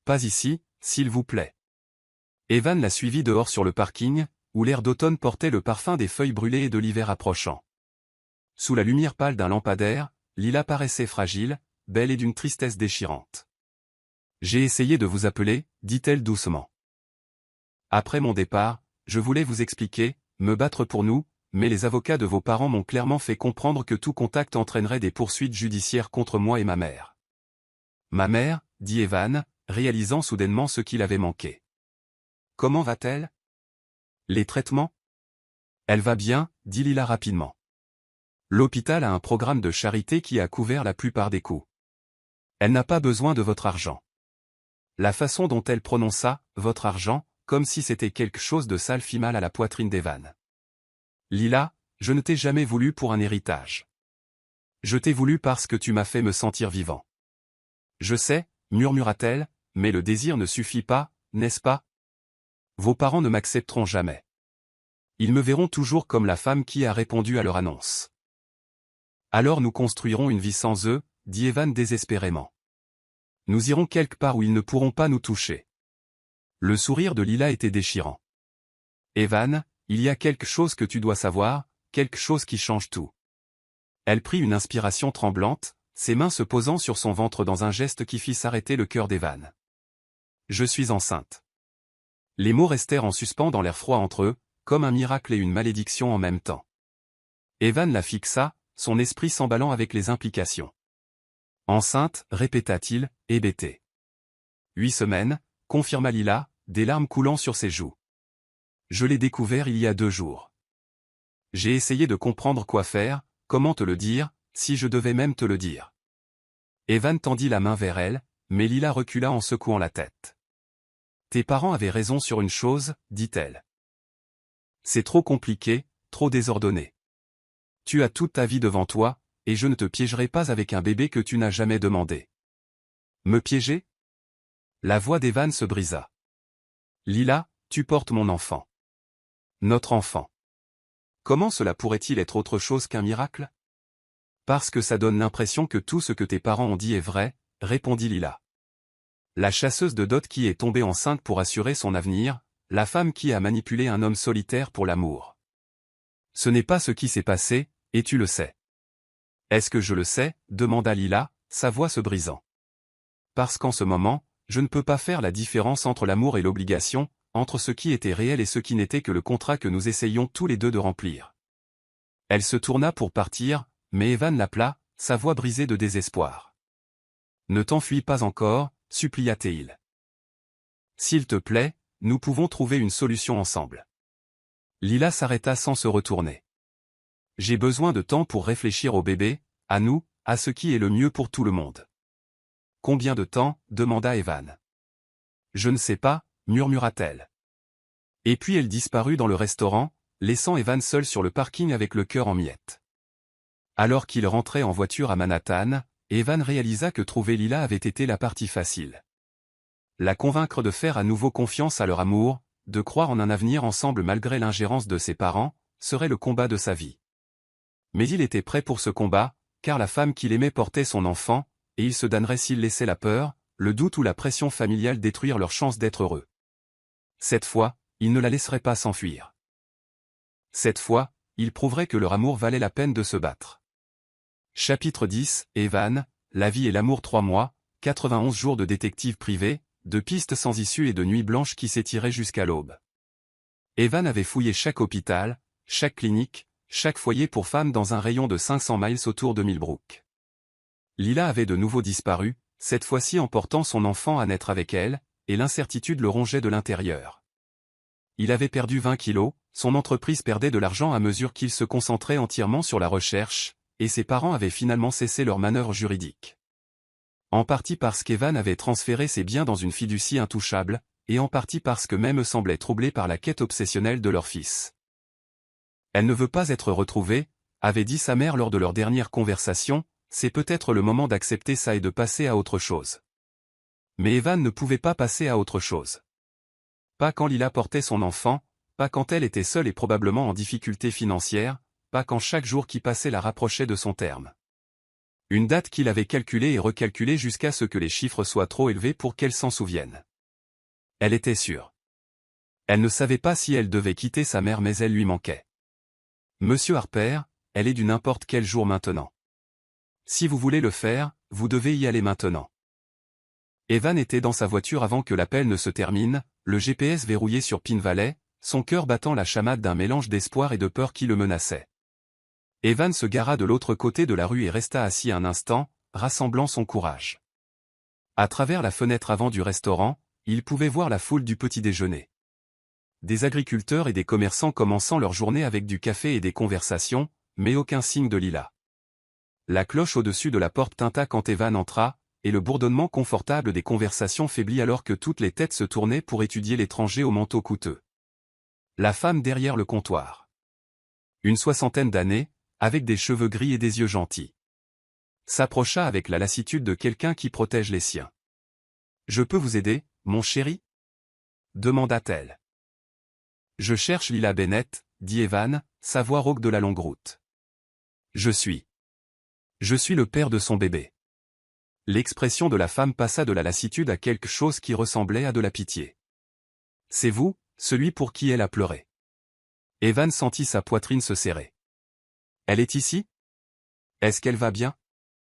Pas ici, s'il vous plaît. Evan la suivit dehors sur le parking, où l'air d'automne portait le parfum des feuilles brûlées et de l'hiver approchant. Sous la lumière pâle d'un lampadaire, Lila paraissait fragile, belle et d'une tristesse déchirante. J'ai essayé de vous appeler, dit-elle doucement. Après mon départ, je voulais vous expliquer, me battre pour nous, mais les avocats de vos parents m'ont clairement fait comprendre que tout contact entraînerait des poursuites judiciaires contre moi et ma mère. Ma mère, dit Evan, réalisant soudainement ce qu'il avait manqué. Comment va-t-elle? Les traitements? Elle va bien, dit Lila rapidement. L'hôpital a un programme de charité qui a couvert la plupart des coûts. Elle n'a pas besoin de votre argent. La façon dont elle prononça « votre argent », comme si c'était quelque chose de sale fit mal à la poitrine d'Evan. Lila, je ne t'ai jamais voulu pour un héritage. Je t'ai voulu parce que tu m'as fait me sentir vivant. Je sais, murmura-t-elle, mais le désir ne suffit pas, n'est-ce pas? Vos parents ne m'accepteront jamais. Ils me verront toujours comme la femme qui a répondu à leur annonce. Alors nous construirons une vie sans eux, dit Evan désespérément. Nous irons quelque part où ils ne pourront pas nous toucher. Le sourire de Lila était déchirant. Evan, il y a quelque chose que tu dois savoir, quelque chose qui change tout. Elle prit une inspiration tremblante, ses mains se posant sur son ventre dans un geste qui fit s'arrêter le cœur d'Evan. Je suis enceinte. Les mots restèrent en suspens dans l'air froid entre eux, comme un miracle et une malédiction en même temps. Evan la fixa, son esprit s'emballant avec les implications. Enceinte, répéta-t-il, hébété. 8 semaines, confirma Lila, des larmes coulant sur ses joues. Je l'ai découvert il y a 2 jours. J'ai essayé de comprendre quoi faire, comment te le dire, si je devais même te le dire. Evan tendit la main vers elle, mais Lila recula en secouant la tête. Tes parents avaient raison sur une chose, dit-elle. C'est trop compliqué, trop désordonné. Tu as toute ta vie devant toi, et je ne te piégerai pas avec un bébé que tu n'as jamais demandé. Me piéger? La voix d'Evan se brisa. Lila, tu portes mon enfant. Notre enfant. Comment cela pourrait-il être autre chose qu'un miracle? Parce que ça donne l'impression que tout ce que tes parents ont dit est vrai, répondit Lila. La chasseuse de dot qui est tombée enceinte pour assurer son avenir, la femme qui a manipulé un homme solitaire pour l'amour. Ce n'est pas ce qui s'est passé, Et tu le sais. Est-ce que je le sais, demanda Lila, sa voix se brisant. Parce qu'en ce moment, je ne peux pas faire la différence entre l'amour et l'obligation, entre ce qui était réel et ce qui n'était que le contrat que nous essayions tous les deux de remplir. Elle se tourna pour partir, mais Evan l'appela, sa voix brisée de désespoir. Ne t'enfuis pas encore, supplia-t-il. S'il te plaît, nous pouvons trouver une solution ensemble. Lila s'arrêta sans se retourner. J'ai besoin de temps pour réfléchir au bébé, à nous, à ce qui est le mieux pour tout le monde. Combien de temps, demanda Evan. Je ne sais pas, murmura-t-elle. Et puis elle disparut dans le restaurant, laissant Evan seul sur le parking avec le cœur en miettes. Alors qu'il rentrait en voiture à Manhattan, Evan réalisa que trouver Lila avait été la partie facile. La convaincre de faire à nouveau confiance à leur amour, de croire en un avenir ensemble malgré l'ingérence de ses parents, serait le combat de sa vie. Mais il était prêt pour ce combat, car la femme qu'il aimait portait son enfant, et il se damnerait s'il laissait la peur, le doute ou la pression familiale détruire leur chance d'être heureux. Cette fois, il ne la laisserait pas s'enfuir. Cette fois, il prouverait que leur amour valait la peine de se battre. Chapitre 10, Evan, la vie et l'amour 3 mois, 91 jours de détective privé, de pistes sans issue et de nuits blanches qui s'étiraient jusqu'à l'aube. Evan avait fouillé chaque hôpital, chaque clinique, chaque foyer pour femmes dans un rayon de 500 miles autour de Millbrook. Lila avait de nouveau disparu, cette fois-ci emportant son enfant à naître avec elle, et l'incertitude le rongeait de l'intérieur. Il avait perdu 20 kilos, son entreprise perdait de l'argent à mesure qu'il se concentrait entièrement sur la recherche, et ses parents avaient finalement cessé leur manœuvre juridique. En partie parce qu'Evan avait transféré ses biens dans une fiducie intouchable, et en partie parce que même semblait troublé par la quête obsessionnelle de leur fils. Elle ne veut pas être retrouvée, avait dit sa mère lors de leur dernière conversation, c'est peut-être le moment d'accepter ça et de passer à autre chose. Mais Evan ne pouvait pas passer à autre chose. Pas quand Lila portait son enfant, pas quand elle était seule et probablement en difficulté financière, pas quand chaque jour qui passait la rapprochait de son terme. Une date qu'il avait calculée et recalculée jusqu'à ce que les chiffres soient trop élevés pour qu'elle s'en souvienne. Elle était sûre. Elle ne savait pas si elle devait quitter sa mère mais elle lui manquait. Monsieur Harper, elle est du n'importe quel jour maintenant. Si vous voulez le faire, vous devez y aller maintenant. Evan était dans sa voiture avant que l'appel ne se termine, le GPS verrouillé sur Pin Valley, son cœur battant la chamade d'un mélange d'espoir et de peur qui le menaçait. Evan se gara de l'autre côté de la rue et resta assis un instant, rassemblant son courage. À travers la fenêtre avant du restaurant, il pouvait voir la foule du petit déjeuner. Des agriculteurs et des commerçants commençant leur journée avec du café et des conversations, mais aucun signe de Lila. La cloche au-dessus de la porte tinta quand Evan entra, et le bourdonnement confortable des conversations faiblit alors que toutes les têtes se tournaient pour étudier l'étranger au manteau coûteux. La femme derrière le comptoir. Une 60aine d'années, avec des cheveux gris et des yeux gentils. S'approcha avec la lassitude de quelqu'un qui protège les siens. « Je peux vous aider, mon chéri ?» demanda-t-elle. « Je cherche Lila Bennett, » dit Evan, sa voix rauque de la longue route. « Je suis le père de son bébé. » L'expression de la femme passa de la lassitude à quelque chose qui ressemblait à de la pitié. « C'est vous, celui pour qui elle a pleuré. » Evan sentit sa poitrine se serrer. « Elle est ici ? Est-ce qu'elle va bien ? »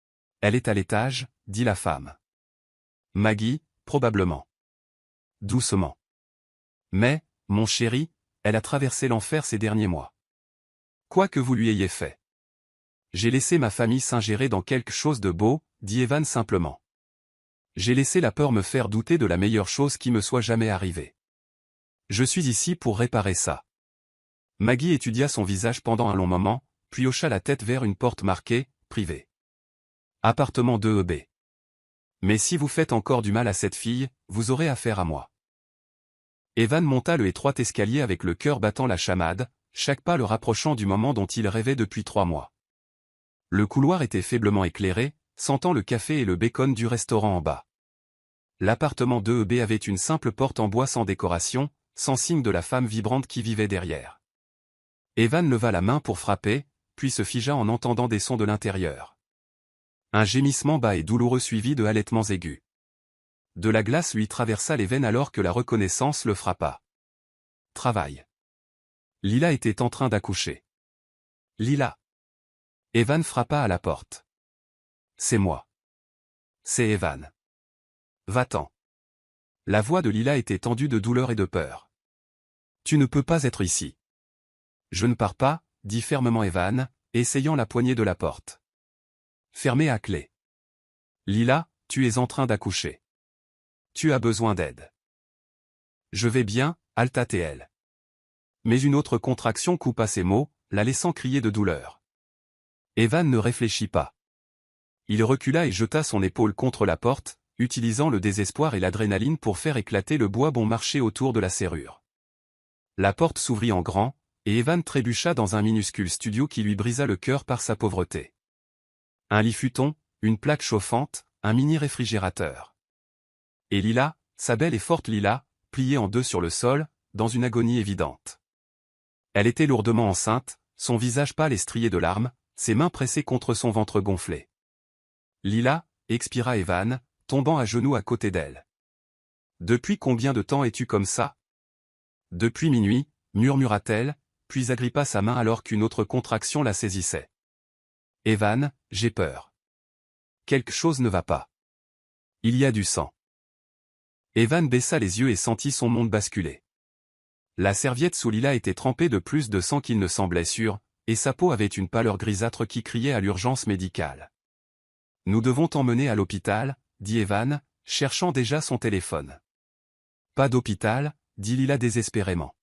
« Elle est à l'étage, » dit la femme. « Maggie, probablement. » Doucement. « Mais, mon chéri, elle a traversé l'enfer ces derniers mois. Quoi que vous lui ayez fait. J'ai laissé ma famille s'ingérer dans quelque chose de beau, dit Evan simplement. J'ai laissé la peur me faire douter de la meilleure chose qui me soit jamais arrivée. Je suis ici pour réparer ça. » Maggie étudia son visage pendant un long moment, puis hocha la tête vers une porte marquée « Privé ». Appartement 2EB. Mais si vous faites encore du mal à cette fille, vous aurez affaire à moi. Evan monta le étroit escalier avec le cœur battant la chamade, chaque pas le rapprochant du moment dont il rêvait depuis 3 mois. Le couloir était faiblement éclairé, sentant le café et le bacon du restaurant en bas. L'appartement 2EB avait une simple porte en bois sans décoration, sans signe de la femme vibrante qui vivait derrière. Evan leva la main pour frapper, puis se figea en entendant des sons de l'intérieur. Un gémissement bas et douloureux suivi de halètements aigus. De la glace lui traversa les veines alors que la reconnaissance le frappa. Travail. Lila était en train d'accoucher. Lila. Evan frappa à la porte. C'est moi. C'est Evan. Va-t'en. La voix de Lila était tendue de douleur et de peur. Tu ne peux pas être ici. Je ne pars pas, dit fermement Evan, essayant la poignée de la porte. Fermée à clé. Lila, tu es en train d'accoucher. Tu as besoin d'aide. Je vais bien, halta-t-elle. Mais une autre contraction coupa ses mots, la laissant crier de douleur. Evan ne réfléchit pas. Il recula et jeta son épaule contre la porte, utilisant le désespoir et l'adrénaline pour faire éclater le bois bon marché autour de la serrure. La porte s'ouvrit en grand, et Evan trébucha dans un minuscule studio qui lui brisa le cœur par sa pauvreté. Un lit futon, une plaque chauffante, un mini-réfrigérateur. Et Lila, sa belle et forte Lila, pliée en deux sur le sol, dans une agonie évidente. Elle était lourdement enceinte, son visage pâle et strié de larmes, ses mains pressées contre son ventre gonflé. Lila, expira Evan, tombant à genoux à côté d'elle. Depuis combien de temps es-tu comme ça? Depuis minuit, murmura-t-elle, puis agrippa sa main alors qu'une autre contraction la saisissait. Evan, j'ai peur. Quelque chose ne va pas. Il y a du sang. Evan baissa les yeux et sentit son monde basculer. La serviette sous Lila était trempée de plus de sang qu'il ne semblait sûr, et sa peau avait une pâleur grisâtre qui criait à l'urgence médicale. Nous devons t'emmener à l'hôpital, dit Evan, cherchant déjà son téléphone. Pas d'hôpital, dit Lila désespérément.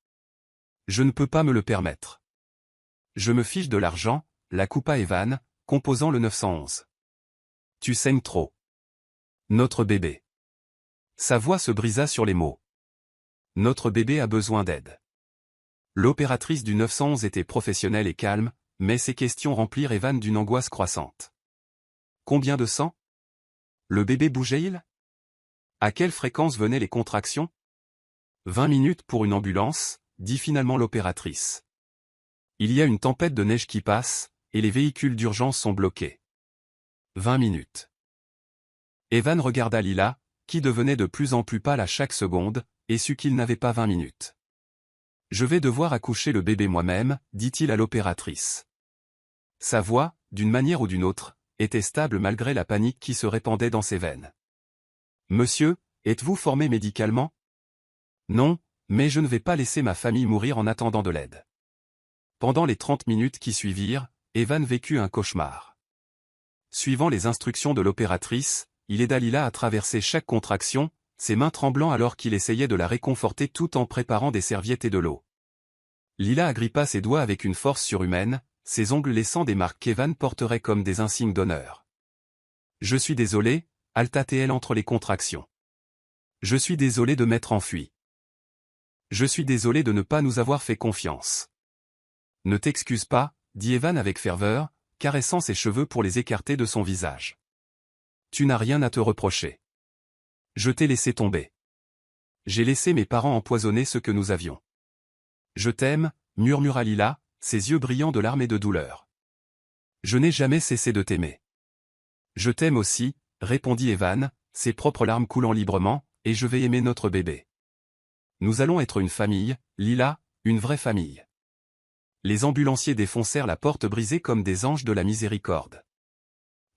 Je ne peux pas me le permettre. Je me fiche de l'argent, la coupa Evan, composant le 911. Tu saignes trop. Notre bébé. Sa voix se brisa sur les mots. Notre bébé a besoin d'aide. L'opératrice du 911 était professionnelle et calme, mais ses questions remplirent Evan d'une angoisse croissante. Combien de sang? Le bébé bougeait-il? À quelle fréquence venaient les contractions? 20 minutes pour une ambulance, dit finalement l'opératrice. Il y a une tempête de neige qui passe, et les véhicules d'urgence sont bloqués. 20 minutes. Evan regarda Lila, qui devenait de plus en plus pâle à chaque seconde, et sut qu'il n'avait pas 20 minutes. Je vais devoir accoucher le bébé moi-même, dit-il à l'opératrice. Sa voix, d'une manière ou d'une autre, était stable malgré la panique qui se répandait dans ses veines. Monsieur, êtes-vous formé médicalement? Non, mais je ne vais pas laisser ma famille mourir en attendant de l'aide. Pendant les 30 minutes qui suivirent, Evan vécut un cauchemar. Suivant les instructions de l'opératrice, il aida Lila à traverser chaque contraction, ses mains tremblant alors qu'il essayait de la réconforter tout en préparant des serviettes et de l'eau. Lila agrippa ses doigts avec une force surhumaine, ses ongles laissant des marques qu'Evan porterait comme des insignes d'honneur. Je suis désolé, halta-t-elle entre les contractions. Je suis désolé de m'être enfui. Je suis désolé de ne pas nous avoir fait confiance. Ne t'excuse pas, dit Evan avec ferveur, caressant ses cheveux pour les écarter de son visage. Tu n'as rien à te reprocher. Je t'ai laissé tomber. J'ai laissé mes parents empoisonner ce que nous avions. Je t'aime, murmura Lila, ses yeux brillants de larmes et de douleur. Je n'ai jamais cessé de t'aimer. Je t'aime aussi, répondit Evan, ses propres larmes coulant librement, et je vais aimer notre bébé. Nous allons être une famille, Lila, une vraie famille. Les ambulanciers défoncèrent la porte brisée comme des anges de la miséricorde.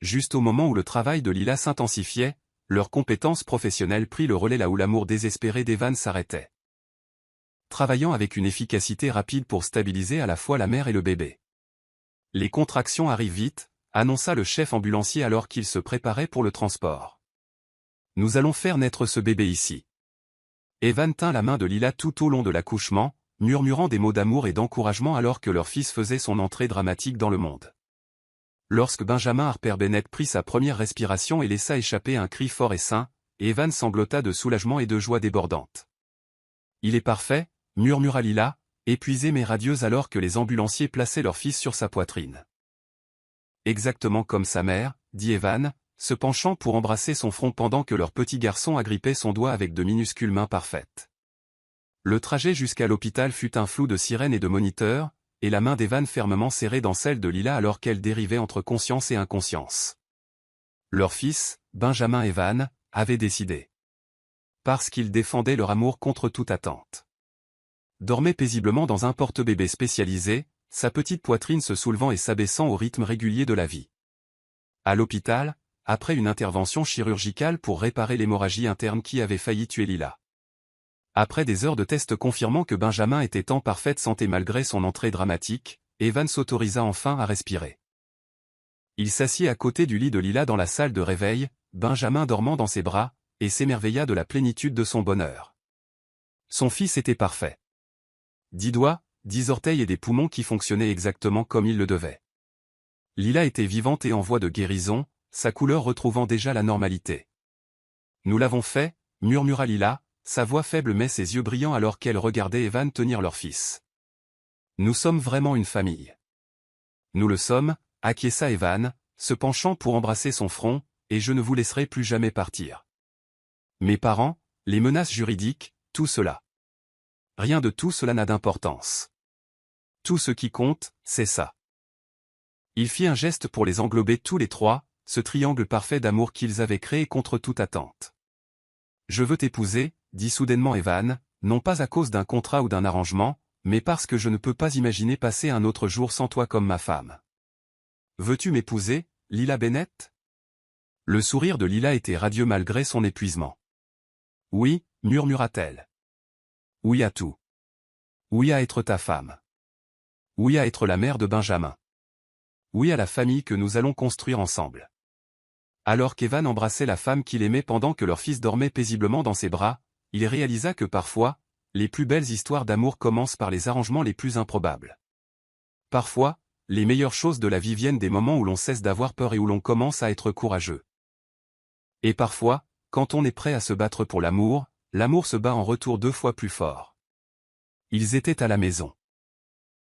Juste au moment où le travail de Lila s'intensifiait, leur compétence professionnelle prit le relais là où l'amour désespéré d'Evan s'arrêtait. Travaillant avec une efficacité rapide pour stabiliser à la fois la mère et le bébé. Les contractions arrivent vite, annonça le chef ambulancier alors qu'il se préparait pour le transport. Nous allons faire naître ce bébé ici. Evan tint la main de Lila tout au long de l'accouchement, murmurant des mots d'amour et d'encouragement alors que leur fils faisait son entrée dramatique dans le monde. Lorsque Benjamin Harper Bennett prit sa première respiration et laissa échapper un cri fort et sain, Evan sanglota de soulagement et de joie débordante. Il est parfait, murmura Lila, épuisée mais radieuse alors que les ambulanciers plaçaient leur fils sur sa poitrine. Exactement comme sa mère, dit Evan, se penchant pour embrasser son front pendant que leur petit garçon agrippait son doigt avec de minuscules mains parfaites. Le trajet jusqu'à l'hôpital fut un flou de sirènes et de moniteurs, et la main d'Evan fermement serrée dans celle de Lila alors qu'elle dérivait entre conscience et inconscience. Leur fils, Benjamin Evan, avait décidé. Parce qu'ils défendaient leur amour contre toute attente. Dormait paisiblement dans un porte-bébé spécialisé, sa petite poitrine se soulevant et s'abaissant au rythme régulier de la vie. À l'hôpital, après une intervention chirurgicale pour réparer l'hémorragie interne qui avait failli tuer Lila. Après des heures de tests confirmant que Benjamin était en parfaite santé malgré son entrée dramatique, Evan s'autorisa enfin à respirer. Il s'assit à côté du lit de Lila dans la salle de réveil, Benjamin dormant dans ses bras, et s'émerveilla de la plénitude de son bonheur. Son fils était parfait. 10 doigts, 10 orteils et des poumons qui fonctionnaient exactement comme il le devait. Lila était vivante et en voie de guérison, sa couleur retrouvant déjà la normalité. Nous l'avons fait, murmura Lila, sa voix faible mais ses yeux brillants alors qu'elle regardait Evan tenir leur fils. Nous sommes vraiment une famille. Nous le sommes, acquiesça Evan, se penchant pour embrasser son front, et je ne vous laisserai plus jamais partir. Mes parents, les menaces juridiques, tout cela. Rien de tout cela n'a d'importance. Tout ce qui compte, c'est ça. Il fit un geste pour les englober tous les trois, ce triangle parfait d'amour qu'ils avaient créé contre toute attente. Je veux t'épouser, dit soudainement Evan, non pas à cause d'un contrat ou d'un arrangement, mais parce que je ne peux pas imaginer passer un autre jour sans toi comme ma femme. Veux-tu m'épouser, Lila Bennett? Le sourire de Lila était radieux malgré son épuisement. Oui, murmura-t-elle. Oui à tout. Oui à être ta femme. Oui à être la mère de Benjamin. Oui à la famille que nous allons construire ensemble. Alors qu'Evan embrassait la femme qu'il aimait pendant que leur fils dormait paisiblement dans ses bras, il réalisa que parfois, les plus belles histoires d'amour commencent par les arrangements les plus improbables. Parfois, les meilleures choses de la vie viennent des moments où l'on cesse d'avoir peur et où l'on commence à être courageux. Et parfois, quand on est prêt à se battre pour l'amour, l'amour se bat en retour 2 fois plus fort. Ils étaient à la maison.